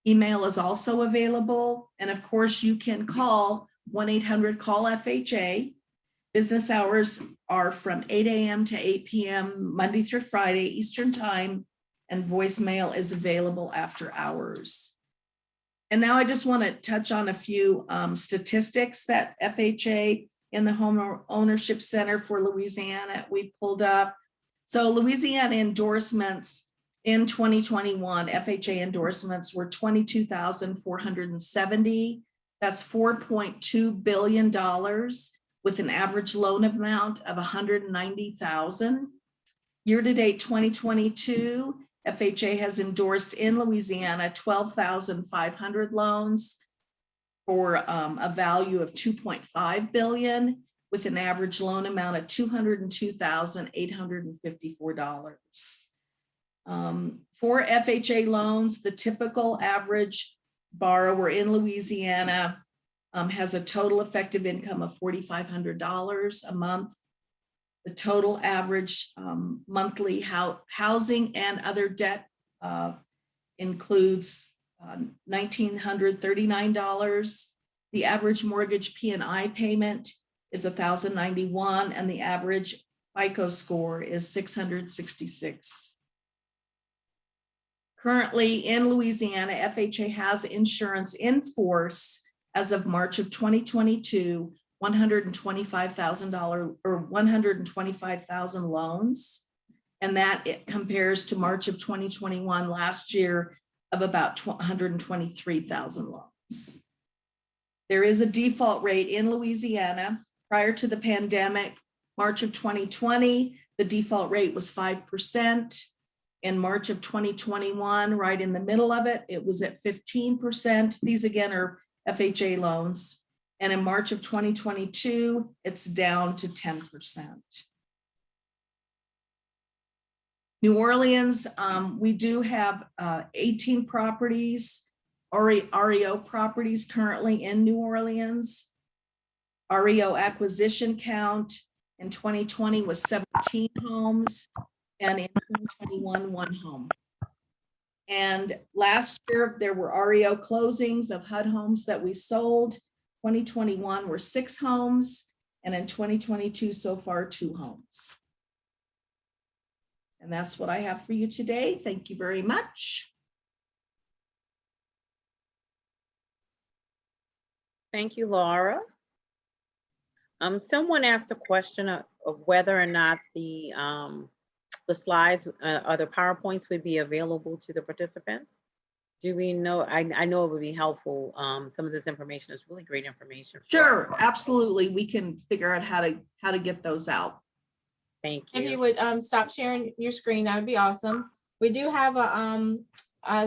[SPEAKER 5] Email is also available. And of course, you can call 1-800-CALL-FHA. Business hours are from 8 a.m. to 8 p.m. Monday through Friday, Eastern Time, and voicemail is available after hours. And now I just want to touch on a few statistics that FHA in the Home Ownership Center for Louisiana we pulled up. So Louisiana endorsements in 2021, FHA endorsements were 22,470. That's $4.2 billion with an average loan amount of $190,000. Year-to-date 2022, FHA has endorsed in Louisiana 12,500 loans for a value of $2.5 billion with an average loan amount of $202,854. For FHA loans, the typical average borrower in Louisiana has a total effective income of $4,500 a month. The total average monthly housing and other debt includes $1,939. The average mortgage P&I payment is $1,091, and the average FICO score is 666. Currently in Louisiana, FHA has insurance in force as of March of 2022, $125,000 or 125,000 loans. And that it compares to March of 2021 last year of about 123,000 loans. There is a default rate in Louisiana. Prior to the pandemic, March of 2020, the default rate was 5%. In March of 2021, right in the middle of it, it was at 15%. These again are FHA loans. And in March of 2022, it's down to 10%. New Orleans, we do have 18 properties, REO properties currently in New Orleans. REO acquisition count in 2020 was 17 homes, and in 2021, 1 home. And last year, there were REO closings of HUD homes that we sold. 2021 were 6 homes, and in 2022, so far, 2 homes. And that's what I have for you today. Thank you very much.
[SPEAKER 21] Thank you, Laura. Someone asked a question of whether or not the slides or the PowerPoints would be available to the participants. Do we know? I know it would be helpful. Some of this information is really great information.
[SPEAKER 5] Sure, absolutely. We can figure out how to get those out.
[SPEAKER 21] Thank you.
[SPEAKER 2] If you would stop sharing your screen, that would be awesome. We do have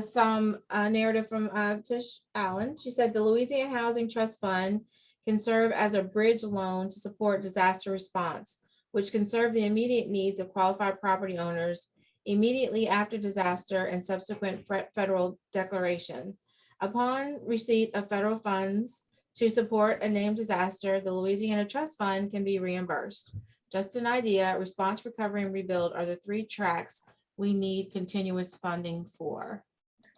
[SPEAKER 2] some narrative from Tish Allen. She said the Louisiana Housing Trust Fund can serve as a bridge loan to support disaster response, which can serve the immediate needs of qualified property owners immediately after disaster and subsequent federal declaration. Upon receipt of federal funds to support a named disaster, the Louisiana Trust Fund can be reimbursed. Just an idea, response, recovery, and rebuild are the 3 tracks we need continuous funding for.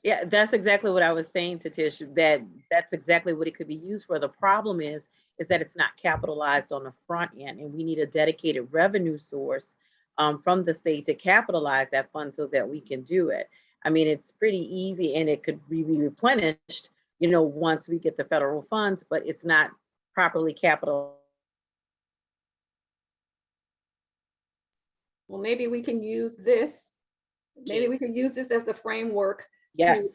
[SPEAKER 21] Yeah, that's exactly what I was saying to Tish, that's exactly what it could be used for. The problem is that it's not capitalized on the front end, and we need a dedicated revenue source from the state to capitalize that fund so that we can do it. I mean, it's pretty easy, and it could be replenished, once we get the federal funds, but it's not properly capitalized.
[SPEAKER 20] Well, maybe we can use this. Maybe we could use this as the framework to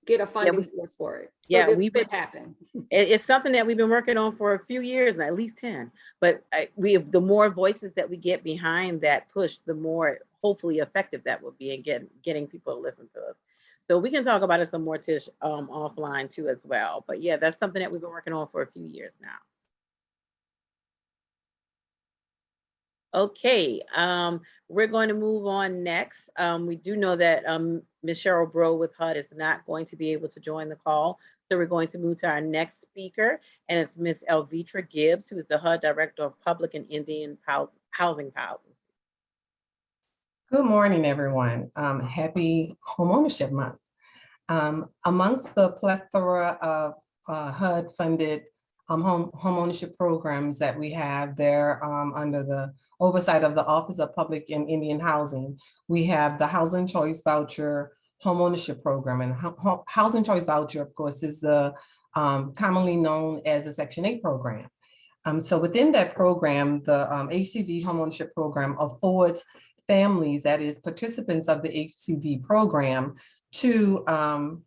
[SPEAKER 20] get a funding source for it. So this could happen.
[SPEAKER 21] It's something that we've been working on for a few years, at least 10. But the more voices that we get behind that push, the more hopefully effective that will be in getting people to listen to us. So we can talk about it some more, Tish, offline too as well. But yeah, that's something that we've been working on for a few years now. Okay, we're going to move on next. We do know that Ms. Cheryl Bro with HUD is not going to be able to join the call. So we're going to move to our next speaker, and it's Ms. Elvitra Gibbs, who is the HUD Director of Public and Indian Housing Policy.
[SPEAKER 6] Good morning, everyone. Happy Homeownership Month. Amongst the plethora of HUD-funded homeownership programs that we have there under the oversight of the Office of Public and Indian Housing, we have the Housing Choice Voucher Homeownership Program. And Housing Choice Voucher, of course, is the commonly known as the Section 8 program. So within that program, the HCV Homeownership Program affords families, that is participants of the HCV program, to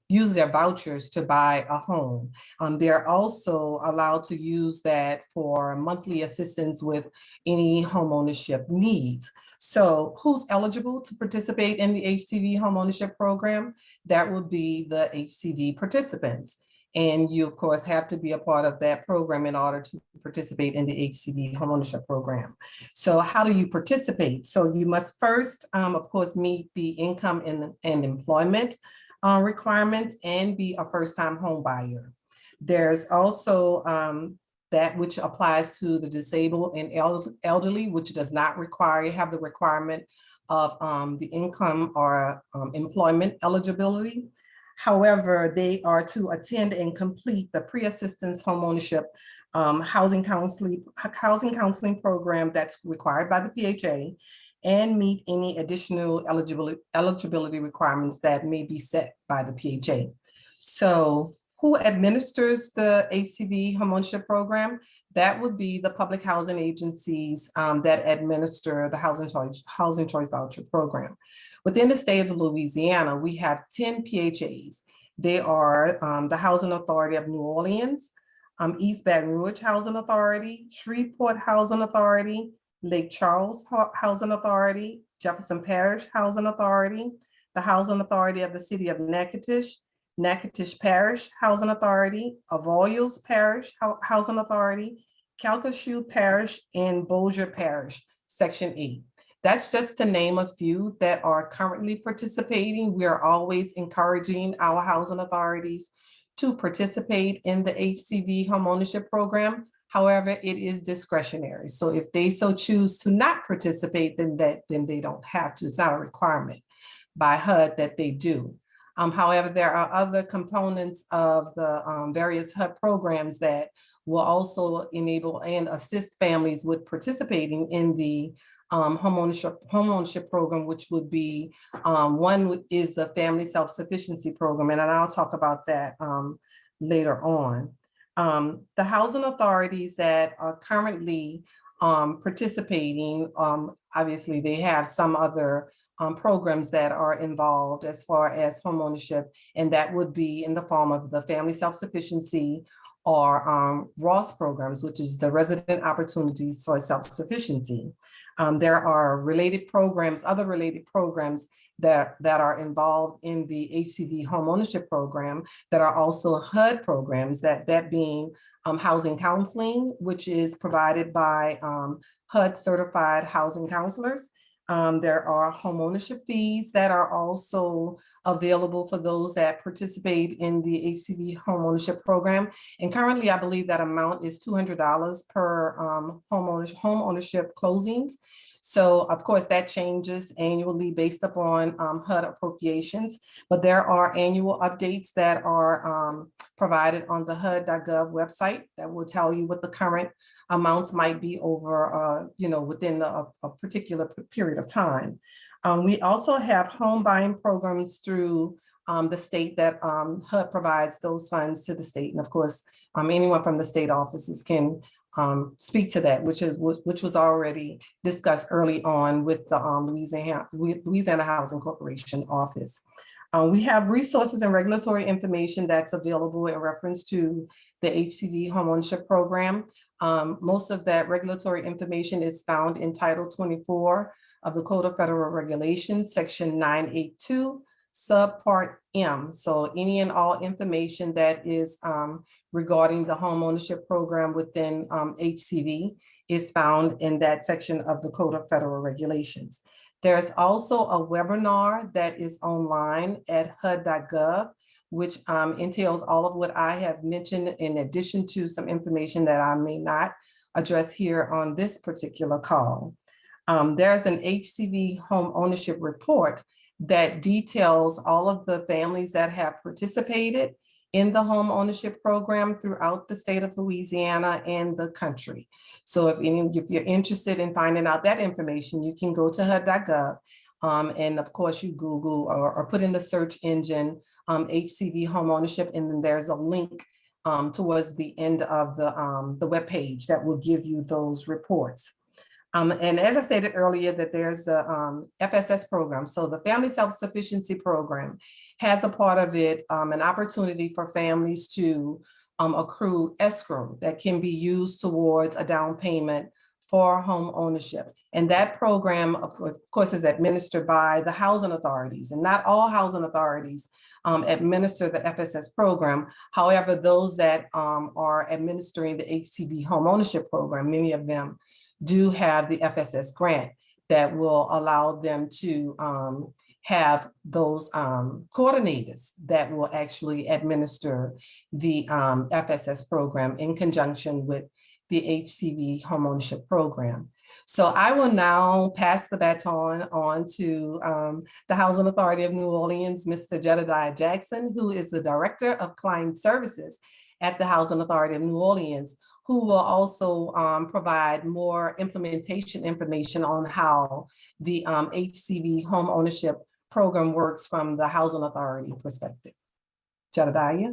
[SPEAKER 6] use their vouchers to buy a home. They're also allowed to use that for monthly assistance with any homeownership needs. So who's eligible to participate in the HCV homeownership program? That would be the HCV participants. And you, of course, have to be a part of that program in order to participate in the HCV homeownership program. So how do you participate? So you must first, of course, meet the income and employment requirements and be a first-time home buyer. There's also that which applies to the disabled and elderly, which does not have the requirement of the income or employment eligibility. However, they are to attend and complete the pre-assistance homeownership housing counseling program that's required by the PHA and meet any additional eligibility requirements that may be set by the PHA. So who administers the HCV homeownership program? That would be the public housing agencies that administer the housing choice voucher program. Within the state of Louisiana, we have 10 PHAs. They are the Housing Authority of New Orleans, East Baton Rouge Housing Authority, Shreveport Housing Authority, Lake Charles Housing Authority, Jefferson Parish Housing Authority, the Housing Authority of the City of Natchitoches, Natchitoches Parish Housing Authority, Avoyelles Parish Housing Authority, Calcasieu Parish, and Bossier Parish, Section 8. That's just to name a few that are currently participating. We are always encouraging our housing authorities to participate in the HCV homeownership program. However, it is discretionary. So if they so choose to not participate, then they don't have to. It's not a requirement by HUD that they do. However, there are other components of the various HUD programs that will also enable and assist families with participating in the homeownership program, which would be one is the family self-sufficiency program, and I'll talk about that later on. The housing authorities that are currently participating, obviously they have some other programs that are involved as far as homeownership, and that would be in the form of the family self-sufficiency or ROSS programs, which is the Resident Opportunities for Self-Sufficiency. There are related programs, other related programs that are involved in the HCV homeownership program that are also HUD programs, that being housing counseling, which is provided by HUD certified housing counselors. There are homeownership fees that are also available for those that participate in the HCV homeownership program. And currently, I believe that amount is $200 per homeownership closings. So of course that changes annually based upon HUD appropriations, but there are annual updates that are provided on the HUD.gov website that will tell you what the current amounts might be over, within a particular period of time. We also have home buying programs through the state that HUD provides those funds to the state. And of course, anyone from the state offices can speak to that, which was already discussed early on with the Louisiana Housing Corporation office. We have resources and regulatory information that's available in reference to the HCV homeownership program. Most of that regulatory information is found in Title 24 of the Code of Federal Regulations, Section 982, Subpart M. So any and all information that is regarding the homeownership program within HCV is found in that section of the Code of Federal Regulations. There's also a webinar that is online at HUD.gov, which entails all of what I have mentioned in addition to some information that I may not address here on this particular call. There's an HCV home ownership report that details all of the families that have participated in the home ownership program throughout the state of Louisiana and the country. So if you're interested in finding out that information, you can go to HUD.gov and of course you Google or put in the search engine HCV home ownership, and then there's a link towards the end of the webpage that will give you those reports. And as I stated earlier, that there's the FSS program. So the Family Self-Sufficiency Program has a part of it, an opportunity for families to accrue escrow that can be used towards a down payment for home ownership. And that program, of course, is administered by the housing authorities, and not all housing authorities administer the FSS program. However, those that are administering the HCV home ownership program, many of them do have the FSS grant that will allow them to have those coordinators that will actually administer the FSS program in conjunction with the HCV homeownership program. So I will now pass the baton on to the Housing Authority of New Orleans, Mr. Jedediah Jackson, who is the Director of Client Services at the Housing Authority of New Orleans, who will also provide more implementation information on how the HCV home ownership program works from the Housing Authority perspective. Jedediah.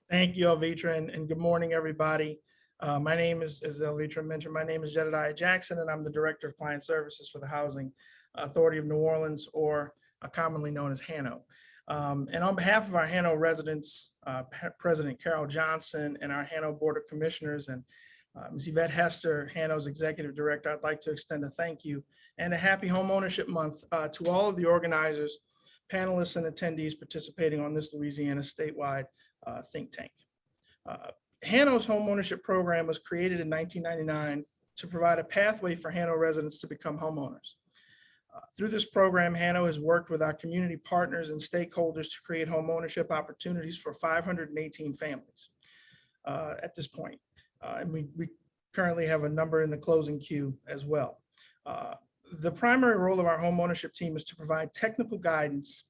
[SPEAKER 3] Thank you, Alvitra, and good morning, everybody. My name is, as Elvitra mentioned, my name is Jedediah Jackson, and I'm the Director of Client Services for the Housing Authority of New Orleans, or commonly known as HANO. And on behalf of our HANO residents, President Carol Johnson, and our HANO Board of Commissioners, and Ms. Yvette Hester, HANO's Executive Director, I'd like to extend a thank you and a happy Homeownership Month to all of the organizers, panelists, and attendees participating on this Louisiana statewide think tank. HANO's Homeownership Program was created in 1999 to provide a pathway for HANO residents to become homeowners. Through this program, HANO has worked with our community partners and stakeholders to create homeownership opportunities for 518 families at this point. And we currently have a number in the closing queue as well. The primary role of our homeownership team is to provide technical guidance,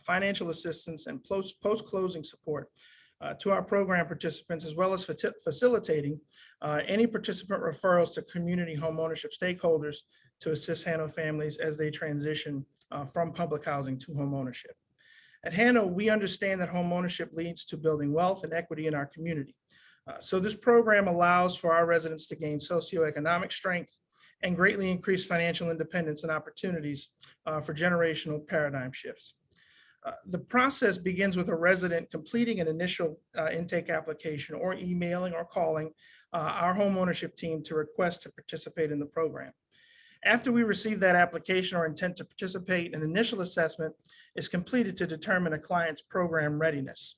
[SPEAKER 3] financial assistance, and post-closing support to our program participants, as well as facilitating any participant referrals to community homeownership stakeholders to assist HANO families as they transition from public housing to homeownership. At HANO, we understand that homeownership leads to building wealth and equity in our community. So this program allows for our residents to gain socioeconomic strength and greatly increase financial independence and opportunities for generational paradigm shifts. The process begins with a resident completing an initial intake application, or emailing or calling our homeownership team to request to participate in the program. After we receive that application or intent to participate, an initial assessment is completed to determine a client's program readiness.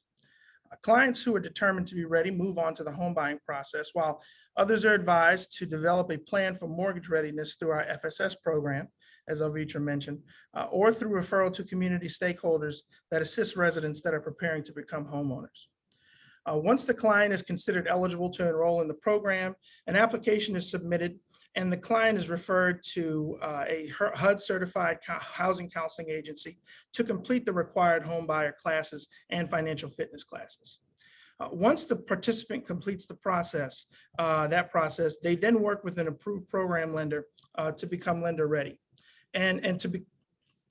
[SPEAKER 3] Clients who are determined to be ready move on to the home buying process, while others are advised to develop a plan for mortgage readiness through our FSS program, as Elvitra mentioned, or through referral to community stakeholders that assist residents that are preparing to become homeowners. Once the client is considered eligible to enroll in the program, an application is submitted and the client is referred to a HUD certified housing counseling agency to complete the required home buyer classes and financial fitness classes. Once the participant completes the process, they then work with an approved program lender to become lender ready. And to be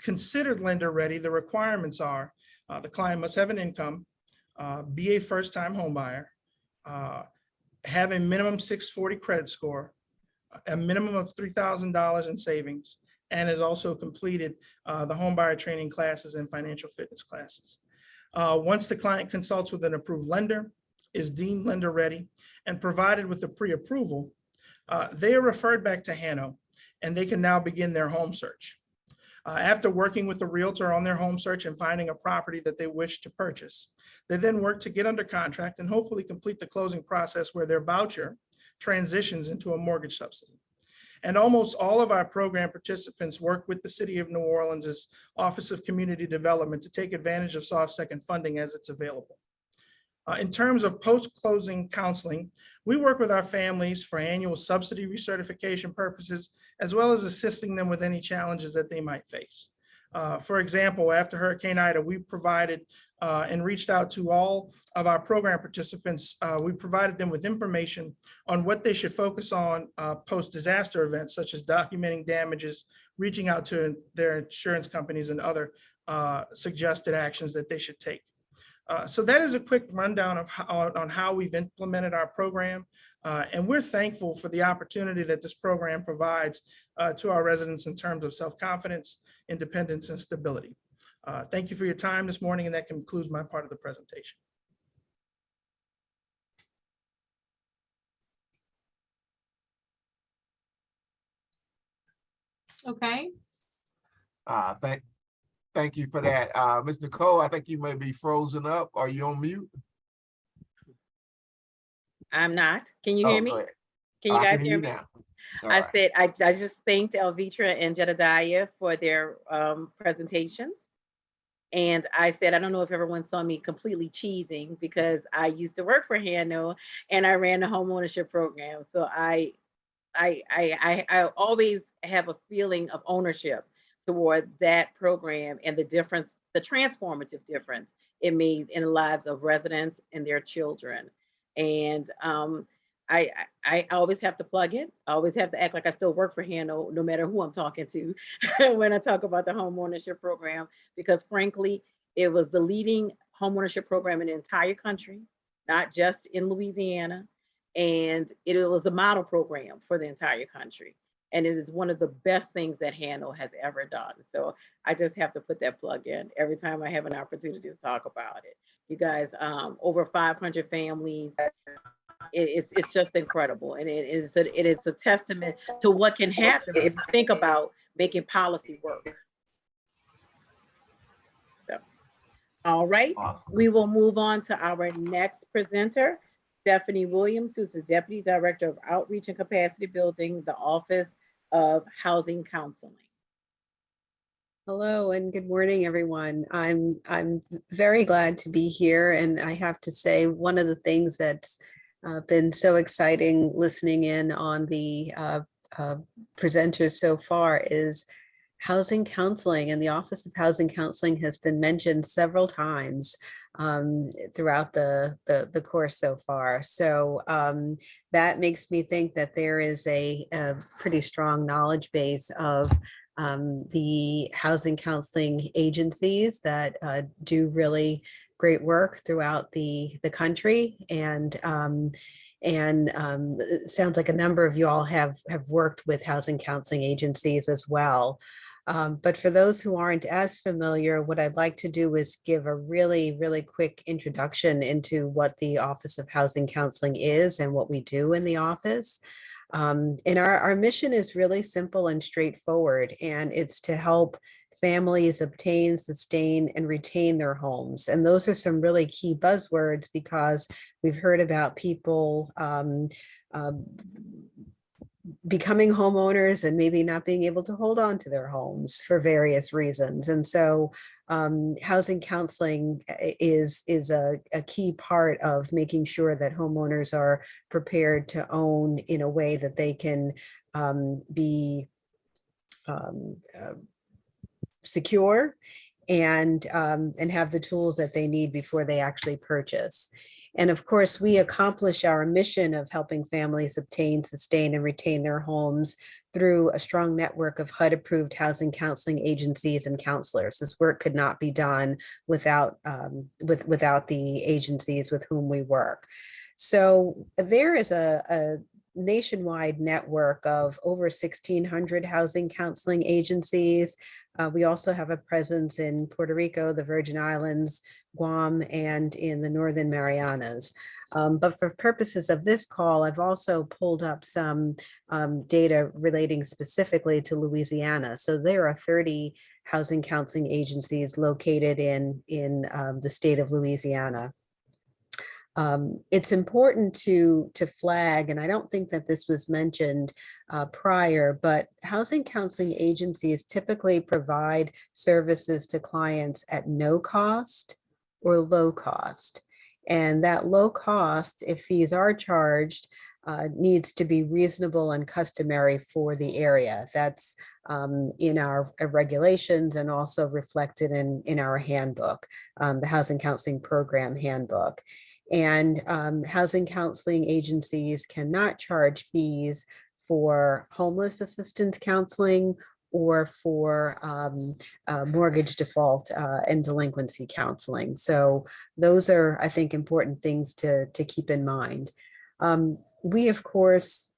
[SPEAKER 3] considered lender ready, the requirements are the client must have an income, be a first-time home buyer, have a minimum 640 credit score, a minimum of $3,000 in savings, and has also completed the homebuyer training classes and financial fitness classes. Once the client consults with an approved lender, is deemed lender ready, and provided with a pre-approval, they are referred back to HANO, and they can now begin their home search. After working with the realtor on their home search and finding a property that they wish to purchase, they then work to get under contract and hopefully complete the closing process where their voucher transitions into a mortgage subsidy. And almost all of our program participants work with the City of New Orleans' Office of Community Development to take advantage of soft second funding as it's available. In terms of post-closing counseling, we work with our families for annual subsidy recertification purposes, as well as assisting them with any challenges that they might face. For example, after Hurricane Ida, we provided and reached out to all of our program participants. We provided them with information on what they should focus on post-disaster events, such as documenting damages, reaching out to their insurance companies, and other suggested actions that they should take. So that is a quick rundown of how we've implemented our program. And we're thankful for the opportunity that this program provides to our residents in terms of self-confidence, independence, and stability. Thank you for your time this morning, and that concludes my part of the presentation.
[SPEAKER 2] Okay.
[SPEAKER 1] Thank you for that. Ms. Nicole, I think you may be frozen up. Are you on mute?
[SPEAKER 21] I'm not. Can you hear me? Can you guys hear me? I said, I just thanked Elvitra and Jedediah for their presentations. And I said, I don't know if everyone saw me completely cheesing because I used to work for HANO and I ran the homeownership program. So I always have a feeling of ownership toward that program and the difference, the transformative difference it made in the lives of residents and their children. And I always have to plug it. I always have to act like I still work for HANO, no matter who I'm talking to when I talk about the homeownership program, because frankly, it was the leading homeownership program in the entire country, not just in Louisiana. And it was a model program for the entire country. And it is one of the best things that Handle has ever done. So I just have to put that plug in every time I have an opportunity to talk about it. You guys, over 500 families. It's just incredible, and it is a testament to what can happen if you think about making policy work. So, all right, we will move on to our next presenter, Stephanie Williams, who's the Deputy Director of Outreach and Capacity Building, the Office of Housing Counseling.
[SPEAKER 8] Hello and good morning, everyone. I'm very glad to be here, and I have to say one of the things that's been so exciting listening in on the presenters so far is housing counseling, and the Office of Housing Counseling has been mentioned several times throughout the course so far. So that makes me think that there is a pretty strong knowledge base of the housing counseling agencies that do really great work throughout the country. And it sounds like a number of you all have worked with housing counseling agencies as well. But for those who aren't as familiar, what I'd like to do is give a really, really quick introduction into what the Office of Housing Counseling is and what we do in the office. And our mission is really simple and straightforward, and it's to help families obtain, sustain, and retain their homes. And those are some really key buzzwords because we've heard about people becoming homeowners and maybe not being able to hold on to their homes for various reasons. And so housing counseling is a key part of making sure that homeowners are prepared to own in a way that they can be secure and have the tools that they need before they actually purchase. And of course, we accomplish our mission of helping families obtain, sustain, and retain their homes through a strong network of HUD-approved housing counseling agencies and counselors. This work could not be done without the agencies with whom we work. So there is a nationwide network of over 1,600 housing counseling agencies. We also have a presence in Puerto Rico, the Virgin Islands, Guam, and in the Northern Marianas. But for purposes of this call, I've also pulled up some data relating specifically to Louisiana. So there are 30 housing counseling agencies located in the state of Louisiana. It's important to flag, and I don't think that this was mentioned prior, but housing counseling agencies typically provide services to clients at no cost or low cost. And that low cost, if fees are charged, needs to be reasonable and customary for the area. That's in our regulations and also reflected in our handbook, the Housing Counseling Program Handbook. And housing counseling agencies cannot charge fees for homeless assistance counseling or for mortgage default and delinquency counseling. So those are, I think, important things to keep in mind. We, of course,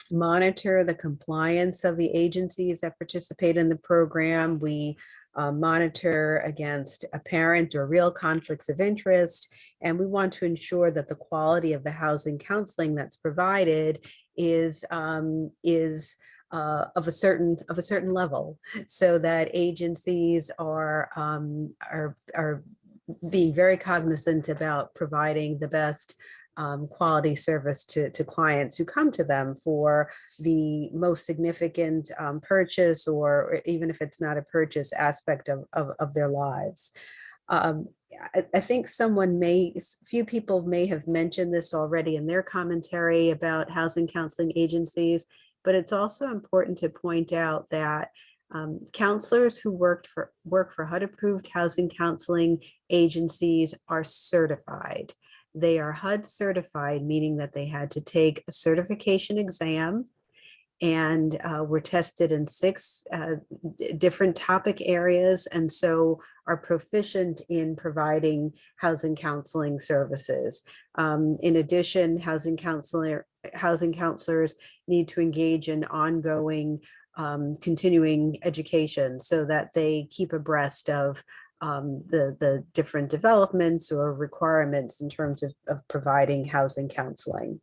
[SPEAKER 8] monitor the compliance of the agencies that participate in the program. We monitor against apparent or real conflicts of interest. And we want to ensure that the quality of the housing counseling that's provided is of a certain level, so that agencies are being very cognizant about providing the best quality service to clients who come to them for the most significant purchase, or even if it's not a purchase, aspect of their lives. I think few people may have mentioned this already in their commentary about housing counseling agencies, but it's also important to point out that counselors who work for HUD-approved housing counseling agencies are certified. They are HUD certified, meaning that they had to take a certification exam and were tested in 6 different topic areas, and so are proficient in providing housing counseling services. In addition, housing counselors need to engage in ongoing continuing education so that they keep abreast of the different developments or requirements in terms of providing housing counseling.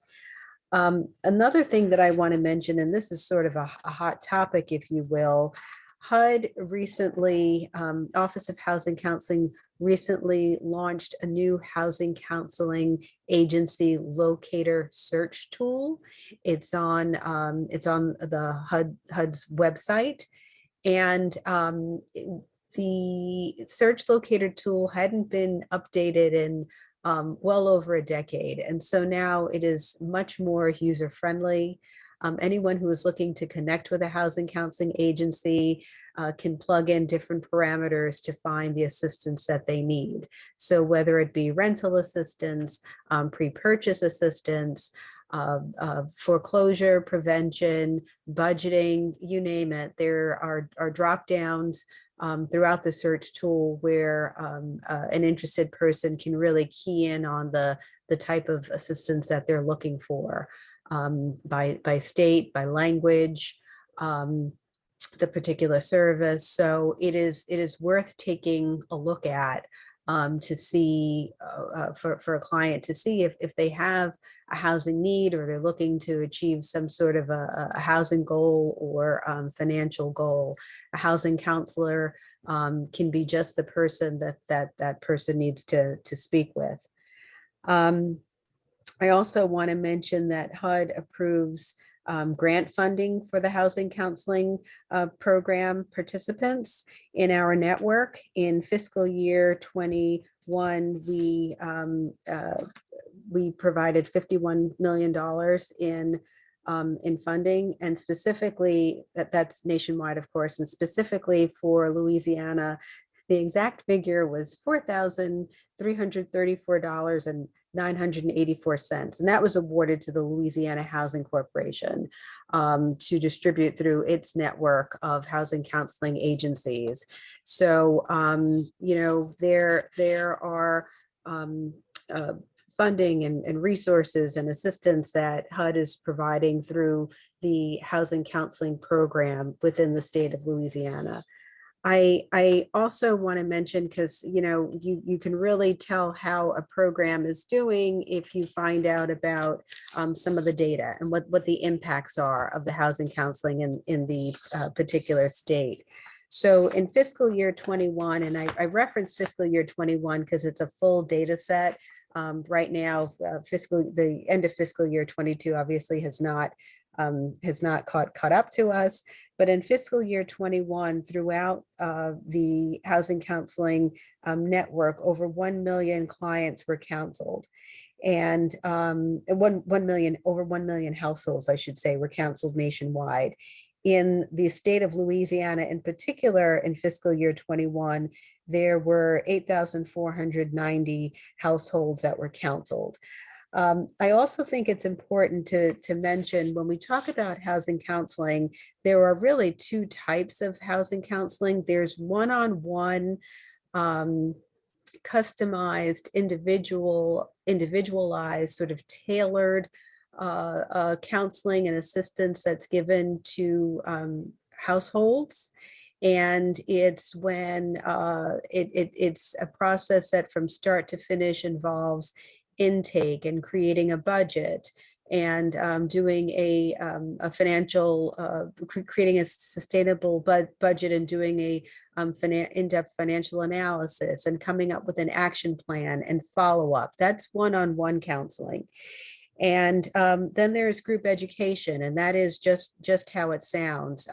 [SPEAKER 8] Another thing that I want to mention, and this is sort of a hot topic, if you will, HUD recently, Office of Housing Counseling recently launched a new housing counseling agency locator search tool. It's on the HUD's website, and the search locator tool hadn't been updated in well over a decade. And so now it is much more user-friendly. Anyone who is looking to connect with a housing counseling agency can plug in different parameters to find the assistance that they need. So whether it be rental assistance, pre-purchase assistance, foreclosure prevention, budgeting, you name it, there are drop downs throughout the search tool where an interested person can really key in on the type of assistance that they're looking for by state, by language, the particular service. So it is worth taking a look at to see for a client to see if they have a housing need or they're looking to achieve some sort of a housing goal or financial goal. A housing counselor can be just the person that person needs to speak with. I also want to mention that HUD approves grant funding for the housing counseling program participants in our network. In fiscal year 21, we provided $51 million in funding, and specifically that's nationwide, of course, and specifically for Louisiana, the exact figure was $4,334.984, and that was awarded to the Louisiana Housing Corporation to distribute through its network of housing counseling agencies. So, you know, there are funding and resources and assistance that HUD is providing through the housing counseling program within the state of Louisiana. I also want to mention, because you know you can really tell how a program is doing if you find out about some of the data and what the impacts are of the housing counseling in the particular state. So in fiscal year 21, and I reference fiscal year 21 because it's a full data set. Right now, the end of fiscal year 22 obviously has not caught up to us, but in fiscal year 21, throughout the housing counseling network, over 1 million clients were counseled, and over 1 million households, I should say, were counseled nationwide. In the state of Louisiana, in particular, in fiscal year 21, there were 8,490 households that were counseled. I also think it's important to mention when we talk about housing counseling, there are really 2 types of housing counseling. There's one-on-one, customized, individualized, sort of tailored counseling and assistance that's given to households. And it's when it's a process that from start to finish involves intake and creating a budget and doing a financial, creating a sustainable budget and doing a in-depth financial analysis and coming up with an action plan and follow-up. That's one-on-one counseling. And then there's group education, and that is just how it sounds.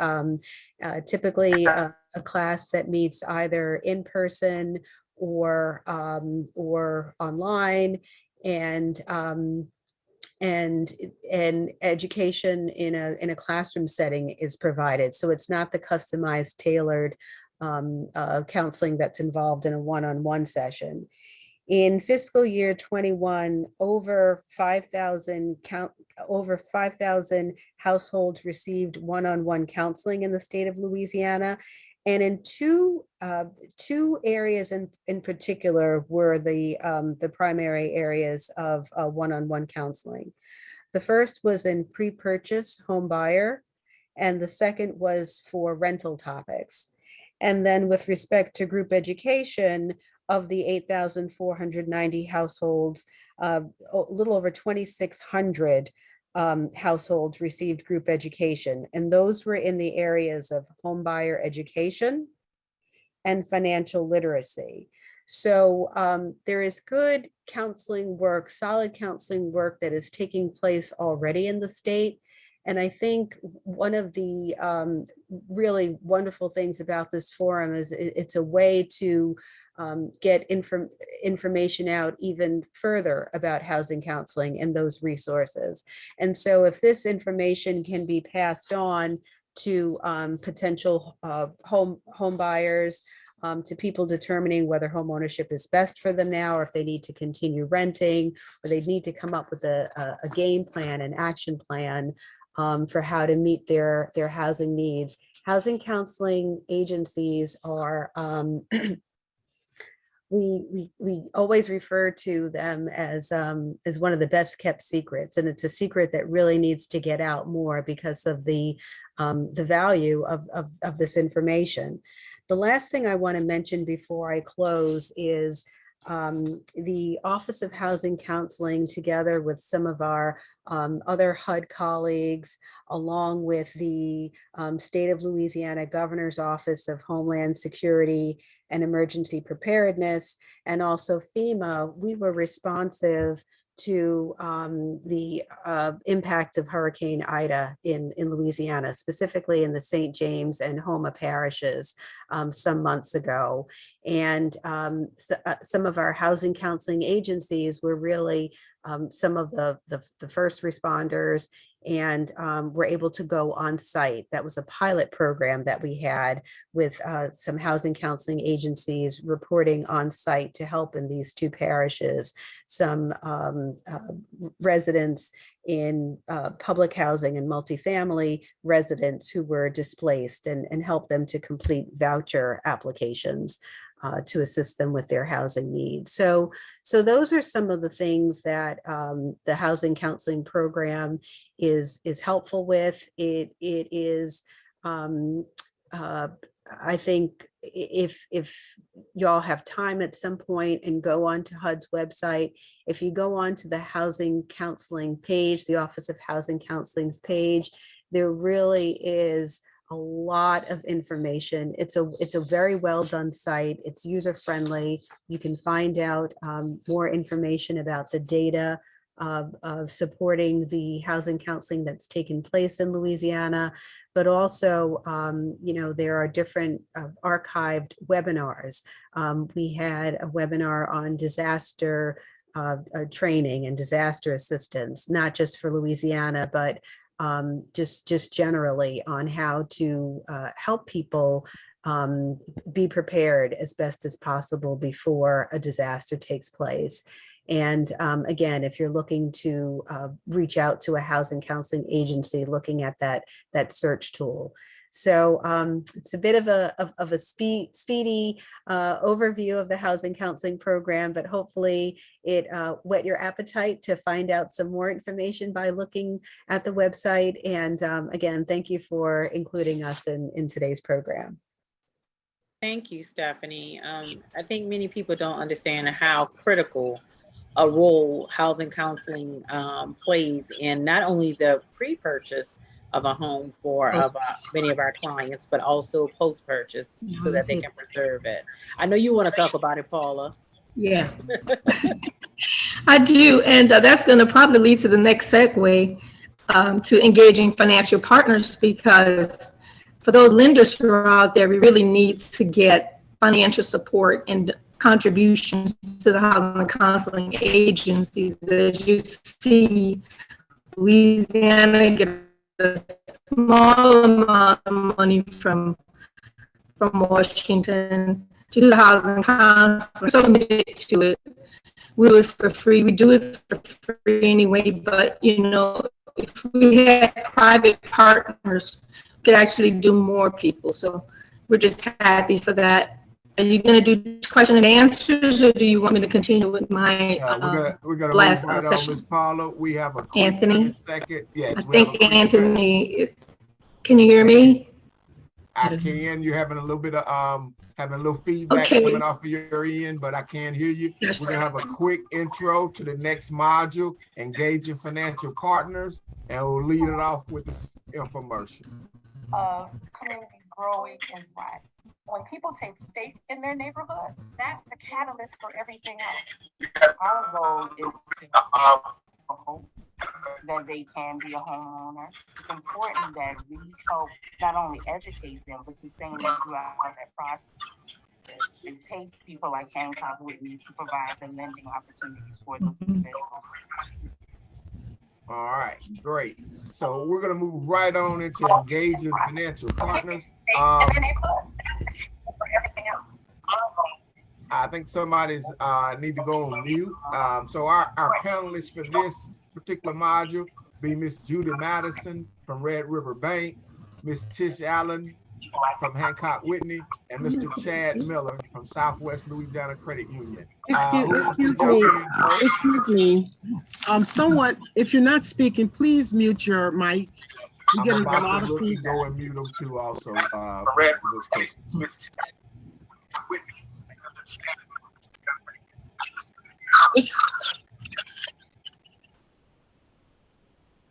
[SPEAKER 8] Typically a class that meets either in person or online, and education in a classroom setting is provided. So it's not the customized, tailored counseling that's involved in a one-on-one session. In fiscal year 21, over 5,000 over 5,000 households received one-on-one counseling in the state of Louisiana. And in two areas in particular were the primary areas of one-on-one counseling. The first was in pre-purchase home buyer, and the second was for rental topics. And then with respect to group education, of the 8,490 households, a little over 2,600 households received group education. And those were in the areas of home buyer education and financial literacy. So there is good counseling work, solid counseling work that is taking place already in the state. And I think one of the really wonderful things about this forum is it's a way to get information out even further about housing counseling and those resources. And so if this information can be passed on to potential home buyers, to people determining whether home ownership is best for them now, or if they need to continue renting, or they need to come up with a game plan, an action plan for how to meet their housing needs. Housing counseling agencies are we always refer to them as one of the best kept secrets, and it's a secret that really needs to get out more because of the value of this information. The last thing I want to mention before I close is the Office of Housing Counseling, together with some of our other HUD colleagues, along with the State of Louisiana Governor's Office of Homeland Security and Emergency Preparedness, and also FEMA, we were responsive to the impact of Hurricane Ida in Louisiana, specifically in the St. James and Houma parishes some months ago. And some of our housing counseling agencies were really some of the first responders, and were able to go on site. That was a pilot program that we had with some housing counseling agencies reporting on site to help in these two parishes, some residents in public housing and multifamily residents who were displaced, and help them to complete voucher applications to assist them with their housing needs. So those are some of the things that the housing counseling program is helpful with. It is, I think, if y'all have time at some point and go onto HUD's website, if you go onto the housing counseling page, the Office of Housing Counseling's page, there really is a lot of information. It's a very well done site. It's user friendly. You can find out more information about the data of supporting the housing counseling that's taken place in Louisiana, but also, there are different archived webinars. We had a webinar on disaster training and disaster assistance, not just for Louisiana, but just generally on how to help people be prepared as best as possible before a disaster takes place. And again, if you're looking to reach out to a housing counseling agency, looking at that search tool. So it's a bit of a speedy overview of the housing counseling program, but hopefully it whet your appetite to find out some more information by looking at the website. And again, thank you for including us in today's program.
[SPEAKER 21] Thank you, Stephanie. I think many people don't understand how critical a role housing counseling plays in not only the pre-purchase of a home for many of our clients, but also post-purchase so that they can preserve it. I know you want to talk about it, Paula.
[SPEAKER 13] Yeah, I do. And that's going to probably lead to the next segue to engaging financial partners, because for those lenders who are out there, we really need to get financial support and contributions to the housing counseling agencies. As you see, Louisiana get a small amount of money from Washington to do the housing counseling. So committed to it. We do it for free. We do it for free anyway, but if we had private partners, we could actually do more people. So we're just happy for that. Are you going to do question and answers, or do you want me to continue with my
[SPEAKER 1] We're gonna
[SPEAKER 13] last
[SPEAKER 1] move right on,
[SPEAKER 13] session?
[SPEAKER 1] Ms. Paula. We have a quick
[SPEAKER 13] Anthony?
[SPEAKER 1] second. Yes,
[SPEAKER 13] I
[SPEAKER 1] we have a
[SPEAKER 13] think
[SPEAKER 1] quick
[SPEAKER 13] Anthony, can you hear me?
[SPEAKER 1] I can. You're having a little bit of having a little feedback
[SPEAKER 13] Okay.
[SPEAKER 1] coming off of your end, but I can hear you.
[SPEAKER 13] Yes.
[SPEAKER 1] We're gonna have a quick intro to the next module, engaging financial partners, and we'll lead it off with this infomercial.
[SPEAKER 11] Of communities growing and thriving. When people take stake in their neighborhood, that's the catalyst for everything else. Our goal is to hope that they can be a homeowner. It's important that we help not only educate them, but sustain them throughout that process. It takes people like Hancock Whitney to provide the lending opportunities for those individuals.
[SPEAKER 1] All right, great. So we're gonna move right on into engaging financial partners. I think somebody's need to go on mute. So our panelists for this particular module be Miss Judy Madison from Red River Bank, Miss Tish Allen from Hancock Whitney, and Mr. Chad Miller from Southwest Louisiana Credit Union.
[SPEAKER 10] Excuse me. Someone, if you're not speaking, please mute your mic. We're getting a lot of feedback.
[SPEAKER 1] Go and mute them too also.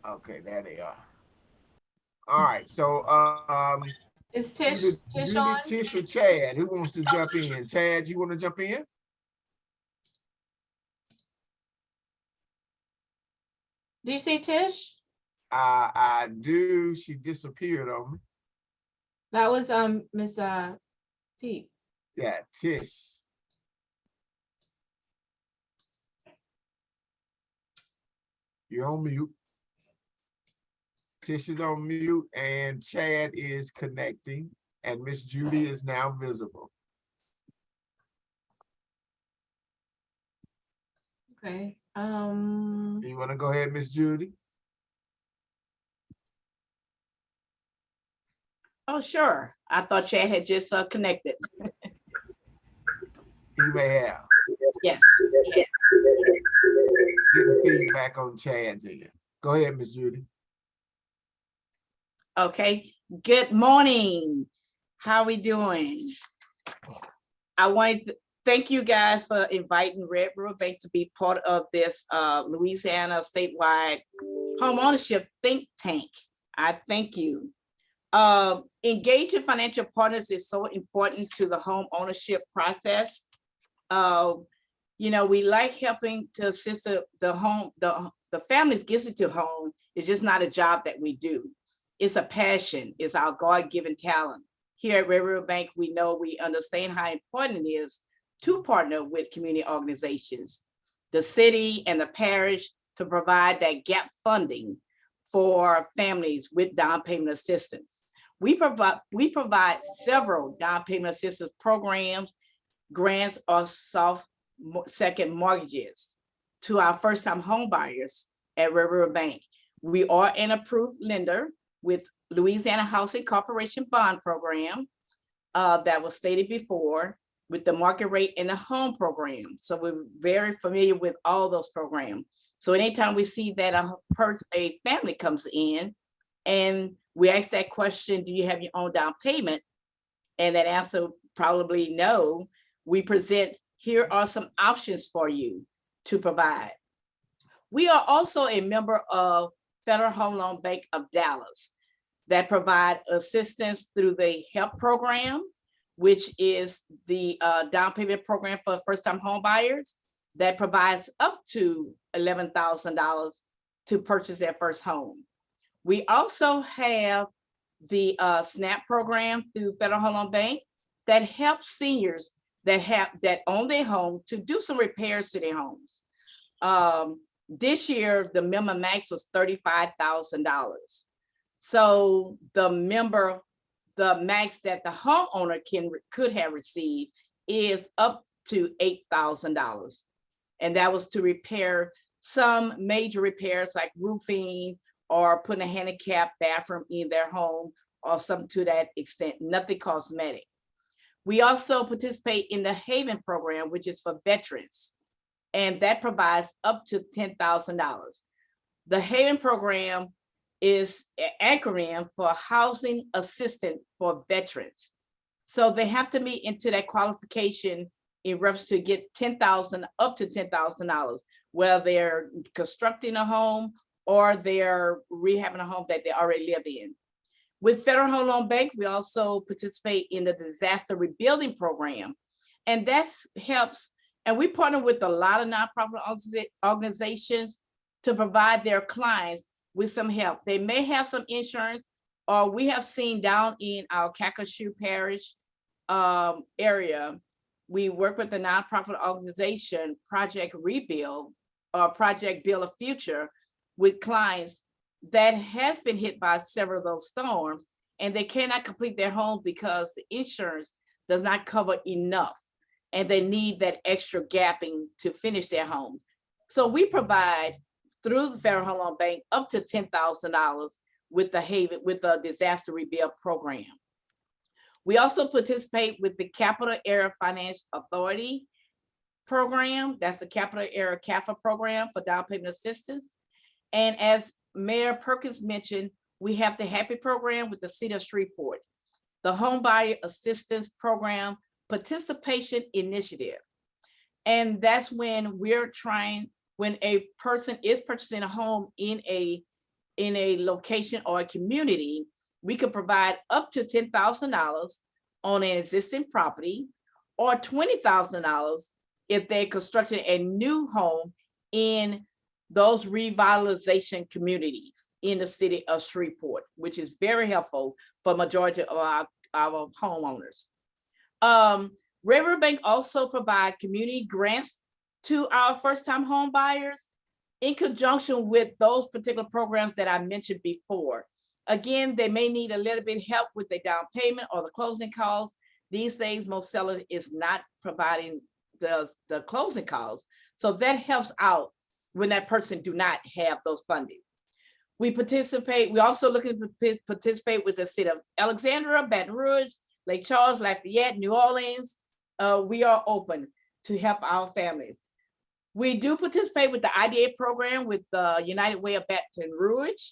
[SPEAKER 1] Okay, there they are. All right, so
[SPEAKER 2] is Tish
[SPEAKER 1] Judy,
[SPEAKER 2] on?
[SPEAKER 1] Tish or Chad? Who wants to jump in? Chad, you want to jump in?
[SPEAKER 2] Do you see Tish?
[SPEAKER 1] I do. She disappeared on me.
[SPEAKER 2] That was Miss Pete.
[SPEAKER 1] Yeah, Tish. You're on mute. Tish is on mute and Chad is connecting and Miss Judy is now visible.
[SPEAKER 2] Okay.
[SPEAKER 1] You want to go ahead, Miss Judy?
[SPEAKER 22] Oh, sure. I thought Chad had just connected.
[SPEAKER 1] He may have.
[SPEAKER 22] Yes.
[SPEAKER 1] Getting feedback on Chad's end. Go ahead, Miss Judy.
[SPEAKER 22] Okay. Good morning. How we doing? I wanted to thank you guys for inviting Red River Bank to be part of this Louisiana statewide homeownership think tank. I thank you. Engaging financial partners is so important to the home ownership process. You know, we like helping to assist the families get into home. It's just not a job that we do. It's a passion. It's our God-given talent. Here at Red River Bank, we understand how important it is to partner with community organizations, the city and the parish to provide that gap funding for families with down payment assistance. We provide several down payment assistance programs, grants, or soft second mortgages to our first-time home buyers at Red River Bank. We are an approved lender with Louisiana Housing Corporation Bond Program that was stated before, with the market rate and the home program. So we're very familiar with all those programs. So anytime we see that a family comes in and we ask that question, do you have your own down payment? And that answer probably no. We present, here are some options for you to provide. We are also a member of Federal Home Loan Bank of Dallas that provide assistance through the HELP program, which is the down payment program for first-time home buyers that provides up to $11,000 to purchase their first home. We also have the SNAP program through Federal Home Loan Bank that helps seniors that own their home to do some repairs to their homes. This year, the minimum max was $35,000. So the max that the homeowner could have received is up to $8,000. And that was to repair some major repairs like roofing or putting a handicap bathroom in their home or something to that extent, nothing cosmetic. We also participate in the Haven program, which is for veterans, and that provides up to $10,000. The Haven program is an acronym for Housing Assistance for Veterans. So they have to meet into that qualification in reference to get up to $10,000, whether they're constructing a home or they're rehabbing a home that they already live in. With Federal Home Loan Bank, we also participate in the disaster rebuilding program, and that helps. And we partner with a lot of nonprofit organizations to provide their clients with some help. They may have some insurance, or we have seen down in our Calcasieu Parish area, we work with the nonprofit organization Project Rebuild or Project Build a Future with clients that has been hit by several of those storms, and they cannot complete their home because the insurance does not cover enough, and they need that extra gapping to finish their home. So we provide through the Federal Home Loan Bank up to $10,000 with the disaster rebuild program. We also participate with the Capital Area Finance Authority program. That's the Capital Area CAFA program for down payment assistance. And as Mayor Perkins mentioned, we have the HAPPY program with the City of Shreveport, the Home Buyer Assistance Program Participation Initiative. And that's when when a person is purchasing a home in a location or a community, we could provide up to $10,000 on an existing property, or $20,000 if they're constructing a new home in those revitalization communities in the City of Shreveport, which is very helpful for majority of our homeowners. Red River Bank also provide community grants to our first-time home buyers in conjunction with those particular programs that I mentioned before. Again, they may need a little bit of help with the down payment or the closing costs. These days, most sellers is not providing the closing costs. So that helps out when that person do not have those funding. We also looking to participate with the City of Alexandria, Baton Rouge, Lake Charles, Lafayette, New Orleans. We are open to help our families. We do participate with the IDA program with the United Way of Baton Rouge.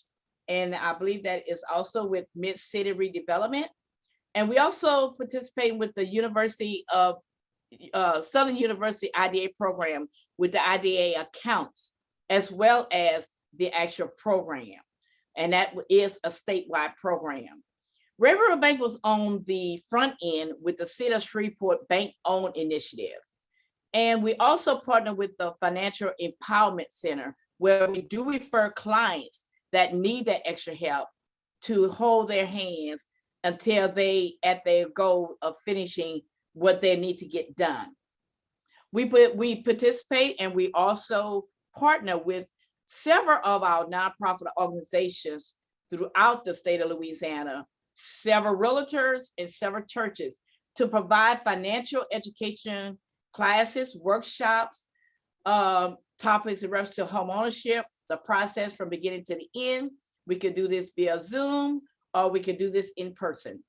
[SPEAKER 22] And I believe that is also with Mid-City Redevelopment. And we also participate with the University of Southern University IDA program with the IDA accounts, as well as the actual program. And that is a statewide program. Red River Bank was on the front end with the City of Shreveport Bank Owned Initiative. And we also partner with the Financial Empowerment Center, where we do refer clients that need that extra help to hold their hands until they at their goal of finishing what they need to get done. We participate, and we also partner with several of our nonprofit organizations throughout the state of Louisiana, several realtors and several churches, to provide financial education classes, workshops, topics in reference to home ownership, the process from beginning to the end. We could do this via Zoom, or we could do this in person.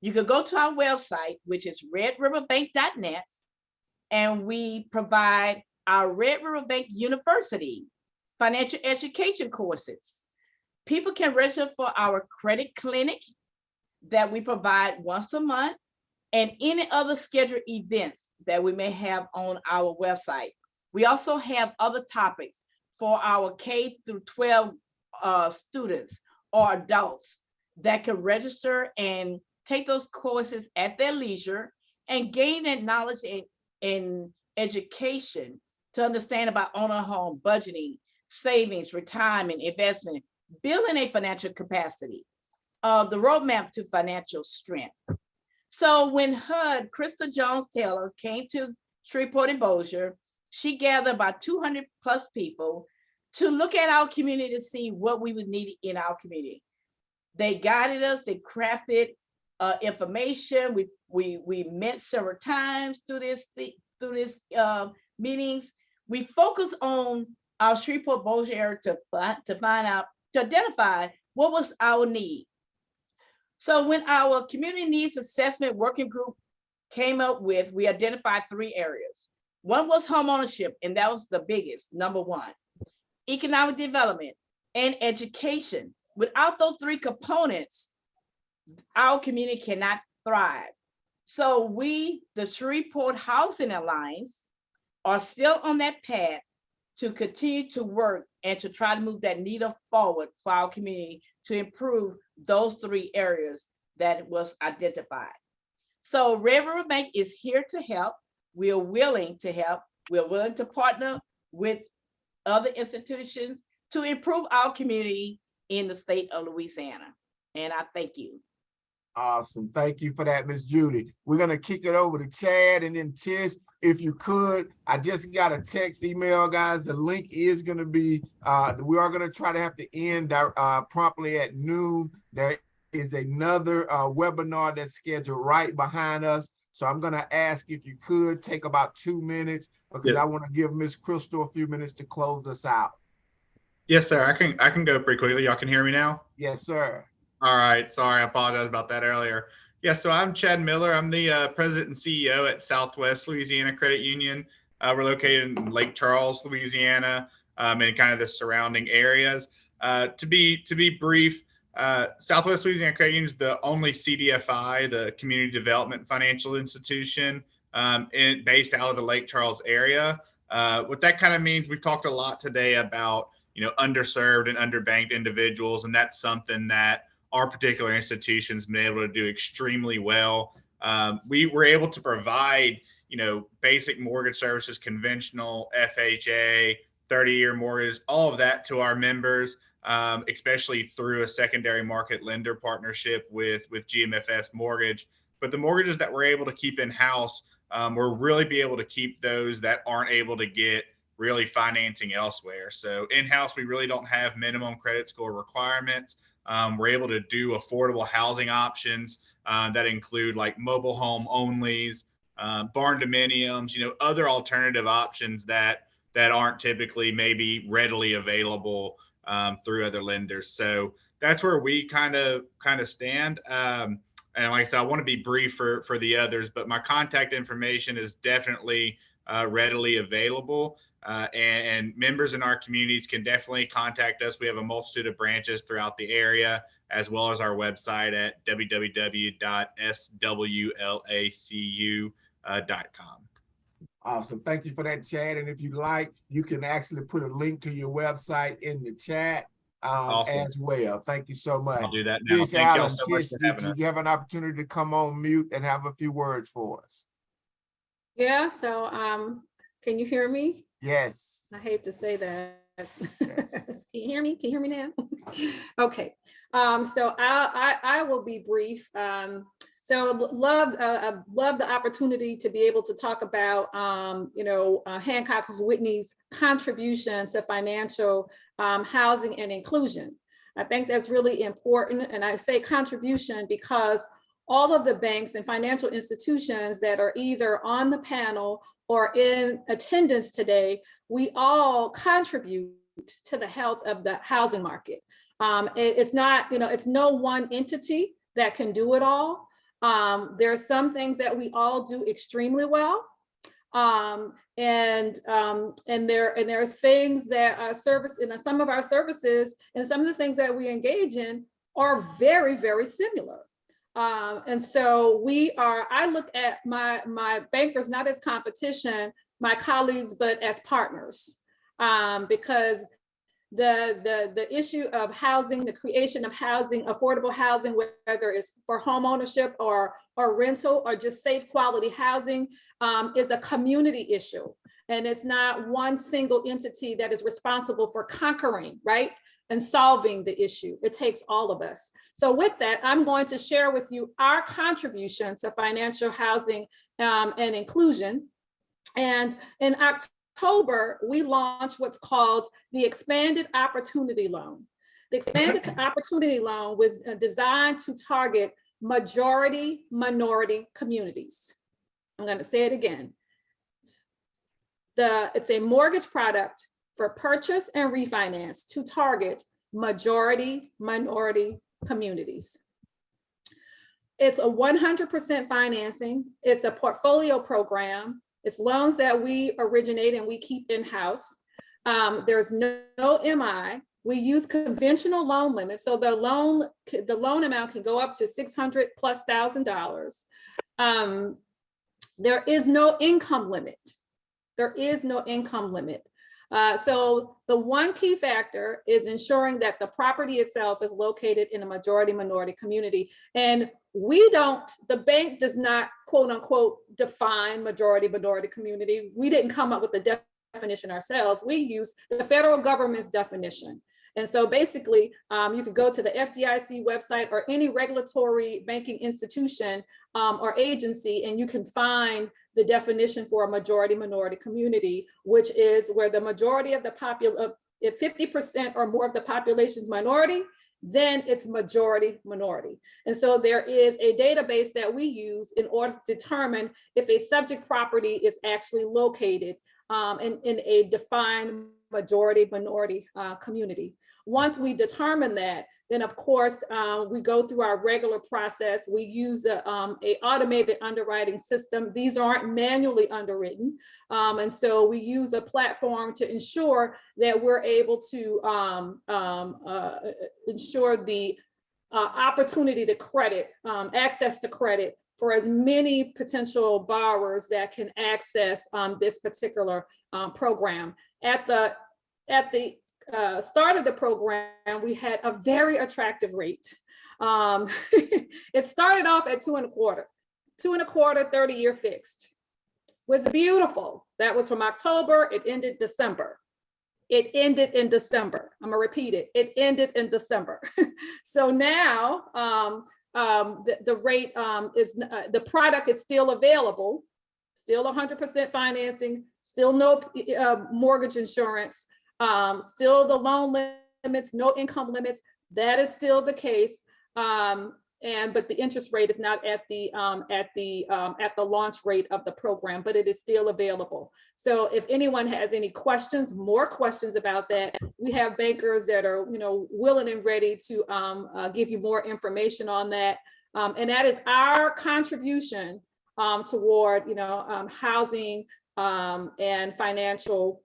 [SPEAKER 22] You could go to our website, which is redriverbank.net, and we provide our Red River Bank University financial education courses. People can register for our credit clinic that we provide once a month, and any other scheduled events that we may have on our website. We also have other topics for our K through 12 students or adults that can register and take those courses at their leisure and gain that knowledge and education to understand about owning a home, budgeting, savings, retirement, investment, building a financial capacity, the roadmap to financial strength. So when HUD, Krista Jones Taylor, came to Shreveport and Bossier, she gathered about 200 plus people to look at our community to see what we would need in our community. They guided us, they crafted information. We met several times through this meetings. We focused on our Shreveport Bossier area to find out to identify what was our need. So when our community needs assessment working group came up with, we identified 3 areas. One was homeownership, and that was the biggest, number 1. Economic development and education. Without those 3 components, our community cannot thrive. So we, the Shreveport Housing Alliance, are still on that path to continue to work and to try to move that needle forward for our community to improve those 3 areas that was identified. So Red River Bank is here to help. We are willing to help. We're willing to partner with other institutions to improve our community in the state of Louisiana. And I thank you.
[SPEAKER 1] Awesome. Thank you for that, Miss Judy. We're going to kick it over to Chad and then Tish. If you could, I just got a text email, guys. The link is going to be, we are going to try to have to end promptly at noon. There is another webinar that's scheduled right behind us. So I'm going to ask if you could take about 2 minutes because I want to give Miss Crystal a few minutes to close us out.
[SPEAKER 9] Yes, sir. I can go pretty quickly. Y'all can hear me now?
[SPEAKER 1] Yes, sir.
[SPEAKER 9] All right. Sorry, I apologize about that earlier. Yeah, so I'm Chad Miller. I'm the president and CEO at Southwest Louisiana Credit Union. We're located in Lake Charles, Louisiana, and kind of the surrounding areas. To be brief, Southwest Louisiana Credit Union is the only CDFI, the Community Development Financial Institution, based out of the Lake Charles area. What that kind of means, we've talked a lot today about underserved and underbanked individuals, and that's something that our particular institution's been able to do extremely well. We were able to provide, basic mortgage services, conventional, FHA, 30-year mortgage, all of that to our members, especially through a secondary market lender partnership with GMFS Mortgage. But the mortgages that we're able to keep in-house, we're really be able to keep those that aren't able to get really financing elsewhere. So in-house, we really don't have minimum credit score requirements. We're able to do affordable housing options that include like mobile home onlys, barn dominiums, other alternative options that aren't typically maybe readily available through other lenders. So that's where we kind of stand. And like I said, I want to be brief for the others, but my contact information is definitely readily available. And members in our communities can definitely contact us. We have a multitude of branches throughout the area, as well as our website at www.swlacu.com.
[SPEAKER 1] Awesome. Thank you for that, Chad. And if you like, you can actually put a link to your website in the chat
[SPEAKER 9] Awesome.
[SPEAKER 1] as well. Thank you so much.
[SPEAKER 9] I'll do that now.
[SPEAKER 1] Tish,
[SPEAKER 9] Thank y'all
[SPEAKER 1] Allen,
[SPEAKER 9] so much
[SPEAKER 1] Tish,
[SPEAKER 9] for
[SPEAKER 1] did
[SPEAKER 9] having us.
[SPEAKER 1] you have an opportunity to come on mute and have a few words for us?
[SPEAKER 20] Yeah, so can you hear me?
[SPEAKER 1] Yes.
[SPEAKER 20] I hate to say that. Yes. Can you hear me? Can you hear me now? Okay. So I will be brief. So I love the opportunity to be able to talk about Hancock Whitney's contribution to financial housing and inclusion. I think that's really important, and I say contribution because all of the banks and financial institutions that are either on the panel or in attendance today, we all contribute to the health of the housing market. It's not, it's no one entity that can do it all. There are some things that we all do extremely well. And there's things that our service, and some of our services and some of the things that we engage in are very, very similar. And so I look at my bankers not as competition, my colleagues, but as partners, because the issue of housing, the creation of housing, affordable housing, whether it's for home ownership or rental or just safe quality housing, is a community issue. And it's not one single entity that is responsible for conquering, right? And solving the issue. It takes all of us. So with that, I'm going to share with you our contribution to financial housing and inclusion. And in October, we launched what's called the Expanded Opportunity Loan. The Expanded Opportunity Loan was designed to target majority minority communities. I'm going to say it again. It's a mortgage product for purchase and refinance to target majority minority communities. It's a 100% financing. It's a portfolio program. It's loans that we originate and we keep in-house. There's no MI. We use conventional loan limits. So the loan amount can go up to $600,000+. There is no income limit. There is no income limit. So the one key factor is ensuring that the property itself is located in a majority minority community. And the bank does not, quote unquote, define majority minority community. We didn't come up with the definition ourselves. We use the federal government's definition. And so basically, you could go to the FDIC website or any regulatory banking institution or agency, and you can find the definition for a majority minority community, which is where the majority of the population, if 50% or more of the population is minority, then it's majority minority. And so there is a database that we use in order to determine if a subject property is actually located in a defined majority minority community. Once we determine that, then of course, we go through our regular process. We use a automated underwriting system. These aren't manually underwritten. And so we use a platform to ensure that we're able to ensure the opportunity to credit, access to credit for as many potential borrowers that can access this particular program. At the start of the program, we had a very attractive rate. It started off at 2.25%, 30-year fixed. Was beautiful. That was from October. It ended December. It ended in December. I'm gonna repeat it. It ended in December. So now the rate is, the product is still available, still 100% financing, still no mortgage insurance, still the loan limits, no income limits. That is still the case. But the interest rate is not at the launch rate of the program, but it is still available. So if anyone has any questions, more questions about that, we have bankers that are, willing and ready to give you more information on that. And that is our contribution toward, housing and financial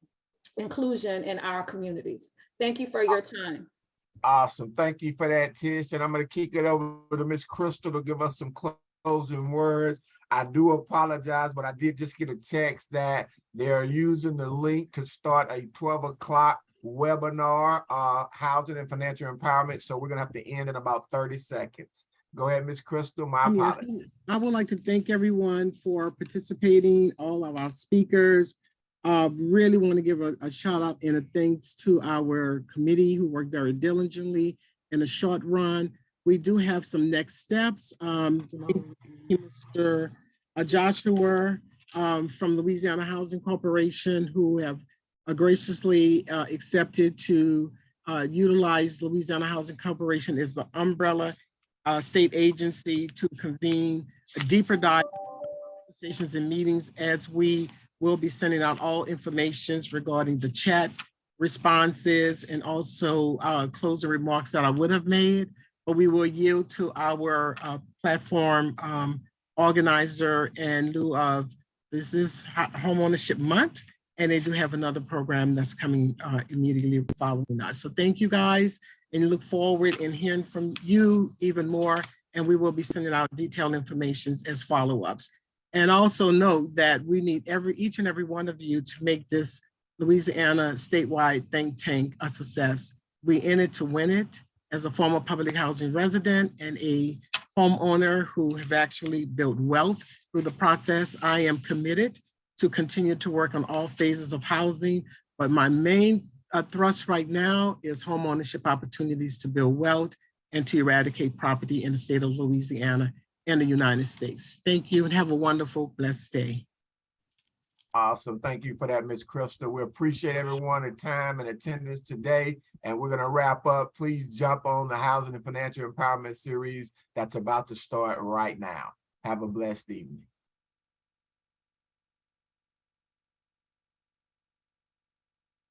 [SPEAKER 20] inclusion in our communities. Thank you for your time.
[SPEAKER 1] Awesome. Thank you for that, Tish. And I'm going to kick it over to Ms. Crystal to give us some closing words. I do apologize, but I did just get a text that they're using the link to start a 12 o'clock webinar, housing and financial empowerment. So we're going to have to end in about 30 seconds. Go ahead, Ms. Crystal. My apologies.
[SPEAKER 10] I would like to thank everyone for participating, all of our speakers. Really want to give a shout out and a thanks to our committee who worked very diligently in a short run. We do have some next steps. Mr. Joshua from Louisiana Housing Corporation, who have graciously accepted to utilize Louisiana Housing Corporation as the umbrella state agency to convene a deeper dive conversations and meetings, as we will be sending out all informations regarding the chat responses and also closing remarks that I would have made, but we will yield to our platform organizer in lieu of, this is Homeownership Month, and they do have another program that's coming immediately following that. So thank you guys, and look forward in hearing from you even more, and we will be sending out detailed information as follow-ups. And also note that we need each and every one of you to make this Louisiana statewide think tank a success. We in it to win it. As a former public housing resident and a homeowner who have actually built wealth through the process, I am committed to continue to work on all phases of housing. But my main thrust right now is homeownership opportunities to build wealth and to eradicate poverty in the state of Louisiana and the United States. Thank you and have a wonderful, blessed day.
[SPEAKER 1] Awesome. Thank you for that, Ms. Crystal. We appreciate everyone's time and attendance today. And we're going to wrap up. Please jump on the Housing and Financial Empowerment series that's about to start right now. Have a blessed evening.